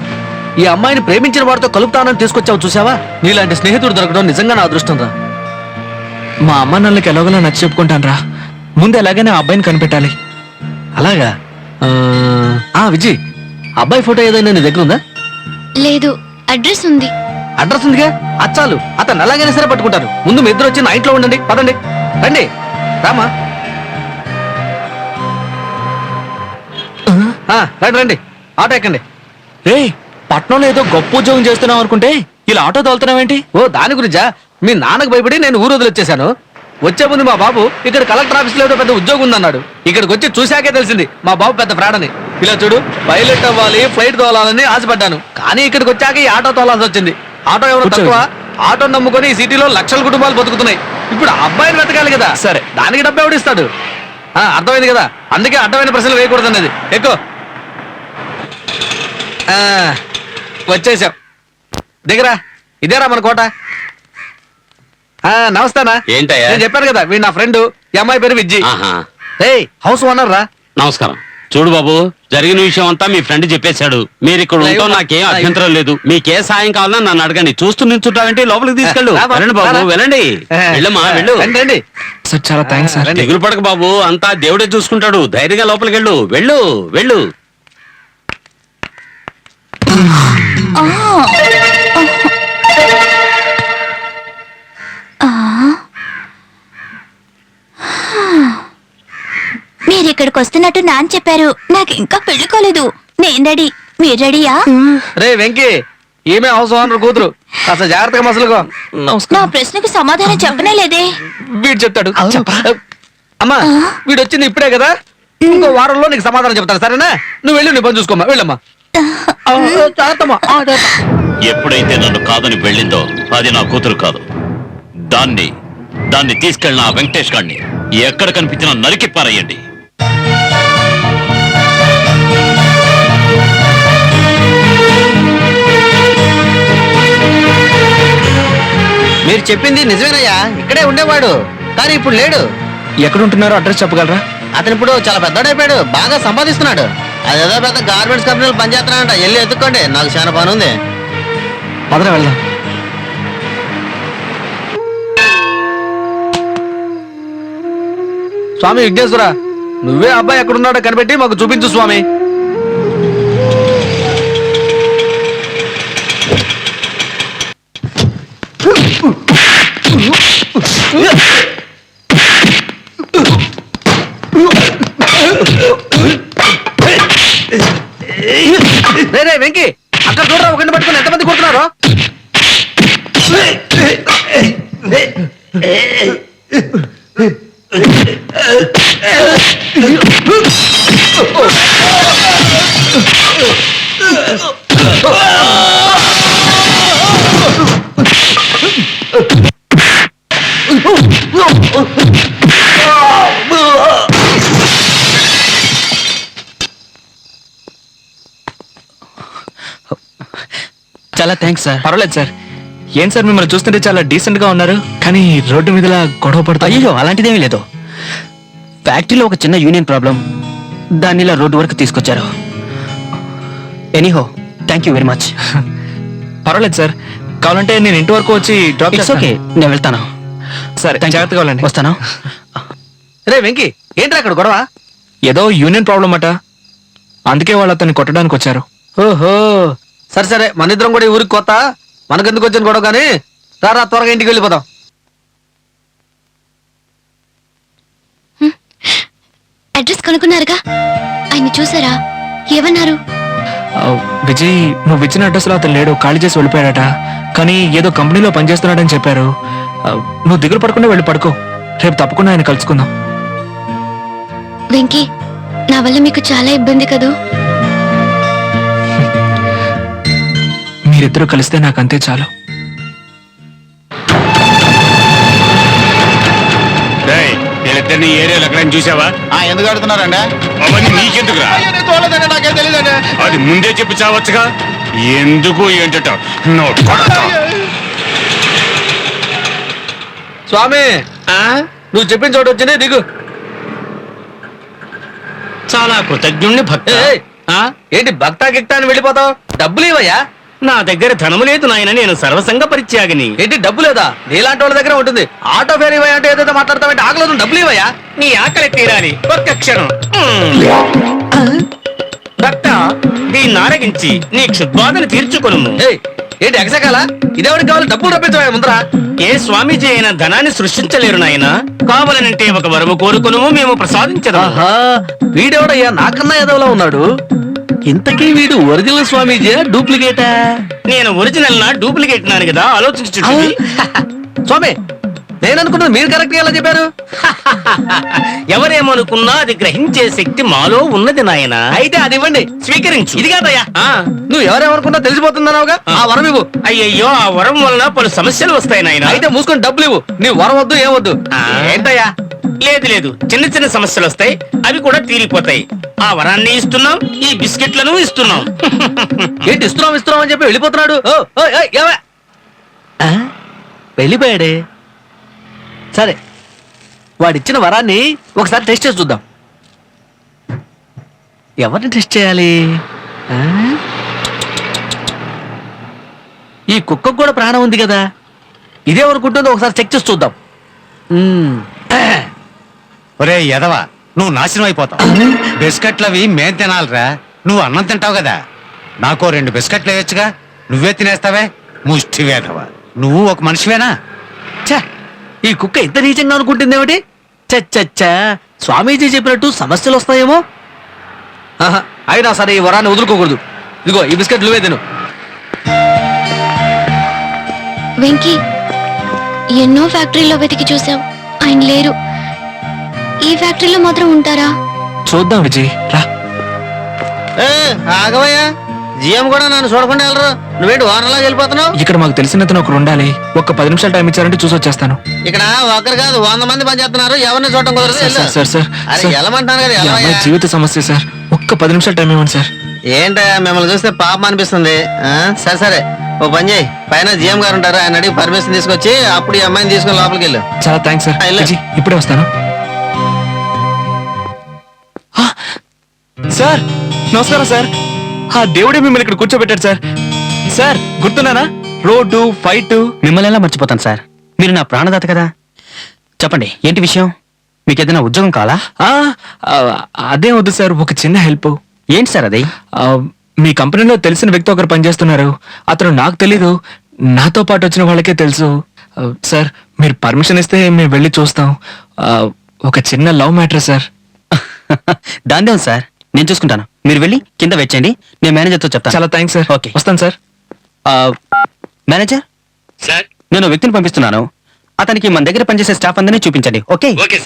ఈ అమ్మాయిని ప్రేమించిన వాడితో కలుపుతానని తీసుకొచ్చావు. చూసావా, నీలాంటి స్నేహితుడు దొరకడం నిజంగా నా అదృష్టం రా. మా అమ్మ నాన్నలకి ఎలాగోలా నచ్చి చెప్పుకుంటాను రా. ముందు ఎలాగైనా ఆ అబ్బాయిని కనిపెట్టాలి. అలాగా? విజయ్, అబ్బాయి ఫోటో ఏదైనా నీ దగ్గర ఉందా? లేదు, అడ్రస్ ఉంది. అడ్రస్ ఉందిగా, అచ్చాలు. అతను అలాగైనా సరే పట్టుకుంటాను. ముందు మీ ఇద్దరు వచ్చి నా ఇంట్లో ఉండండి. పదండి, రండి, రామా. రండి రండి, ఆటో ఎక్కండి. రే, పట్నంలో ఏదో గొప్ప ఉద్యోగం చేస్తున్నావు అనుకుంటే ఇలా ఆటో తోలుతున్నావేంటి? ఓ, దాని గురించా? మీ నాన్నకు భయపడి నేను ఊరు వదిలిచ్చేశాను. వచ్చే ముందు మా బాబు ఇక్కడ కలెక్టర్ ఆఫీస్ లో ఏదో పెద్ద ఉద్యోగం ఉందన్నాడు. ఇక్కడికి వచ్చి చూశాకే తెలిసింది మా బాబు పెద్ద ఫ్రాడ్ అని. ఇలా చూడు, పైలట్ అవ్వాలి, ఫ్లైట్ తోలాలని ఆశపడ్డాను. కానీ ఇక్కడికి వచ్చాక ఈ ఆటో తోలాల్సి వచ్చింది. ఆటో ఎవరు తక్కువ? ఆటో నమ్ముకొని ఈ సిటీలో లక్షల కుటుంబాలు బతుకుతున్నాయి. ఇప్పుడు ఆ అబ్బాయిని వెతకాలి కదా. సరే, దానికి డబ్బు ఎవడిస్తాడు? అర్థమైంది కదా. అందుకే అడ్డమైన ప్రశ్నలు వేయకూడదు అనేది. ఎక్కువ వచ్చేసాం దిగరా, ఇదేరా మన కోట. నమస్తేనా. ఏంటయ్యా? నేను చెప్పాను కదా వీడు నా ఫ్రెండ్, ఈ అమ్మాయి పేరు విజ్జి. ఆహా. ఏయ్ హౌస్ ఓనర్ రా. నమస్కారం. చూడు బాబు, జరిగిన విషయం అంతా మీ ఫ్రెండ్ చెప్పేశాడు. మీరు ఇక్కడ ఉంటాం నాకేం అభ్యంతరం లేదు. మీకే సాయం కావాలన్నా నన్ను అడగండి. చూస్తూ నిల్చుంటావేంటి? లోపలికి తీసుకెళ్ళు. రా బాబు, వెళ్ళండి బాబు, రా. వెళ్ళండి. వెళ్ళమ్మా, వెళ్ళు. రండి, రండి. సార్ చాలా థ్యాంక్స్ సార్. దిగులు పడక బాబు, అంతా దేవుడే చూసుకుంటాడు. ధైర్యంగా లోపలికి వెళ్ళు. వెళ్ళు, వెళ్ళు. మీరు ఇక్కడికి వస్తున్నట్టు నాన్న చెప్పారు. నాకు ఇంకా పెళ్లి కాలేదు. నేను రెడీ. మీరు రెడీయా? రే వెంకీ, ఈమె హౌస్ ఓనర్ కూతురు. కాస్త జాగ్రత్తగా మసలుకో. నా ప్రశ్నకు సమాధానం చెప్పనే లేదే. వీడు చెప్తాడు. అమ్మా వీడు వచ్చింది ఇప్పుడే కదా, ఇంకో వారంలో నీకు సమాధానం చెప్తాను, సరేనా? నువ్వు వెళ్ళి నీ పని చూసుకోమ్మా, వెళ్ళమ్మా. జాగ్రత్తమ్మా. ఎప్పుడైతే నన్ను కాదని వెళ్ళిందో అది నా కూతురు కాదు. దాన్ని తీసుకెళ్ళిన ఆ వెంకటేష్ గారిని ఎక్కడ కనిపించినా నరికి పారేయండి. మీరు చెప్పింది నిజమేనయ్యా, ఇక్కడే ఉండేవాడు కానీ ఇప్పుడు లేడు. ఎక్కడ ఉంటున్నారో అడ్రస్ చెప్పగలరా? అతను ఇప్పుడు చాలా పెద్దోడైపోయాడు, బాగా సంపాదిస్తున్నాడు. అదేదో పెద్ద గార్మెంట్స్ కంపెనీలు పనిచేస్తున్నాడంట. వెళ్ళి ఎత్తుక్కోండి, నాకు చాలా పని ఉంది. పదరా వెళ్దాం. స్వామి విఘ్నేశ్వర, నువ్వే అబ్బాయి ఎక్కడున్నాడో కనిపెట్టి మాకు చూపించు స్వామి. రే వెంకీ, అక్కడ చూడరా, ఒకరిని పట్టుకుని ఎంతమంది కొడుతున్నారు? చాలా థ్యాంక్స్ సార్. పర్వాలేదు సార్. ఏం సార్ మిమ్మల్ని చూస్తుంటే చాలా డీసెంట్ గా ఉన్నారు, కానీ రోడ్డు మీద గొడవ పడతాయి. అయ్యో అలాంటిదేమీ లేదు. ఫ్యాక్టరీలో ఒక చిన్న యూనియన్ ప్రాబ్లం, దాన్ని ఇలా రోడ్డు వరకు తీసుకొచ్చారు. Anyhow thank you very much. పర్వాలేదు సార్, కావాలంటే నేను ఇంటి వరకు వచ్చి డ్రాప్ ఇట్స్ ఓకే, నేను వెళ్తాను. సరే, జాగ్రత్తగా వెళ్ళండి. వస్తాను. రే వెంకీ, ఏంట్రా అక్కడ గొడవ? ఏదో యూనియన్ ప్రాబ్లం అట, అందుకే వాళ్ళు అతన్ని కొట్టడానికి వచ్చారు. ఓహో, సరే సరే, మన ఇద్దరం కూడా ఈ ఊరికి కొత్త, మనకెందుకు వచ్చిన గొడవ కానీ రా త్వరగా ఇంటికి వెళ్ళిపోదాం. అడ్రస్ కనుక్కున్నారుగా, ఆయన చూసారా? ఏమన్నారు? విజయ్, నువ్వు ఇచ్చిన అడ్రస్ లో అతను లేడు, ఖాళీ చేసి వెళ్ళిపోయాడట. కానీ ఏదో కంపెనీలో పనిచేస్తున్నాడని చెప్పారు. నువ్వు దిగులు పడకుండా వెళ్ళి పడుకో, రేపు తప్పకుండా ఆయన కలుసుకుందాం. వెంకీ, నా వల్ల మీకు చాలా ఇబ్బంది కదూ? మీరిద్దరూ కలిస్తే నాకంతే చాలు. వీళ్ళిద్దరిని ఏరియాలో ఎక్కడైనా చూసావా? ఎందుకు అడుగుతున్నారండి? అవన్నీ నీకెందుకురా? నాకేం తెలియదండి. అది ముందే చెప్పి చావచ్చుగా. ఎందుకు ఏంటట? స్వామి, నువ్వు చెప్పిన చోటు వచ్చింది, దిగు. చాలా కృతజ్ఞుణ్ణి భక్త. ఏయ్, ఏంటి భక్తా గిక్తా అని వెళ్ళిపోతావు? డబ్బులు ఇవ్వయ్యా. నా దగ్గర ధనము లేదు నాయన, నేను సర్వసంగ పరిత్యాగిని. ఏంటి డబ్బు లేదా? నీలాంటి వాళ్ళ దగ్గర ఉంటుంది. ఆటో ఫేర్ ఇవ్వయా అంటే ఏదైతే మాట్లాడతావంటే ఆకలేదు, డబ్బులు ఇవ్వయా. నీ ఆకలి తీరాలి, ఒక్క క్షణం. భక్త, దీన్ని ఆరగించి నీ క్షుద్బాధను తీర్చుకొను. ఏయ్, ఏంటి ఎగసకాల? ఇదేవాడికి కావాలి, డబ్బులు రప్పించవా ముందరా. ఏ స్వామీజీ అయినా ధనాన్ని సృష్టించలేరు నాయన. కావాలనంటే ఒక వరము కోరుకును, మేము ప్రసాదించదా. ఆహా, వీడెవడయ్యా నాకన్నా ఎదవలా ఉన్నాడు. ఇంతకీ వీడు ఒరిజినల్ స్వామీజీ డూప్లికేటా? నేను ఒరిజినల్ నా డూప్లికేట్ నాను కదా, ఆలోచించు. స్వామి, నేను అనుకున్నది మీరు కరెక్ట్ గా ఎలా చెప్పారు? ఎవరేమనుకున్నా అది గ్రహించే శక్తి మాలో ఉన్నది నాయన. అయితే అది ఇవ్వండి, స్వీకరించు. ఇది కాదయ్యా. నువ్వు ఎవరేమనుకున్నా తెలిసిపోతున్నావుగా, ఆ వరం ఇవ్వు. అయ్యయ్యో, ఆ వరం వలన పలు సమస్యలు వస్తాయి నాయన. అయితే మూసుకొని డబ్బులు ఇవ్వు. నీ వరం వద్దు, ఏమొద్దు. ఏంటయ్యా? లేదు లేదు, చిన్న చిన్న సమస్యలు వస్తాయి, అవి కూడా తీరిపోతాయి. ఆ వరాన్ని ఇస్తున్నాం, ఈ బిస్కెట్లను ఇస్తున్నాం. ఏంటి ఇస్తున్నాం అని చెప్పి వెళ్ళిపోతున్నాడు? వెళ్ళిపోయాడే. సరే, వాడిచ్చిన వరాన్ని ఒకసారి టెస్ట్ చేసి చూద్దాం. ఎవరిని టెస్ట్ చేయాలి? ఆ? ఈ కుక్కకు కూడా ప్రాణం ఉంది కదా, ఇదేమనుకుంటుందో ఒకసారి చెక్ చేసి చూద్దాం. ఒరే ఎదవా, నువ్వు నాశనం అయిపోతావు. బిస్కెట్లవి మేం తినాలిరా, నువ్వు అన్నం తింటావు కదా. నాకో 2 బిస్కెట్లు వేయొచ్చుగా, నువ్వే తినేస్తావే ముష్టి వేదవా. నువ్వు ఒక మనిషివేనా? ఛ, ఈ కుక్క ఇంత నీచంగా అనుకుంటుందేమిటి? చచ్చచ్చా, స్వామీజీ చెప్పినట్టు సమస్యలు వస్తాయేమో. ఆహా, అయినా సరే ఈ వరాన్ని వదులుకోకూడదు. ఇదిగో ఈ బిస్కెట్ నువ్వే తిను. వెంకీ, ఎన్నో ఫ్యాక్టరీలో వెతికి చూసాం, ఆయన లేరు. ఈ ఫ్యాక్టరీలో మాత్రం ఉంటారా? చూద్దాం విజయ్, రా. ఆగవయ్యా, జిఎం కూడా నన్ను చూడకుండా వెళ్ళరు. నువ్వేంటి వారంలాగా వెళ్ళిపోతున్నావు? ఇక్కడ మాకు తెలిసిన అతను ఒకరు ఉండాలి. ఒక్క 10 నిమిషాలు టైం ఇచ్చారంటే చూసి వచ్చేస్తాను. ఇక్కడ ఒకరు కాదు 100 మంది పనిచేస్తున్నారు, ఎవరిని చూడటం కుదరదు. వెళ్ళు. సార్ అరే సార్, వెళ్ళమంటాను కదా, ఈ వెళ్ళవయ్యా. అమ్మాయి జీవిత సమస్య సార్. ఒక్క 10 నిమిషాలు టైం ఇవ్వండి సార్. ఏంటయ్యా మిమ్మల్ని చూస్తే పాపం అనిపిస్తుంది. సరే సరే, ఓ పని చేయి, పైన జిఎం గారు ఉంటారు, ఆయన అడిగి పర్మిషన్ తీసుకొచ్చి అప్పుడు ఈ అమ్మాయిని తీసుకొని లోపలికి వెళ్ళు. చాలా థ్యాంక్స్ సార్. వెళ్ళు. విజయ్, ఇప్పుడే వస్తాను. ఆ, సార్ నమస్కారం సార్. ఆ దేవుడే మిమ్మల్ని ఇక్కడ కూర్చోబెట్టాడు సార్. సార్ గుర్తున్నానా? Road fight. మిమ్మల్ని ఎలా మర్చిపోతాను సార్, మీరు నా ప్రాణదాత కదా. చెప్పండి, ఏంటి విషయం? మీకు ఏదైనా ఉద్యోగం కావాలా? అదే వద్దు సార్, ఒక చిన్న హెల్ప్. ఏంటి సార్ అది? మీ కంపెనీలో తెలిసిన వ్యక్తి ఒకరు పనిచేస్తున్నారు. అతను నాకు తెలీదు, నాతో పాటు వచ్చిన వాళ్ళకే తెలుసు. సార్ మీరు పర్మిషన్ ఇస్తే మేము వెళ్ళి చూస్తాం. ఒక చిన్న లవ్ మ్యాటర్ సార్. దాందే ఉంది సార్, నేను చూసుకుంటాను. మీరు వెళ్ళి కింద వెచ్చండి, నేను మేనేజర్తో చెప్తాను. చాలా థ్యాంక్స్ సార్. ఓకే. వస్తాను సార్. మేనేజర్ సార్, నేను ఓ వ్యక్తిని పంపిస్తున్నాను. అతనికి మన దగ్గర పనిచేసే స్టాఫ్ అందరినీ చూపించండి. ఓకే? ఓకే.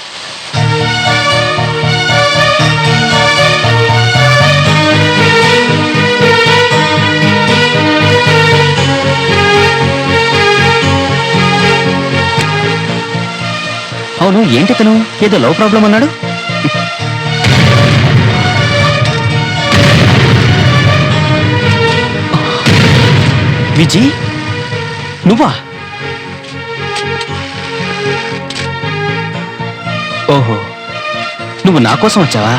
అవును, ఏంటి తను ఏదో లవ్ ప్రాబ్లం అన్నాడు. విజయ్, నువ్వా? ఓహో, నువ్వు నా కోసం వచ్చావా?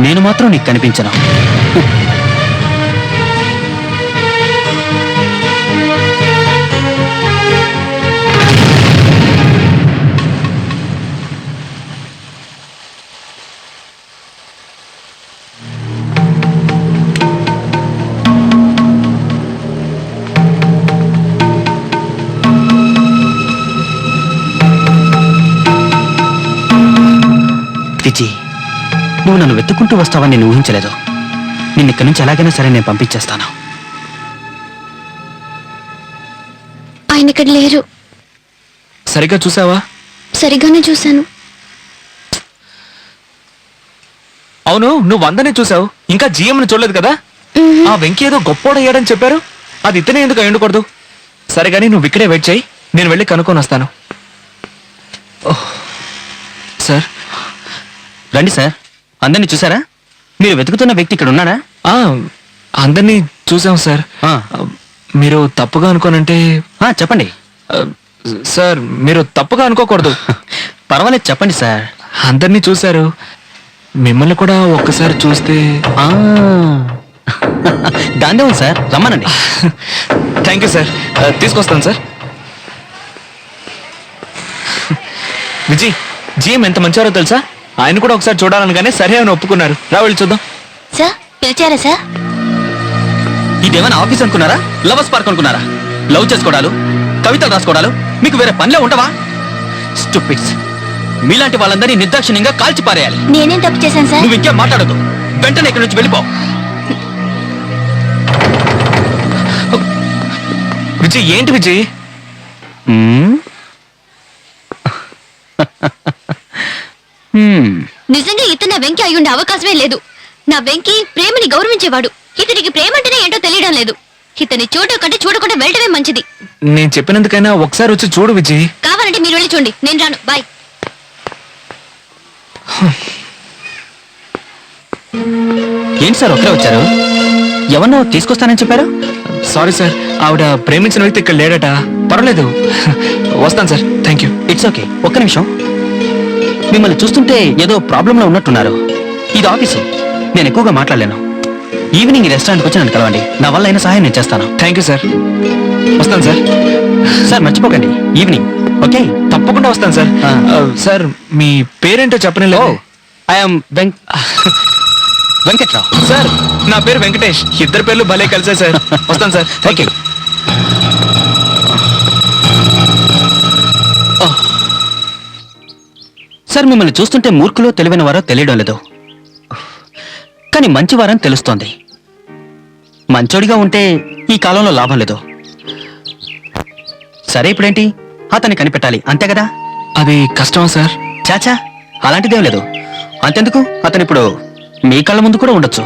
నేను మాత్రం నీకు కనిపించను. విజయ్, నువ్వు నన్ను వెతుక్కుంటూ వస్తావని నేను ఊహించలేదు. నిన్ను ఇక్కడి నుంచి ఎలాగైనా సరే నేను పంపించేస్తాను. ఆయన ఇక్కడ లేరు. సరిగ్గా చూసావా? సరిగానే చూశాను. అవును, నువ్వు అందరినీ చూసావు, ఇంకా జిఎంని చూడలేదు కదా. ఆ వెంకీ ఏదో గొప్పోడయ్యాడని చెప్పారు, అది ఇతనే ఎందుకు అయి ఉండకూడదు? సరే కానీ నువ్వు ఇక్కడే వెయిట్ చేయి, నేను వెళ్ళి కనుక్కొని వస్తాను. సార్ రండి సార్, అందరినీ చూసారా? మీరు వెతుకుతున్న వ్యక్తి ఇక్కడ ఉన్నాడా? అందరినీ చూసాం సార్. ఆ. మీరు తప్పుగా అనుకోనంటే చెప్పండి. సార్ మీరు తప్పుగా అనుకోకూడదు. పర్వాలేదు, చెప్పండి సార్. అందరినీ చూశారు, మిమ్మల్ని కూడా ఒక్కసారి చూస్తే. దాందే ఉంది సార్, రమ్మనండి. థ్యాంక్ యూ సార్, తీసుకొస్తాను సార్. విజయ్, జిఎం ఎంత మంచివారో తెలుసా? ఆయన కూడా ఒకసారి చూడాలనగానే సరే అని ఒప్పుకున్నారు. రా వెళ్ళి చూద్దాం. సార్ పిలిచారా సార్? ఇదేమైనా ఆఫీస్ అనుకున్నారా? లవర్స్ పార్క్ అనుకున్నారా? లవ్ చేసుకోవడాలు, కవితలు రాసుకోవడాలు మీకు వేరే పనిలే ఉండవా? స్టూపిడ్స్, మీలాంటి వాళ్ళందరినీ నిర్దాక్షిణ్యంగా కాల్చి పారేయాలి. నేనేం తప్పు చేశాను సార్? నువ్వు ఇంకేం మాట్లాడదు, వెంటనే ఇక్కడి నుంచి వెళ్ళిపో. విజయ్, ఏంటి విజయ్? నిజంగా ఇతను నా వెంకీ అయి ఉండే అవకాశమే లేదు. నా వెంకీ ప్రేమని గౌరవించేవాడు. ఇతనికి ప్రేమ అంటేనే ఏంటో తెలియడం లేదు. ఇతని చూడటం కంటే చూడకుండా వెళ్ళటమే మంచిది. నేను చెప్పినందుకైనా ఒకసారి వచ్చి చూడు విజయ్. కావాలంటే మీరు వెళ్ళి చూడండి, నేను రాను. బాయ్. ఏంటి సార్ ఒకరే వచ్చారు? ఎవరినో తీసుకొస్తానని చెప్పారు? సారీ సార్, ఆవిడ ప్రేమించిన వ్యక్తి ఇక్కడ లేడట. పర్వాలేదు, వస్తాను sir. Thank you. It's okay. ఒక్క నిమిషం. మిమ్మల్ని చూస్తుంటే ఏదో ప్రాబ్లంలో ఉన్నట్టున్నారు. ఇది ఆఫీసు, నేను ఎక్కువగా మాట్లాడలేను. ఈవినింగ్ ఈ రెస్టారెంట్కి వచ్చి నన్ను కలవండి. నా వల్ల అయిన సహాయం నేను చేస్తాను. Thank you sir. వస్తాను సార్. సార్ మర్చిపోకండి ఈవినింగ్. ఓకే? తప్పకుండా వస్తాను సార్. సార్ మీ పేరేంటో చెప్పనే లేదు. ఐఎమ్ వెంకట్రావు. సార్ నా పేరు వెంకటేష్. ఇద్దరు పేర్లు భలే కలిసాయి సార్. వస్తాను సార్. Thank you. సార్ మిమ్మల్ని చూస్తుంటే మూర్ఖులో తెలివైన వారో తెలియడం లేదు, కానీ మంచివారని తెలుస్తోంది. మంచోడిగా ఉంటే ఈ కాలంలో లాభం లేదు. సరే ఇప్పుడేంటి? అతన్ని కనిపెట్టాలి అంతే కదా? అది కష్టమా సార్? చాచా అలాంటిదేం లేదు. అంతెందుకు, అతను ఇప్పుడు మీ కళ్ళ ముందు కూడా ఉండొచ్చు.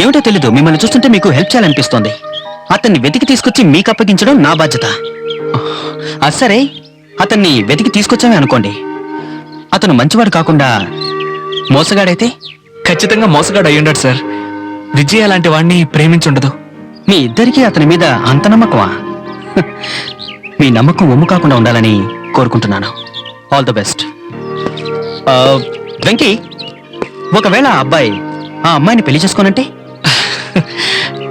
ఏమిటో తెలీదు, మిమ్మల్ని చూస్తుంటే మీకు హెల్ప్ చేయాలనిపిస్తోంది. అతన్ని వెతికి తీసుకొచ్చి మీకు అప్పగించడం నా బాధ్యత. అది సరే, అతన్ని వెతికి తీసుకొచ్చామే అనుకోండి, అతను మంచివాడు కాకుండా మోసగాడైతే? ఖచ్చితంగా మోసగాడు అయ్యుండడు సార్. విజయ్ అలాంటి వాడిని ప్రేమించుండదు. మీ ఇద్దరికీ అతని మీద అంత నమ్మకమా? మీ నమ్మకం ఒమ్ము కాకుండా ఉండాలని కోరుకుంటున్నాను. All the best. వెంకీ, ఒకవేళ ఆ అబ్బాయి ఆ అమ్మాయిని పెళ్లి చేసుకోనంటే?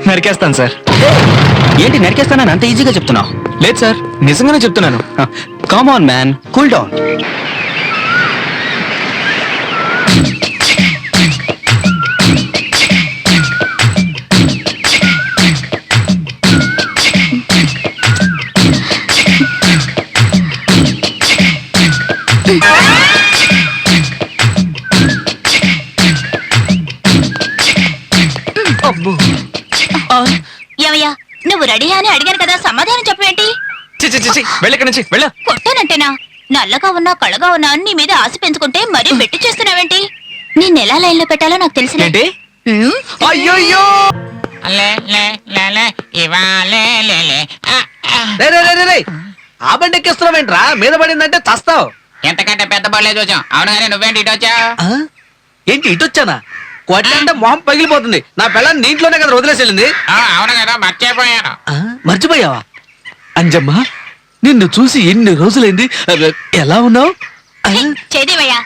నరికేస్తాను సార్. ఏంటి నరికేస్తానని అంత ఈజీగా చెప్తున్నావు? లేదు సార్, నిజంగానే చెప్తున్నాను. Come on man, cool down. ఏమయ్యా, నువ్వు రెడీ అని అడిగాను కదా, సమాధానం చెప్పేంటి? వెళ్ళి నుంచి వెళ్ళ. కొట్టానంటేనా? నల్లగా ఉన్నా కళ్ళగా ఉన్నా నీ మీద ఆశ పెంచుకుంటే మరీ పెట్టి చేస్తున్నావేంటి? నేను ఎలా లైన్ లో పెట్టాలో నాకు తెలిసిన ఏంటి? అయ్యో ఆ బండి ఎక్కిస్తున్నావేంట్రా? మీద పడిందంటే చస్తావు. ఎంతకంటే పెద్ద బళ్ళే చూసాం. అవును కానీ నువ్వేంటి ఇటు వచ్చా? ఏంటి ఇటు వచ్చానా? కొట్టంటే మొహం పగిలిపోతుంది. నా పిల్లని నీంట్లోనే కదా వదిలేసి వెళ్ళింది. అవును కదా, మర్చిపోయాను. మర్చిపోయావా? అంజమ్మ, నిన్ను చూసి ఎన్ని రోజులైంది. ఎలా ఉన్నావు? చేదేవయ్యా,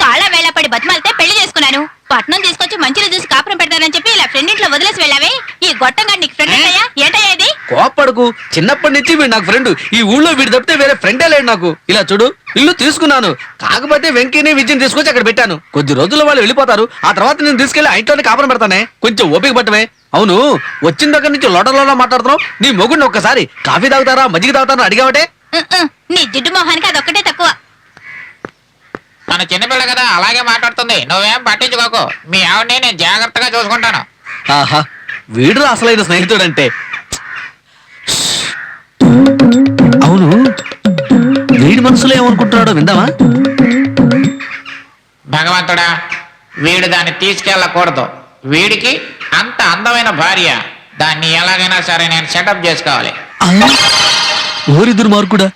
కాళ్ళ వేళ పడి బతిమాలితే పెళ్లి చేసుకున్నాను. పట్నం తీసుకొచ్చి మంచిలో చూసి కాపురం పెడతానని చెప్పి ఇలా ఫ్రెండ్ ఇంట్లో వదిలేసి వెళ్ళావే. ఈ గొట్టంగా నీకు ఫ్రెండ్ అయ్యా? ఏంటయ్యా ఇది? కోప్పడుకు. చిన్నప్పటి నుంచి వీడు నాకు ఫ్రెండ్. ఈ ఊళ్ళో వీడు తప్పితే వేరే ఫ్రెండే లేడు నాకు. ఇలా చూడు, ఇల్లు తీసుకున్నాను, కాకపోతే వెంకీని విజయని తీసుకొచ్చి అక్కడ పెట్టాను. కొద్ది రోజుల్లో వాళ్ళు వెళ్ళిపోతారు. ఆ తర్వాత నేను తీసుకెళ్లి ఆ ఇంట్లోనే కాపురం పెడతానే. కొంచెం ఓపిక పట్టమే. అవును, వచ్చిన దగ్గర నుంచి లోటలో మాట్లాడుతున్నావు. నీ మొగుడిని ఒక్కసారి కాఫీ తాగుతారా మజ్జిగ తాగుతారా అడిగావటే? నీ జిడ్డు మొహానికి అదొక్కటే తక్కువ. తన చిన్నపిల్ల కదా, అలాగే మాట్లాడుతుంది. నువ్వేం పట్టించుకోకు. మీ ఆవిడని నేను జాగ్రత్తగా చూసుకుంటాను. ఆహా, వీడు అసలైన స్నేహితుడంటే. అవును, వీడి మనసులో ఏమనుకుంటున్నాడో విందామా? భగవంతుడా, వీడు దాన్ని తీసుకెళ్ళకూడదు. వీడికి అంత అందమైన భార్య. దాన్ని ఎలాగైనా సరే నేను సెటప్ చేసుకోవాలి. ఓరి దుర్మార్గుడా,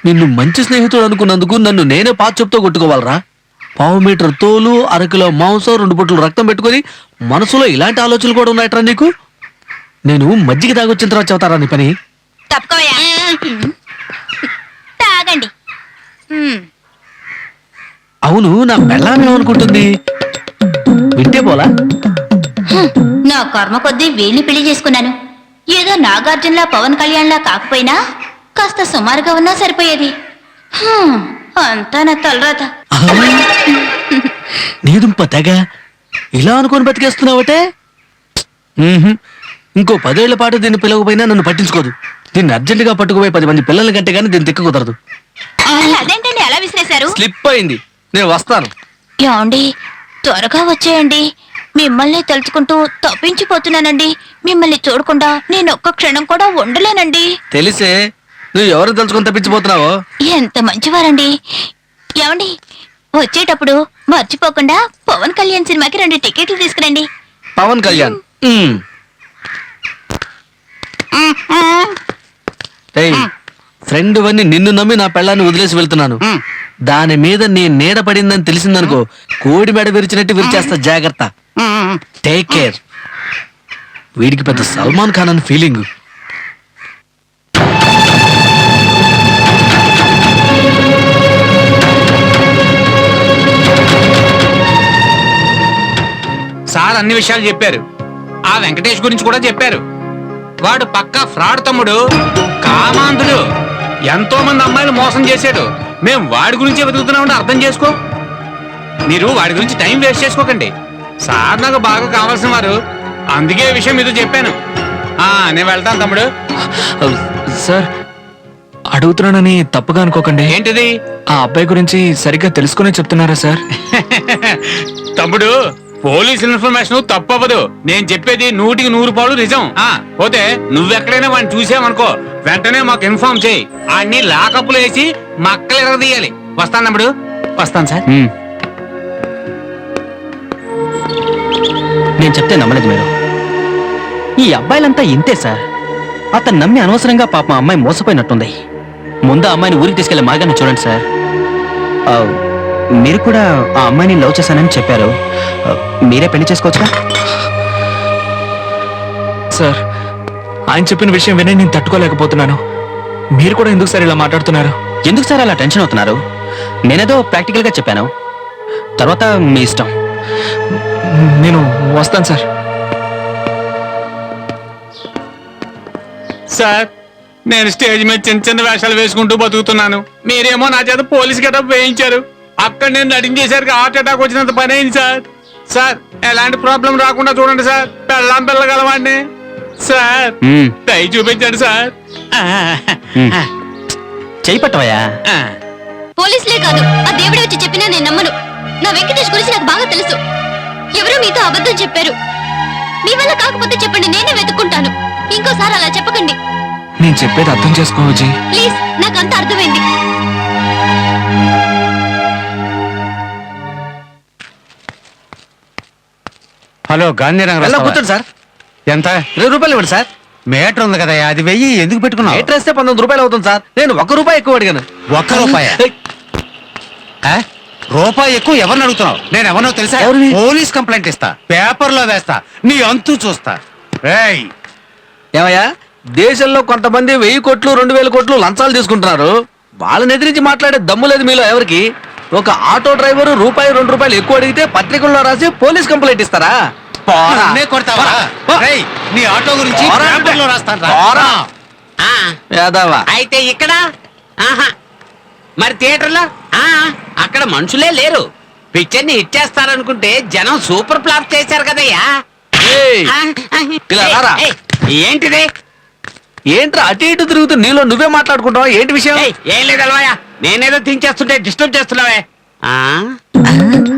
నిన్ను మంచి స్నేహితుడు అనుకున్నందుకు నన్ను నేనే చెప్తో కొట్టుకోవాలరా? 1/2 మీటర్ తోలు, 1/2 కిలో మాంసం, 2 బొట్లు రక్తం పెట్టుకొని మనసులో ఇలాంటి ఆలోచనలు కూడా ఉన్నాయట్రా నీకు? నేను మజ్జిగ తాగొచ్చిన తర్వాత చెబుతారా నీ పని? తప్పుకోయా, తాగండి. అవును, నా పెళ్ళామేమనుకుంటుంది? వింటే పోలా? నా కర్మ కొద్దీ వీళ్ళని పెళ్లి చేసుకున్నాను. ఏదో నాగార్జునలా పవన్ కళ్యాణ్లా కాకపోయినా కాస్త సుమారుగా ఉన్నా సరిపోయేది. అంతా నా తలరాత. నీదుంప తెగ ఇలా అనుకొని బతికేస్తున్నావటే. ఇంకో 10 ఏళ్ల పాటు దీన్ని పిలవకపోయినా నన్ను పట్టించుకోదు. దీన్ని అర్జెంటుగా పట్టుకుపోయి 10 మంది పిల్లల కంటే కానీ దీన్ని తిక్క కుదరదు. అదేంటండి అలా విసిరేశారు? స్లిప్ అయింది, నేను వస్తాను. ఏమండి, త్వరగా వచ్చేయండి. మిమ్మల్ని తలుచుకుంటూ తప్పించిపోతున్నానండి. మిమ్మల్ని చూడకుండా నేను ఒక్క క్షణం కూడా ఉండలేనండి. తెలిసే నువ్వు ఎవరు తలుచుకొని తప్పించిపోతున్నావో. ఎంత మంచివారండి. ఏమండి, వచ్చేటప్పుడు మర్చిపోకుండా పవన్ కళ్యాణ్ సినిమాకి 2 టికెట్లు తీసుకురండి. పవన్ కళ్యాణ్? ఫ్రెండ్ వన్ని నిన్ను నమ్మి నా పెళ్ళాన్ని వదిలేసి వెళ్తున్నాను. దాని మీద నీ నీడ పడిందని తెలిసిందనుకో కోడి మెడ విరిచినట్టు విరిచేస్తా జాగ్రత్త. Take care. వీడికి పెద్ద సల్మాన్ ఖాన్ అని ఫీలింగ్. సార్ అన్ని విషయాలు చెప్పారు. ఆ వెంకటేష్ గురించి కూడా చెప్పారు. వాడు పక్కా ఫ్రాడ్ తమ్ముడు, కామాంధుడు. ఎంతో మంది అమ్మాయిలు మోసం చేశాడు. మేం వాడి గురించే వెతుకుతున్నామంటే అర్థం చేసుకో. మీరు వాడి గురించి టైం వేస్ట్ చేసుకోకండి. సార్ నాకు బాగా కావాల్సిన వారు, అందుకే ఈ విషయం మీతో చెప్పాను. నేను వెళ్తాను తమ్ముడు. సార్ అడుగుతున్నానని తప్పుగా అనుకోకండి. ఏంటిది? ఆ అబ్బాయి గురించి సరిగ్గా తెలుసుకునే చెప్తున్నారా సార్? తమ్ముడు, పోలీస్ ఇన్ఫర్మేషన్ తప్పవదు. నేను చెప్పేది 100% నిజం. పోతే నువ్వెక్కడైనా వాడిని చూసావనుకో వెంటనే మాకు ఇన్ఫార్మ్ చేయి. అన్ని లాకప్లు వేసి మక్కలు ఎరగదీయాలి. వస్తాను తమ్ముడు. వస్తాను సార్. నేను చెప్తే నమ్మలేదు మీరు. ఈ అబ్బాయిలంతా ఇంతే సార్. అతను నమ్మి అనవసరంగా పాపం అమ్మాయి మోసపోయినట్టుంది. ముందు ఆ అమ్మాయిని ఊరికి తీసుకెళ్లే మార్గాన్ని చూడండి సార్. మీరు కూడా ఆ అమ్మాయిని లవ్ చేశానని చెప్పారు. మీరే పెళ్లి చేసుకోవచ్చుగా? సార్ ఆయన చెప్పిన విషయం వినే నేను తట్టుకోలేకపోతున్నాను. మీరు కూడా ఎందుకు సార్ ఇలా మాట్లాడుతున్నారు? ఎందుకు సార్ అలా టెన్షన్ అవుతున్నారు? నేనేదో ప్రాక్టికల్ గా చెప్పాను, తర్వాత మీ ఇష్టం. నేను వస్తాను సార్. సార్, నేను స్టేజ్ మీద చిన్న చిన్న వేషాలు వేసుకుంటూ బతుకుతున్నాను. మీరేమో నా చేత పోలీస్ గెటప్ వేయించారు. అక్కడ నేను నటించేసరికి హార్ట్ అటాక్ వచ్చినంత పని అయింది సార్. సార్, ఎలాంటి ప్రాబ్లం రాకుండా చూడండి సార్. పెళ్ళాం పిల్లగలవాడిని సార్. దయ చూపించండి సార్. చేయి పట్టవయ్యా. పోలీసులే కాదు, ఆ దేవుడే వచ్చి చెప్పినా నేను నమ్మను. నా వెంకటేష్ గురించి నాకు బాగా తెలుసు. ఎవరో మీతో అబద్ధం చెప్పారు. మీ వల్ల కాకపోతే చెప్పండి, నేనే వెతుక్కుంటాను. ఇంకోసారి అలా చెప్పకండి. నేను చెప్పేది అర్థం చేసుకోవచ్చు. ప్లీజ్, నాకంతా అర్థమైంది. హలో గాంధీనగర్ కూర్చోండి సార్. ఎంత? 20 రూపాయలు ఇవ్వండి సార్. మీటర్ ఉంది కదా, అది 1000 ఎందుకు పెట్టుకున్నావు? మీటర్ వేస్తే 19 రూపాయలు అవుతుంది సార్. నేను 1 రూపాయి ఎక్కువ అడిగాను. 1 రూపాయి? రూపాయి ఎక్కువ ఎవరిని అడుగుతున్నావు? నేను ఎవరినో తెలుసా? ఎవరిని? పోలీస్ కంప్లైంట్ ఇస్తా, పేపర్లో వేస్తా, నీ అంతు చూస్తా. ఏయ్, ఏమయ్యా, దేశంలో కొంతమంది 1000 కోట్లు 2000 కోట్లు లంచాలు తీసుకుంటున్నారు. వాళ్ళని ఎదిరించి మాట్లాడే దమ్ము లేదు మీలో ఎవరికి? ఒక ఆటో డ్రైవర్ రూపాయి 2 రూపాయలు ఎక్కువ అడిగితే పత్రికల్లో రాసి పోలీస్ కంప్లైంట్ ఇస్తారా? పోరా. నన్నే కొడతావా? రేయ్, నీ ఆటో గురించి పోరా. పేపర్లో రాస్తాను రా. పోరా. యాదవా. అయితే ఇక్కడ మరి థియేటర్లో అక్కడ మనుషులే లేరు. పిక్చర్ ని హిట్ చేస్తారనుకుంటే జనం సూపర్ ఫ్లాప్ చేశారు కదయ్యా. ఏయ్, ఇలా రారా. ఏంటిది? ఏంట్రా అటు ఇటు తిరుగుతూ నీలో నువ్వే మాట్లాడుకుంటావా? ఏంటి విషయం? ఏం లేదు అలవాయ, నేనేదో తించేస్తుంటే డిస్టర్బ్ చేస్తున్నావే.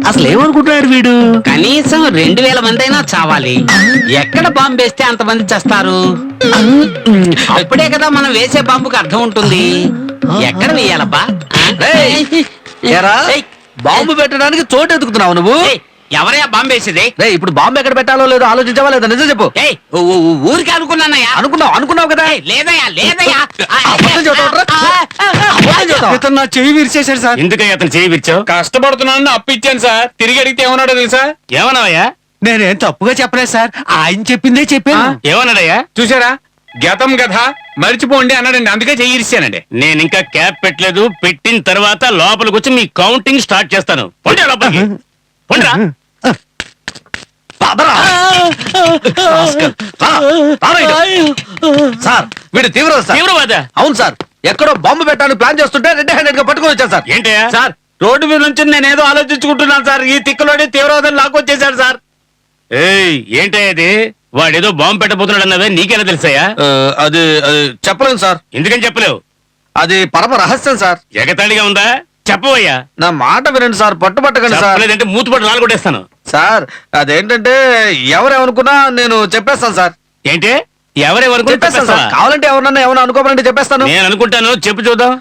అసలు ఏమనుకుంటున్నాడు వీడు? కనీసం 2000 మంది అయినా చావాలి. ఎక్కడ బాంబు వేస్తే అంతమంది చేస్తారు? అప్పుడే కదా మనం వేసే బాంబుకి అర్థం ఉంటుంది. ఎక్కడ వేయాలబ్బా? ఏరా, బాంబు పెట్టడానికి చోటు ఎదుగుతున్నావు నువ్వు? ఎవరయ్యా బాంబు వేసేది? ఇప్పుడు బాంబు ఎక్కడ పెట్టాలో లేదో ఆలోచించావా లేదా? నిజం చెప్పు. ఊరికి అనుకున్నానయ్యా. అనుకున్నావు కదా? లేదయ్యా, లేదయ్యా. అబద్ధం చెబుతావుట్రా? అబద్ధం చెబుతావా? ఇతను నా చెయ్యి విరిచేశాడు సార్. ఎందుకయ్యా అతను చేయి విరిచావు? కష్టపడుతున్నాను, అప్పు ఇచ్చాను సార్. తిరిగి అడిగితే ఏమన్నాడో తెలుసా? ఏమన్నావయ్యా? నేనేం తప్పుగా చెప్పలేదు సార్, ఆయన చెప్పిందే చెప్పాను. ఏమన్నాడయ్యా? చూసారా, గతం గథ మర్చిపోండి అన్నాడండి. అందుకే చెయ్యిరిచానండి. నేను ఇంకా క్యాప్ పెట్టలేదు. పెట్టిన తర్వాత లోపలికి వచ్చి మీ కౌంటింగ్ స్టార్ట్ చేస్తాను. పొండి లోపలికి. పొండిరా. సార్, వీడు తీవ్రవాది సార్. తీవ్రవాద? అవును సార్. ఎక్కడో బాంబు పెట్టడానికి ప్లాన్ చేస్తుంటే రెడ్ హ్యాండెడ్ గా పట్టుకొని వచ్చాను సార్. ఏంటయ్యా? సార్, రోడ్డు మీద నుంచి నేనేదో ఆలోచించుకుంటున్నాను సార్. ఈ తిక్కలోనే తీవ్రవాదం లాక్కొచ్చేసాడు సార్. ఏయ్, ఏంటయ్యా ఇది? వాడేదో బాంబు పెట్టబోతున్నాడు అన్నవే, నీకేనా తెలుసాయా? అది చెప్పలేను సార్. ఎందుకని చెప్పలేవు? అది పరమ రహస్యం సార్. ఎగతాళిగా ఉందా? చెప్పవయ్యా. నా మాట వినండి సార్, పట్టుబట్టకండి సార్. చెప్పలేదంటే మూతుపట్టు నాలుగొట్టేస్తాను. సార్, అదేంటంటే ఎవరేమనుకున్నా నేను చెప్పేస్తాను సార్. ఏంటి? ఎవరెవరు చెప్పేస్తాను సార్. కావాలంటే ఎవరన్నా ఏమన్నా అనుకోవాలంటే చెప్పేస్తాను. నేను అనుకుంటాను, చెప్పు చూద్దాం.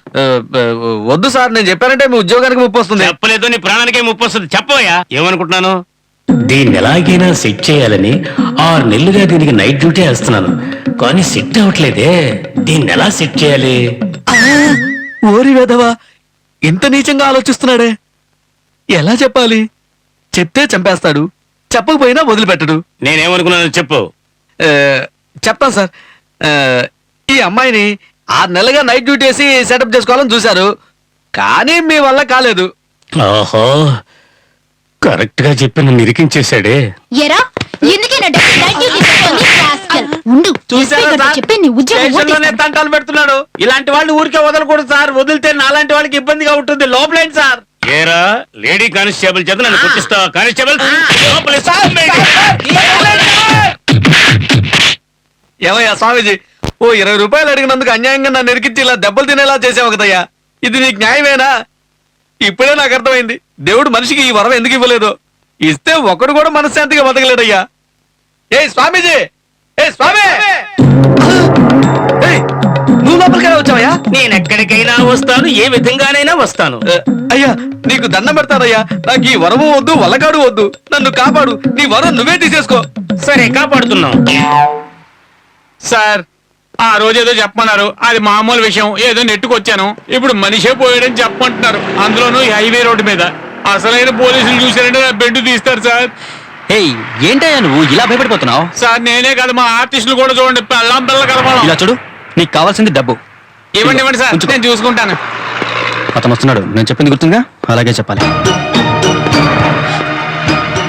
వద్దు సార్, నేను చెప్పానంటే మీ ఉద్యోగానికి ముప్పు వస్తుంది. చెప్పలేదు, నీ ప్రాణానికే ముప్పు వస్తుంది. చెప్పవయ్యా. ఏమనుకుంటున్నాను? దీన్ని ఎలాగైనా సెట్ చేయాలని 6 నెలలుగా దీనికి నైట్ డ్యూటీ వేస్తున్నాను, కానీ సెట్ అవ్వట్లేదే. దీన్ని ఎలా సెట్ చేయాలి? ఓరి వెధవా, ఇంత నీచంగా ఆలోచిస్తున్నాడే ఎలా చెప్పాలి? చెప్తే చంపేస్తాడు, చెప్పకపోయినా వదిలిపెట్టడు. నేనేమనుకున్నాను చెప్పు. చెప్తాను సార్. ఈ అమ్మాయిని 6 నెలలుగా నైట్ డ్యూటీ వేసి సెటప్ చేసుకోవాలని చూశారు, కానీ మీ వల్ల కాలేదు. ఓహో, కరెక్ట్ గా చెప్పి నన్ను ఇరికించేశాడే. ఎరా ఎందుకేనంటే నైట్ డ్యూటీ చేస్తోంది rascal. ఉండు చూశారా ఎస్పీ గారితో సార్? చెప్పి నీ ఉద్యోగం స్టేషన్లోనే ఊడేస్తాను. తంటాలు పెడుతున్నాడు. ఇలాంటి వాళ్ళని ఊరికే వదలకూడదు సార్, వదిలితే నాలాంటి వాళ్ళకి ఇబ్బందిగా ఉంటుంది. లోపలేండి సార్. ఏరా లేడీ కానిస్టేబుల్ చేత నన్ను కొట్టిస్తావా? కానిస్టేబుల్ ఏమయ్యా స్వామీజీ, ఓ 20 రూపాయలు అడిగినందుకు అన్యాయంగా నన్ను ఇరికించి ఇలా దెబ్బలు తినేలా చేసావు కదయ్యా. ఇది నీకు న్యాయమేనా? ఇప్పుడే నాకు అర్థమైంది దేవుడు మనిషికి ఈ వరం ఎందుకు ఇవ్వలేదు. ఇస్తే ఒకడు కూడా మనశ్శాంతిగా బతకలేడయ్యా. ఏ స్వామీజీ, ఏ స్వామి, ఏయ్, నువ్వు లోపలికి వచ్చావయ్యా? నేను ఎక్కడికైనా వస్తాను, ఏ విధంగానైనా వస్తాను. అయ్యా నీకు దండం పెడతానయ్యా, నాకు ఈ వరము వద్దు, వల్లకాడు వద్దు, నన్ను కాపాడు. నీ వరం నువ్వే తీసేసుకో. సరే కాపాడుతున్నాం. సార్ ఆ రోజు ఏదో చెప్పమన్నారు, అది మామూలు విషయం, ఏదో నెట్టుకొచ్చాను. ఇప్పుడు మనిషే పోయాడని చెప్పమంటున్నారు, అందులోనూ ఈ హైవే రోడ్డు మీద. అసలైన పోలీసులు చూసారంటే నా బెడ్ తీస్తారు సార్. ఏయ్ ఏంటయ్యా నువ్వు ఇలా భయపడిపోతున్నావు? సార్ నేనే కాదు, మా ఆర్టిస్టులు కూడా చూడండి, పెళ్ళాం పిల్ల కలపాలి. ఇలా చూడు, నీకు కావాల్సింది డబ్బు. ఇవ్వండి ఇవ్వండి సార్, ఉంచుకో. నేను చూసుకుంటాను. అతను వస్తున్నాడు, నేను చెప్పింది గుర్తుందిగా, అలాగే చెప్పాలి.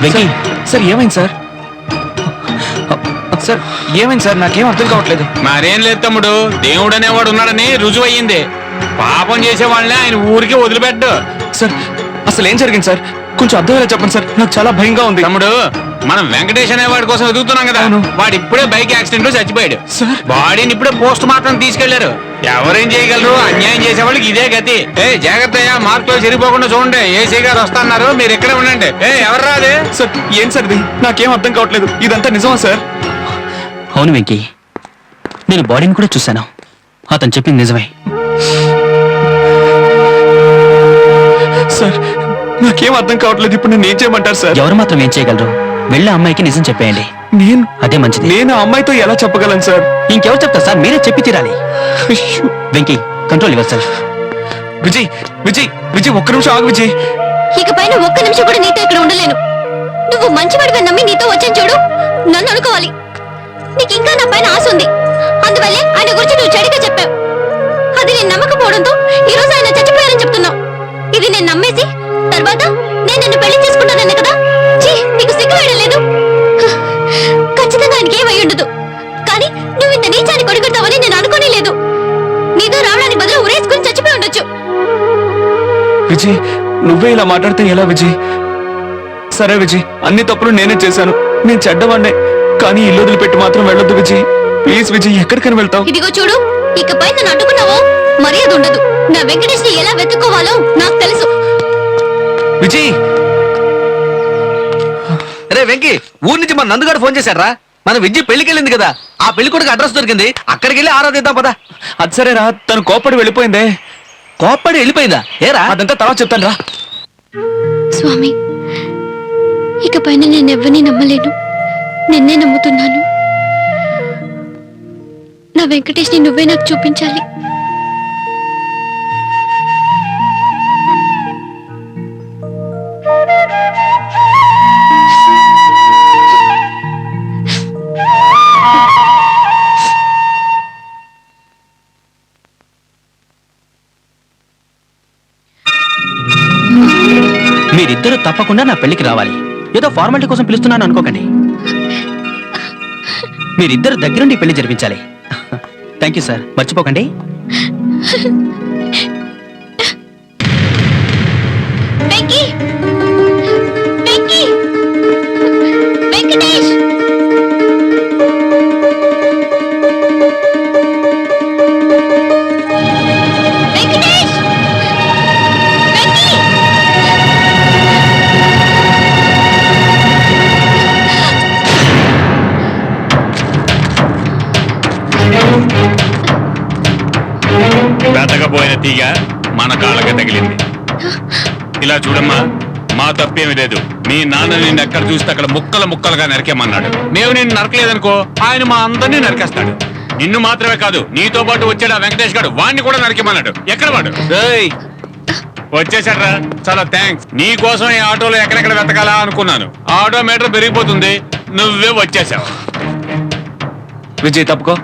వెంకీ, సార్ ఏమైంది సార్? సార్ ఏమైంది సార్? నాకేం అర్థం కావట్లేదు. మరేం లేదు తమ్ముడు, దేవుడు అనేవాడు ఉన్నాడని రుజువు అయ్యింది. పాపం చేసే వాళ్ళని ఆయన ఊరికి వదిలిపెట్టు. సార్ అసలు ఏం జరిగింది సార్? కొంచెం అర్థమయ్యేలా చెప్పండి సార్, నాకు చాలా భయంగా ఉంది. తమ్ముడు, మనం వెంకటేష్ అనేవాడి కోసం వెతుకుతున్నాం కదా, అవును. వాడు ఇప్పుడే బైక్ యాక్సిడెంట్ లో చచ్చిపోయాడు. సార్. బాడీని ఇప్పుడే పోస్ట్ మార్టం తీసుకెళ్లారు. ఎవరేం చేయగలరు? అన్యాయం చేసే వాళ్ళకి ఇదే గతి. ఏ జాగ్రత్త, మార్కులో చెరిపోకుండా చూడండి. ఏసీ గారు వస్తున్నారు, మీరు ఇక్కడే ఉండండి. ఎవరు రాదే? సార్ ఏం సార్ ఇది? నాకేం అర్థం కావట్లేదు. ఇదంతా నిజమా సార్? అవును వెంకీ, నేను బాడీని కూడా చూశాను, అతను చెప్పింది నిజమే. సార్ నాకేం అర్థం కావట్లేదు. ఇప్పుడు నేను ఏం చేయమంటారు సార్? ఎవరు మాత్రం ఏం చేయగలరు? వెళ్ళి ఆ అమ్మాయికి నిజం చెప్పేయండి, నేను అదే మంచిది. నేను ఆ అమ్మాయితో ఎలా చెప్పగలను సార్? ఇంకెవరు చెప్తారు సార్, మీరే చెప్పి తీరాలి. అయ్యో. Venky, control your self. Vijay Vijay Vijay ఒక్క నిమిషం ఆగు విజయ్. ఇక పైన ఒక్క నిమిషం కూడా నీతో ఇక్కడ ఉండలేను. నువ్వు మంచివాడివని నమ్మి నీతో వచ్చాను చూడు, నన్ను అనుకోవాలి. నీకు ఇంకా నా పైన ఆశ ఉంది, అందువల్లే ఆయన గురించి నువ్వు చెడుగా చెప్పావు. అది నేను నమ్మకపోవడంతో ఈ రోజు ఆయన చచ్చిపోయారని చెప్తున్నావు. ఇది నేను నమ్మేసి తర్వాత నేను నిన్ను పెళ్లి చేసుకుంటానన్న కదా. ఛీ, నీకు సిగ్గు వేయడం లేదు. ఖచ్చితంగా ఆయనకి ఏమై ఉండదు, కానీ నువ్వు ఇంత నీచాన్ని కొడుకుంటావని నేను అనుకోనే లేదు. నీతో రావడానికి బదులు ఉరేసుకుని చచ్చిపోయి ఉండొచ్చు. విజయ్ నువ్వే ఇలా మాట్లాడితే ఎలా విజయ్? సరే విజయ్, అన్ని తప్పులు నేనే చేశాను, నేను చెడ్డవాడినే, కానీ ఇల్లు వదిలిపెట్టి మాత్రం వెళ్ళొద్దు విజయ్. ప్లీజ్ విజయ్, ఎక్కడికని వెళ్తావు? ఇదిగో చూడు, ఇకపై నన్ను అడ్డుకున్నావో మర్యాద ఉండదు. నా వెంకటేష్ ని ఎలా వెతుక్కోవాలో నాకు తెలుసు. విజయ్ అరే వెంకీ, ఊరి నుంచి మన నందుగాడు ఫోన్ చేశారా? మన విద్య పెళ్లికి వెళ్ళింది కదా, ఆ పెళ్లి కొడుకు అడ్రస్ దొరికింది, అక్కడికి వెళ్ళి ఆరాధిద్దాం పదా. అది సరేరా, తను కోపడి వెళ్ళిపోయిందే. కోప్పడి వెళ్ళిపోయిందా? ఏరా? అదంతా తర్వాత చెప్తాను రా. స్వామి, ఇకపైన నేను ఎవరిని నమ్మలేను, నిన్నే నమ్ముతున్నాను. నా వెంకటేష్ ని నువ్వే నాకు చూపించాలి. మీరిద్దరూ తప్పకుండా నా పెళ్లికి రావాలి. ఏదో ఫార్మాలిటీ కోసం పిలుస్తున్నాను అనుకోకండి. మీరిద్దరు దగ్గరుండి పెళ్లి జరిపించాలి. థ్యాంక్ యూ సార్, మర్చిపోకండి. వెంకీ, వెంకీ, వెంకటేష్, వెంకటేష్, వెంకీ. బెతకపోయిన తీగ మన కాళ్ళకి తగిలింది. ఇలా చూడమ్మా, మా తప్పేమీ లేదు. మీ నాన్న నిన్ను ఎక్కడ చూస్తే అక్కడ ముక్కలు ముక్కలుగా నరికేమన్నాడు. మేము నిన్ను నరకలేదనుకో, ఆయన మా అందరినీ నరికేస్తాడు. నిన్ను మాత్రమే కాదు, నీతో పాటు వచ్చాడు ఆ వెంకటేష్ గారు, వాడిని కూడా నరికేమన్నాడు. ఎక్కడ వాడు? ఏయ్, వచ్చేసాడ్రా, చాలా థ్యాంక్స్. నీ కోసం ఈ ఆటోలో ఎక్కడెక్కడ వెతకాలా అనుకున్నాను. ఆటో మీటర్ పెరిగిపోతుంది, నువ్వే వచ్చేసావు. విజయ్ తప్పుకో,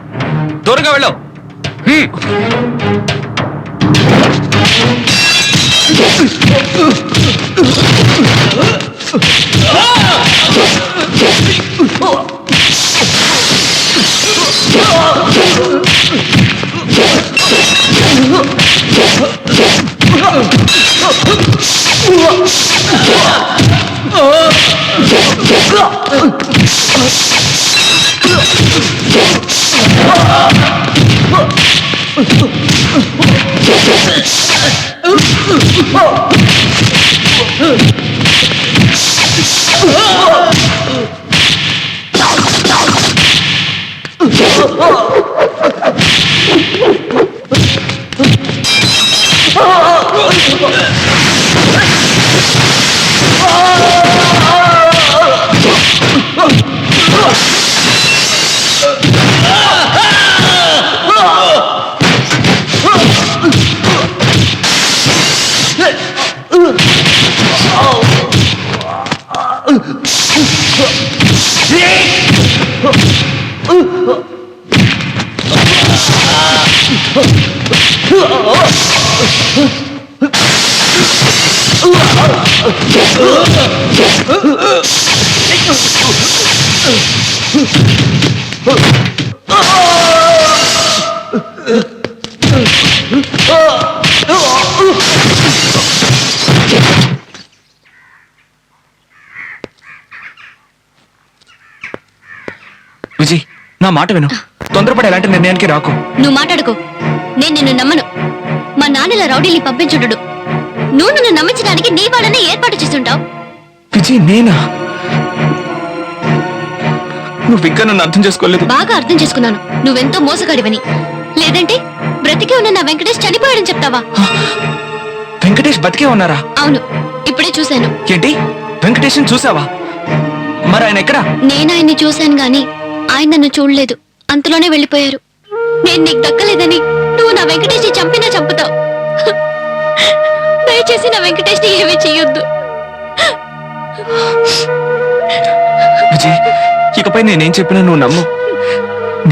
దూరంగా వెళ్ళవు. విజయ్, నా మాట విను. తొందరపడి ఎలాంటి నిర్ణయానికి రాకు. నువ్వు మాట్లాడుకో, నేను నిన్ను నమ్మను. మా నాన్నల రౌడీల్ని పంపించుండడు. నువ్వు నన్ను నమ్మించడానికి నీ వాళ్ళని ఏర్పాటు చేస్తుంటావు. విజయ్, నేనా? నువ్వు ఇంకా నన్ను అర్థం చేసుకోలేదు. బాగా అర్థం చేసుకున్నాను, నువ్వెంతో మోసగాడివని. లేదంటే బ్రతికే ఉన్న నా వెంకటేష్ చనిపోయాడని చెప్తావా? వెంకటేష్ బతికే ఉన్నారా? అవును, ఇప్పుడే చూశాను. ఏంటి, వెంకటేష్ చూసావా? మరి ఆయన ఎక్కడా? నేను ఆయన్ని చూశాను గాని ఆయన నన్ను చూడలేదు. అంతలోనే వెళ్ళిపోయారు. నేను నీకు దక్కలేదని నువ్వు నా వెంకటేష్ని చంపినా చంపుతావు. దయచేసి నా వెంకటేష్ని ఏమీ చెయ్యొద్దు. విజయ్, ఇకపై నేనేం చెప్పినా నువ్వు నమ్ము.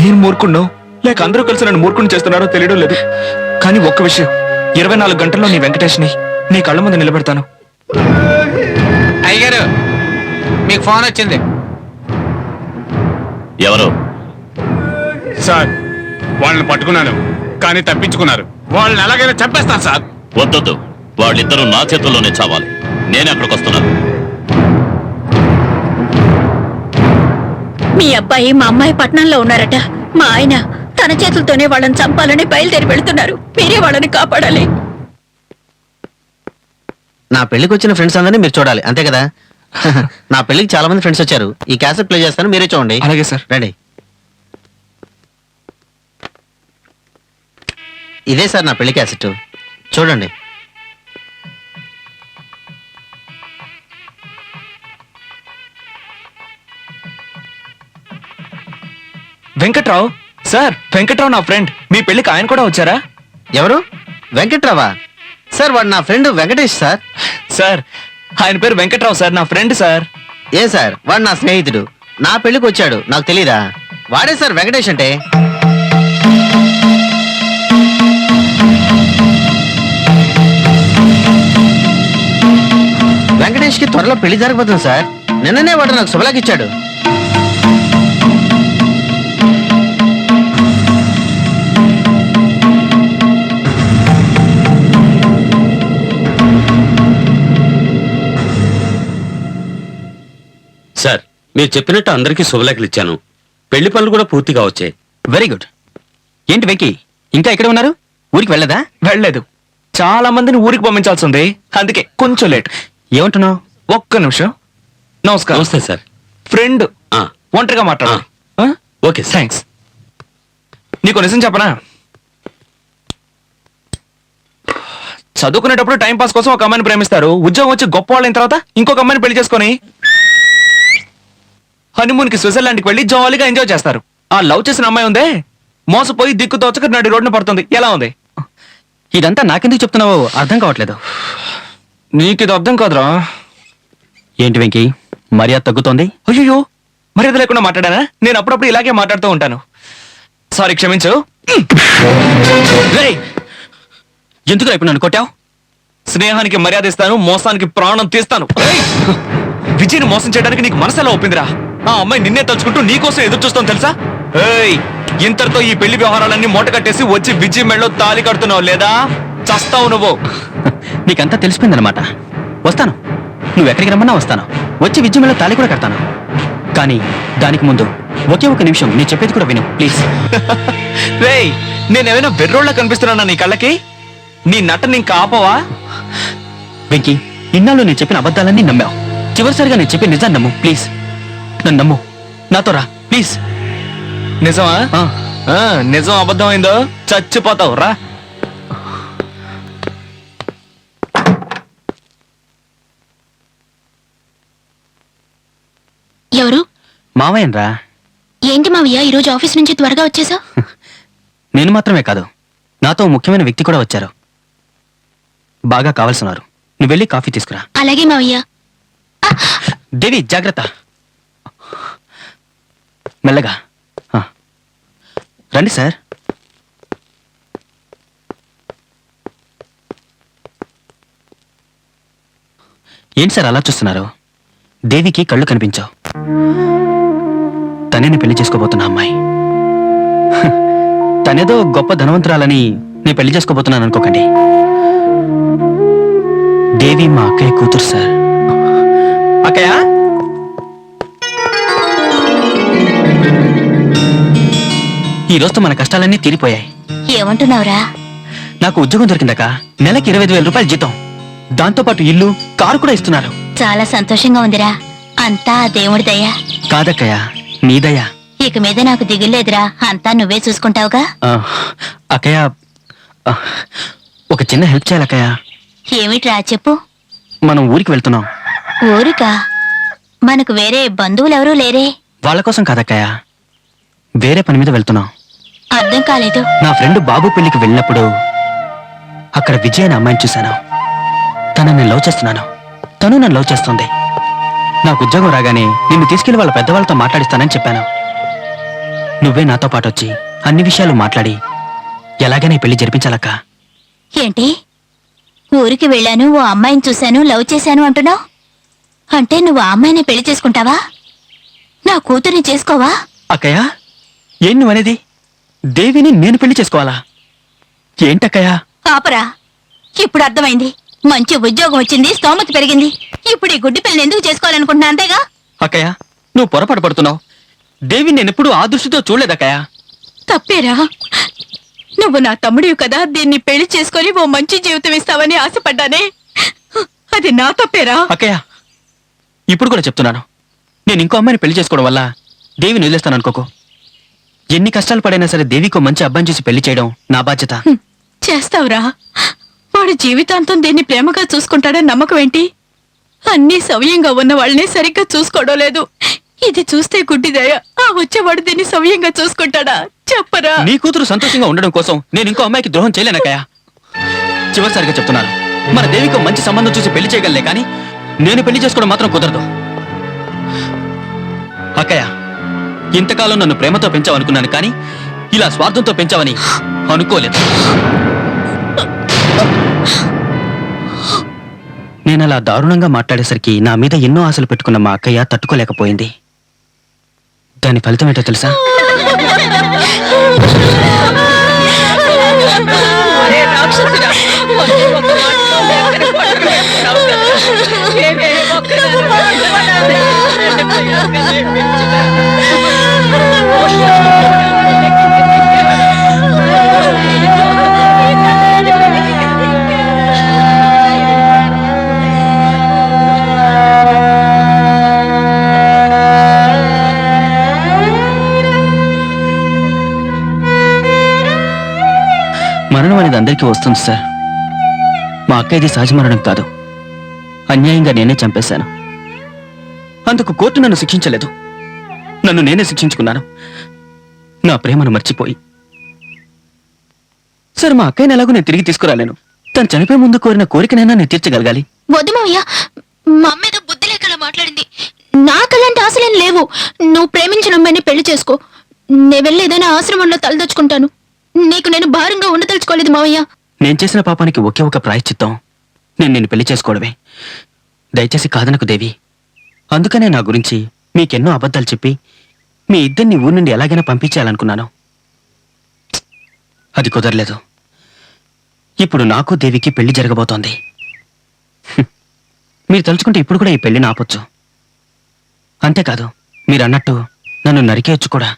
నేను మూర్ఖున్నావు లేక అందరూ కలిసి నన్ను మూర్ఖుని చేస్తున్నారో తెలియడం లేదు. కానీ ఒక్క విషయం, 24 గంటల్లో నీ వెంకటేష్ని నీ కళ్ళ ముందు నిలబెడతాను. అయ్యగారు, మీకు ఫోన్ వచ్చింది. ఎవరు? సార్, వాళ్ళని పట్టుకున్నాను, కానీ తప్పించుకున్నారు. వాళ్ళని ఎలాగైనా చంపేస్తాను సార్. వద్దొద్దు, వాళ్ళిద్దరూ నా చేతుల్లోనే చావాలి. నేనే అక్కడికి వస్తున్నాను. మీ అబ్బాయి మా అమ్మాయి పట్నంలో ఉన్నారట. మా ఆయన తన చేతులతోనే వాళ్ళని చంపాలని బయలుదేరి వెళ్తున్నారు. మీరే వాళ్ళని కాపాడాలి. నా పెళ్లికి వచ్చిన ఫ్రెండ్స్ అందరినీ మీరు చూడాలి, అంతే కదా? నా పెళ్లికి చాలా మంది ఫ్రెండ్స్ వచ్చారు. ఈ క్యాసెట్ ప్లే చేస్తాను, మీరే చూడండి. అలాగే సార్. రెడీ. ఇదే సార్ నా పెళ్లి క్యాసెట్, చూడండి. వెంకట్రావు సార్, వెంకట్రావు నా ఫ్రెండ్. మీ పెళ్లికి ఆయన కూడా వచ్చారా? ఎవరు? వెంకట్రావా? సార్, వాడు నా ఫ్రెండ్ వెంకటేష్ సార్. సార్, ఆయన పేరు వెంకట్రావు సార్, నా ఫ్రెండ్ సార్. ఏ సార్, వాడు నా స్నేహితుడు. నా పెళ్లికి వచ్చాడు, నాకు తెలీదా? వాడే సార్ వెంకటేష్ అంటే. వెంకటేష్ కి త్వరలో పెళ్లి జరగబోతుంది సార్. నిన్ననే వాడు నాకు శుభలాకిచ్చాడు. సార్, మీరు చెప్పినట్టు అందరికీ శుభలేఖలు ఇచ్చాను. పెళ్లి పనులు కూడా పూర్తిగా వచ్చాయి. Very good. ఏంటి వెంకీ, ఇంకా ఎక్కడ ఉన్నారు? ఊరికి వెళ్ళదా? వెళ్ళలేదు. చాలా మందిని ఊరికి పంపించాల్సి ఉంది, అందుకే కొంచెం లేట్. ఏమంటున్నావు? ఒక్క నిమిషం. నమస్కారం. నమస్తే సార్. ఫ్రెండ్ ఆ, ఒంటరిగా మాట్లాడు. Okay sir. థ్యాంక్స్. నీకు నిజం చెప్పనా? చదువుకునేటప్పుడు టైం పాస్ కోసం ఒక అమ్మాయిని ప్రేమిస్తారు. ఉద్యోగం వచ్చి గొప్ప వాళ్ళైన తర్వాత ఇంకొక అమ్మాయిని పెళ్లి చేసుకొని హనీమూన్ కి స్విట్జర్లాండ్కి వెళ్ళి జాలీగా ఎంజాయ్ చేస్తారు. ఆ లవ్ చేసిన అమ్మాయి ఉందే, మోసపోయి దిక్కుతోచక నడి రోడ్డున పడుతుంది. ఎలా ఉంది? ఇదంతా నాకెందుకు చెప్తున్నావో అర్థం కావట్లేదు. నీకు ఇది అర్థం కాదురా. ఏంటి వెంకీ, మర్యాద తగ్గుతోంది? అయ్యో మర్యాద లేకుండా మాట్లాడానా? నేను అప్పుడప్పుడు ఇలాగే మాట్లాడుతూ ఉంటాను. సారీ, క్షమించు. రేయ్, ఎందుకు ఇప్పుడు నన్ను కొట్టావు? స్నేహానికి మర్యాద ఇస్తాను, మోసానికి ప్రాణం తీస్తాను. ఏయ్! విజయ్ని మోసం చేయడానికి నీకు మనసు ఎలా ఒప్పిందిరా? ఆ అమ్మాయి నిన్నే తలుచుకుంటూ నీకోసం ఎదురు చూస్తాం తెలుసా? ఏయ్, ఇంతటితో ఈ పెళ్లి వ్యవహారాలన్నీ మూట కట్టేసి వచ్చి విజయ్ మెళ్ళో తాళి కడుతున్నావు లేదా? చస్తావు నువ్వు. నీకంతా తెలిసిపోయిందనమాట. వస్తాను, నువ్వు ఎక్కడికి రమ్మన్నా వస్తాను. వచ్చి విద్యలో తాళి కూడా కడతాను. కానీ దానికి ముందు ఒకే ఒక నిమిషం నేను చెప్పేది కూడా విను ప్లీజ్. రేయ్, నేనేమైనా బెర్రోళ్ళ కనిపిస్తున్నానా నీ కళ్ళకి? నీ నటన ఇంకా ఆపవా? వెంకీ, ఇన్నాళ్ళు నేను చెప్పిన అబద్ధాలన్నీ నమ్మావు. చివరిసారిగా నేను చెప్పిన నిజాన్ని నమ్ము ప్లీజ్. నన్ను నమ్ము, నాతో రా ప్లీజ్. నిజమా? నిజం అబద్ధం అయిందో చచ్చిపోతావు రా. ఎవరు? మావయ్యనరా. ఏంటి మావయ్య ఈరోజు ఆఫీస్ నుంచి త్వరగా వచ్చేసా? నేను మాత్రమే కాదు, నాతో ముఖ్యమైన వ్యక్తి కూడా వచ్చారు. బాగా కావాల్సినారు. నువ్వు వెళ్ళి కాఫీ తీసుకురా. అలాగే మావయ్య. దేవి, జాగ్రత్త. మెల్లగా. రండి సార్. ఏంటి సార్ అలా చూస్తున్నారు? దేవికి కళ్ళు కనిపించావు. తనేని పెళ్లి చేసుకోబోతున్నా అమ్మాయి. తనేదో గొప్ప ధనవంతురాలని నేను పెళ్లి చేసుకోబోతున్నాను అనుకోకండి. దేవి మా అక్కయ్య కూతురు సార్. అక్కయ్య, ఈ రోజుతో మన కష్టాలన్నీ తీరిపోయాయి. ఏమంటున్నావురా? నాకు ఉద్యోగం దొరికిందక నెలకి 25,000 రూపాయలు జీతం, దాంతో పాటు ఇల్లు, కారు కూడా ఇస్తున్నారు. చాలా సంతోషంగా ఉందిరా. అంతా ఆ దేవుడి దయ. కాదక్కయ్య, నీ దయ. ఇక మీద నాకు దిగులేదురా, అంతా నువ్వే చూసుకుంటావుగా. అక్కయ్య, ఒక చిన్న హెల్ప్ చేయాలి అక్కయ్య. ఏమిట్రా చెప్పు. మనం ఊరికి వెళ్తున్నాం. ఊరికా? మనకు వేరే బంధువులెవరూ లేరే? వాళ్ళ కోసం కాదక్కయ్య, వేరే పని మీద వెళ్తున్నాం. అర్థం కాలేదు. నా ఫ్రెండ్ బాబు పెళ్లికి వెళ్ళినప్పుడు అక్కడ విజయ్ అనే అమ్మాయిని చూశాను. తనని నేను లవ్ చేస్తున్నాను, తను నన్ను లవ్ చేస్తుంది. నాకు ఉద్యోగం రాగానే నిన్ను తీసుకెళ్లి వాళ్ళ పెద్దవాళ్ళతో మాట్లాడిస్తానని చెప్పాను. నువ్వే నాతో పాటు వచ్చి అన్ని విషయాలు మాట్లాడి ఎలాగైనా ఈ పెళ్లి జరిపించాలక్క. ఏంటి, ఊరికి వెళ్ళాను, ఓ అమ్మాయిని చూశాను, లవ్ చేశాను అంటున్నావు? అంటే నువ్వు ఆ అమ్మాయిని పెళ్లి చేసుకుంటావా? నా కూతుర్ని చేసుకోవా? అక్కయ్య, ఏం నువ్వనేది? దేవిని నేను పెళ్లి చేసుకోవాలా? ఏంటక్కయ్యా? ఆపరా, ఇప్పుడు అర్థమైంది. మంచి ఉద్యోగం వచ్చింది, స్తోమత పెరిగింది. ఇప్పుడు ఈ గుడ్డి పిల్లని ఎందుకు చేసుకోవాలనుకుంటున్నా, అంతేగా? అక్కయ్య, నువ్వు పొరపాటు పడుతున్నావు. దేవిని నేనెప్పుడు ఆ దృష్టితో చూడలేదక్కయ్య. తప్పేరా? నువ్వు నా తమ్ముడివి కదా, దీన్ని పెళ్లి చేసుకొని ఓ మంచి జీవితం ఇస్తావని ఆశపడ్డానే, అది నా తప్పేరా? అక్కయ్య, ఇప్పుడు కూడా చెప్తున్నాను, నేను ఇంకో అమ్మాయిని పెళ్లి చేసుకోవడం వల్ల దేవిని వదిలేస్తాను అనుకోకు. ఎన్ని కష్టాలు పడైనా సరే దేవికో మంచి అబ్బాయిని చూసి పెళ్లి చేయడం నా బాధ్యత. చేస్తావురా? వాడు జీవితాంతం దీన్ని ప్రేమగా చూసుకుంటాడని నమ్మకం ఏంటి? అన్నీ సవ్యంగా ఉన్న వాళ్ళని సరిగ్గా చూసుకోవడం లేదు. ఇది చూస్తే గుడ్డిదయ, ఆ వచ్చేవాడు దీన్ని సవ్యంగా చూసుకుంటాడా చెప్పరా? నీ కూతురు సంతోషంగా ఉండడం కోసం నేను ఇంకో అమ్మాయికి ద్రోహం చేయలేనక్కయ్య. చివరిసారిగా చెప్తున్నాను, మన దేవికో మంచి సంబంధం చూసి పెళ్లి చేయగలలే కానీ నేను పెళ్లి చేసుకోవడం మాత్రం కుదరదు. అక్కయ్య, ఇంతకాలం నన్ను ప్రేమతో పెంచావనుకున్నాను కానీ ఇలా స్వార్థంతో పెంచావని అనుకోలేదు. నేనలా దారుణంగా మాట్లాడేసరికి నా మీద ఎన్నో ఆశలు పెట్టుకున్న మా అక్కయ్య తట్టుకోలేకపోయింది. దాని ఫలితం ఏంటో తెలుసా? మరణం అనేది అందరికీ వస్తుంది సార్. మా అక్కయ్యది సహజ మరణం కాదు, అన్యాయంగా నేనే చంపేశాను. అందుకు కోర్టు నన్ను శిక్షించలేదు, నన్ను నేనే శిక్షించుకున్నాను. నా ప్రేమను మర్చిపోయి సార్ మా అక్కయ్యని ఎలాగో నేను తిరిగి తీసుకురాలేను. తను చనిపోయే ముందు కోరిన కోరికనైనా నేను తీర్చగలగాలి. వద్దు మావయ్య, మా అమ్మ ఏదో బుద్ధి లేకలా మాట్లాడింది. నాకు అలాంటి ఆశలేం లేవు. నువ్వు ప్రేమించిన అమ్మాయిని పెళ్లి చేసుకో. నేను వెళ్ళి ఏదైనా ఆశ్రమంలో తలదొచ్చుకుంటాను. నీకు నేను భారంగా ఉండదలుచుకోలేదు మావయ్య. నేను చేసిన పాపానికి ఒకే ఒక ప్రాయశ్చిత్తం నేను నిన్ను పెళ్లి చేసుకోవడమే. దయచేసి కాదనకు దేవి. అందుకనే నా గురించి మీకెన్నో అబద్ధాలు చెప్పి మీ ఇద్దరిని ఊరి నుండి ఎలాగైనా పంపించేయాలనుకున్నాను. అది కుదరలేదు. ఇప్పుడు నాకు దేవికి పెళ్లి జరగబోతోంది. మీరు తలుచుకుంటే ఇప్పుడు కూడా ఈ పెళ్లిని ఆపొచ్చు. అంతేకాదు, మీరు అన్నట్టు నన్ను నరికేయచ్చు కూడా.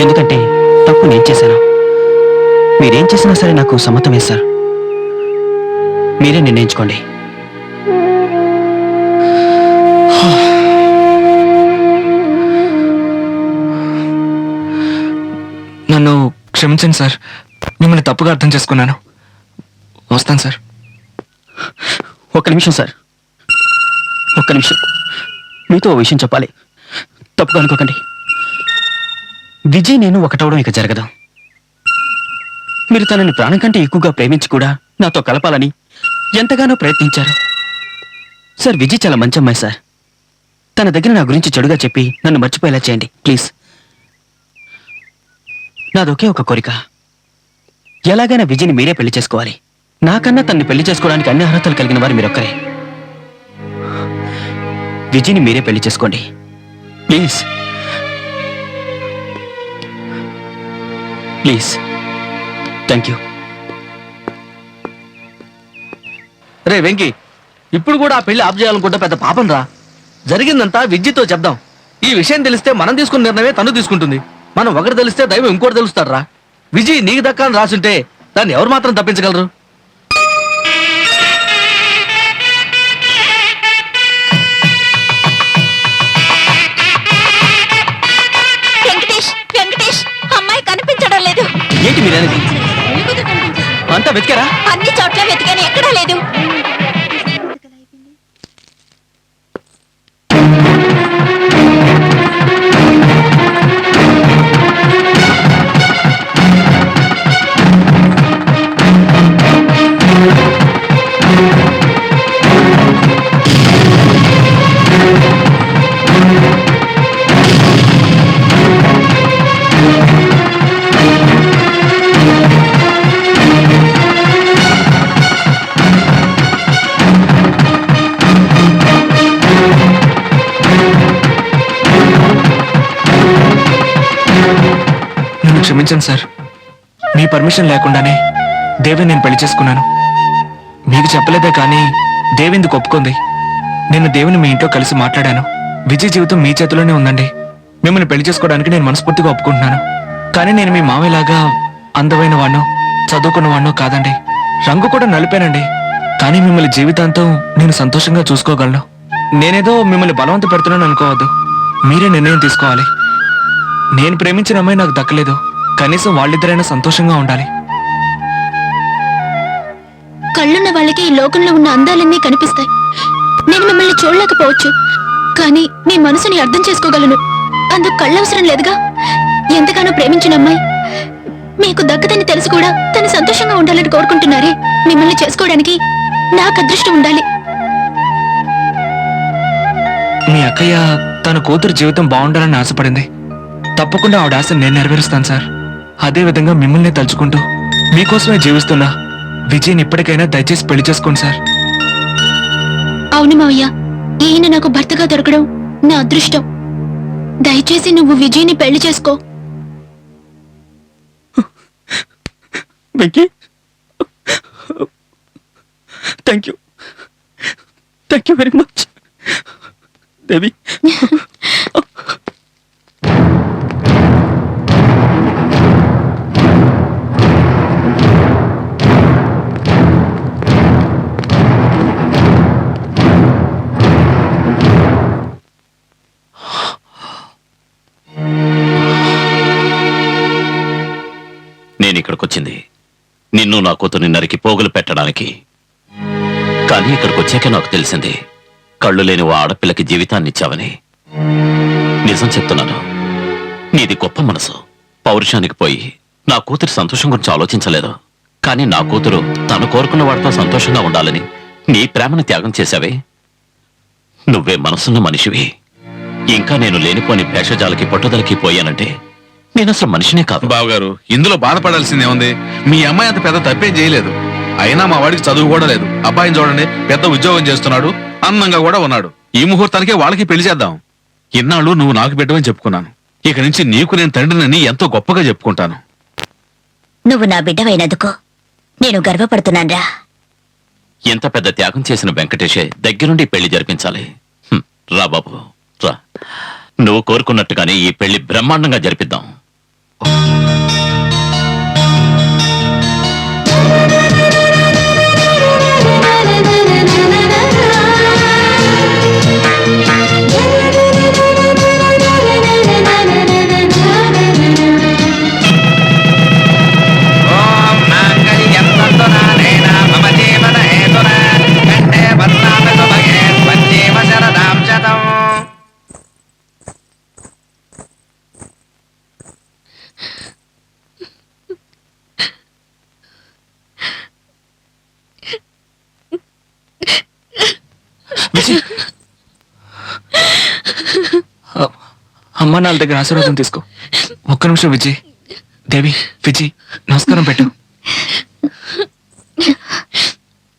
ఎందుకంటే తప్పు నేను చేశాను. మీరేం చేసినా సరే నాకు సమ్మతమే సార్. మీరే నిర్ణయించుకోండి. నన్ను క్షమించండి సార్. మిమ్మల్ని తప్పుగా అర్థం చేసుకున్నాను. వస్తాను సార్. ఒక్క నిమిషం సార్, ఒక్క నిమిషం. మీతో ఓ విషయం చెప్పాలి. తప్పుగా అనుకోకండి. విజయ్ నేను ఒకటవడం ఇక జరగదు. మీరు తనని ప్రాణం కంటే ఎక్కువగా ప్రేమించి కూడా నాతో కలపాలని ఎంతగానో ప్రయత్నించారు సార్. విజయ్ చాలా మంచి అమ్మాయి సార్. తన దగ్గర నా గురించి చెడుగా చెప్పి నన్ను మర్చిపోయేలా చేయండి ప్లీజ్. నాదొకే ఒక కోరిక. ఎలాగైనా విజయ్ని మీరే పెళ్లి చేసుకోవాలి. నాకన్నా తన్ని పెళ్లి చేసుకోవడానికి అన్ని అర్హతలు కలిగిన వారు మీరొక్కరే. విజయ్ని మీరే పెళ్లి చేసుకోండి ప్లీజ్. ప్లీజ్. Thank you. రే వెంకీ, ఇప్పుడు కూడా ఆ పెళ్లి ఆఫ్ చేయాలనుకుంటే పెద్ద పాపం రా. జరిగిందంతా విద్యతో చెప్దాం. ఈ విషయం తెలిస్తే మనం తీసుకున్న నిర్ణయమే తను తీసుకుంటుంది. మనం ఒకటి తెలిస్తే దైవం ఇంకోటి తెలుస్తాడు రా. విజయ్ నీకు దక్కాలని రాసుంటే దాన్ని ఎవరు మాత్రం తప్పించగలరు? వెంకటేష్, వెంకటేష్, అమ్మాయి కనిపించడం లేదు. ఏంటి మీరనేది? అంతా వెతికారా? అన్ని చోట్ల వెతికాను, ఎక్కడా లేదు. క్షమించండి సార్. మీ పర్మిషన్ లేకుండానే దేవి నేను పెళ్లి చేసుకున్నాను. మీకు చెప్పలేదే కానీ దేవి ఎందుకు ఒప్పుకుంది. నేను దేవుని మీ ఇంట్లో కలిసి మాట్లాడాను. విజయ్ జీవితం మీ చేతిలోనే ఉందండి. మిమ్మల్ని పెళ్లి చేసుకోవడానికి నేను మనస్ఫూర్తిగా ఒప్పుకుంటున్నాను. కానీ నేను మీ మామయ్యలాగా అందమైన వాణ్ణో చదువుకున్న వాణ్ణో కాదండి. రంగు కూడా నలిపానండి. కానీ మిమ్మల్ని జీవితాంతం నేను సంతోషంగా చూసుకోగలను. నేనేదో మిమ్మల్ని బలవంత పెడుతున్నాను అనుకోవద్దు. మీరే నిర్ణయం తీసుకోవాలి. నేను ప్రేమించిన అమ్మాయి నాకు దక్కలేదు. కనీసం వాళ్ళిద్దరైనా సంతోషంగా ఉండాలి. కళ్ళున్న వాళ్ళకి ఈ లోకంలో ఉన్న అందాలన్నీ కనిపిస్తాయి. నేను మిమ్మల్ని చూడలేకపోవచ్చు, కానీ మీ మనసుని అర్థం చేసుకోగలను. అందుకు కళ్ళవసరం లేదుగా. ఎంతగానో ప్రేమించిన అమ్మాయి మీకు దక్కదని తెలిసి కూడా తను సంతోషంగా ఉండాలని కోరుకుంటున్నారే. మిమ్మల్ని చేసుకోవడానికి నాకు అదృష్టం ఉండాలి. మీ అక్కయ్య తన కూతురు జీవితం బాగుండాలని ఆశపడింది. తప్పకుండా ఆవిడ ఆశ నేను నెరవేరుస్తాను సార్. అదే విధంగా మిమ్మల్ని తలుచుకుంటూ మీకోసమే జీవిస్తున్నా విజయ్ని ఇప్పటికైనా దయచేసి పెళ్లి చేసుకోండి సార్. అవును మావయ్య, ఈయన నాకు భర్తగా దొరకడం నా అదృష్టం. దయచేసి నువ్వు విజయ్ని పెళ్లి చేసుకో. Venky, thank you. Thank you very much. Devi, నేను ఇక్కడికొచ్చింది నిన్ను నా కూతుర్ని నరికి పోగులు పెట్టడానికి. కానీ ఇక్కడికి వచ్చాక నాకు తెలిసింది కళ్ళు లేని ఓ ఆడపిల్లకి జీవితాన్ని ఇచ్చావని. నిజం చెప్తున్నాను, నీది గొప్ప మనసు. పౌరుషానికి పోయి నా కూతురి సంతోషం గురించి ఆలోచించలేదు. కానీ నా కూతురు తను కోరుకున్న వాడితో సంతోషంగా ఉండాలని నీ ప్రేమను త్యాగం చేశావే. నువ్వే మనసున్న మనిషివి. ఇంకా నేను లేనిపోని భేషజాలకి పట్టుదలకి పోయానంటే నేను అసలు మనిషినే కాదు. బావగారు, ఇందులో బాధపడాల్సింది ఏముంది? మీ అమ్మాయి అంత పెద్ద తప్పేం చేయలేదు. అయినా మా వాడికి చదువు కూడా లేదు. అబ్బాయిని చూడండి, పెద్ద ఉద్యోగం చేస్తున్నాడు, అందంగా కూడా ఉన్నాడు. ఈ ముహూర్తానికే వాళ్ళకి పెళ్లి చేద్దాం. ఇన్నాళ్ళు నువ్వు నాకు పెట్టమని చెప్పుకున్నాను. ఇక నుంచి నీకు నేను తండ్రినని ఎంతో గొప్పగా చెప్పుకుంటాను. నువ్వు నా బిడ్డవైనందుకు నేను గర్వపడుతున్నాన్రా. ఎంత పెద్ద త్యాగం చేసిన వెంకటేషే దగ్గరుండి పెళ్లి జరిపించాలి. రా బాబు రా. నువ్వు కోరుకున్నట్టుగానే ఈ పెళ్లి బ్రహ్మాండంగా జరిపిద్దాం. విజయ్, అమ్మ నాన్న దగ్గర ఆశీర్వాదం తీసుకో. ఒక్క నిమిషం విజయ్. దేవి, విజయ్ నమస్కారం పెట్టు.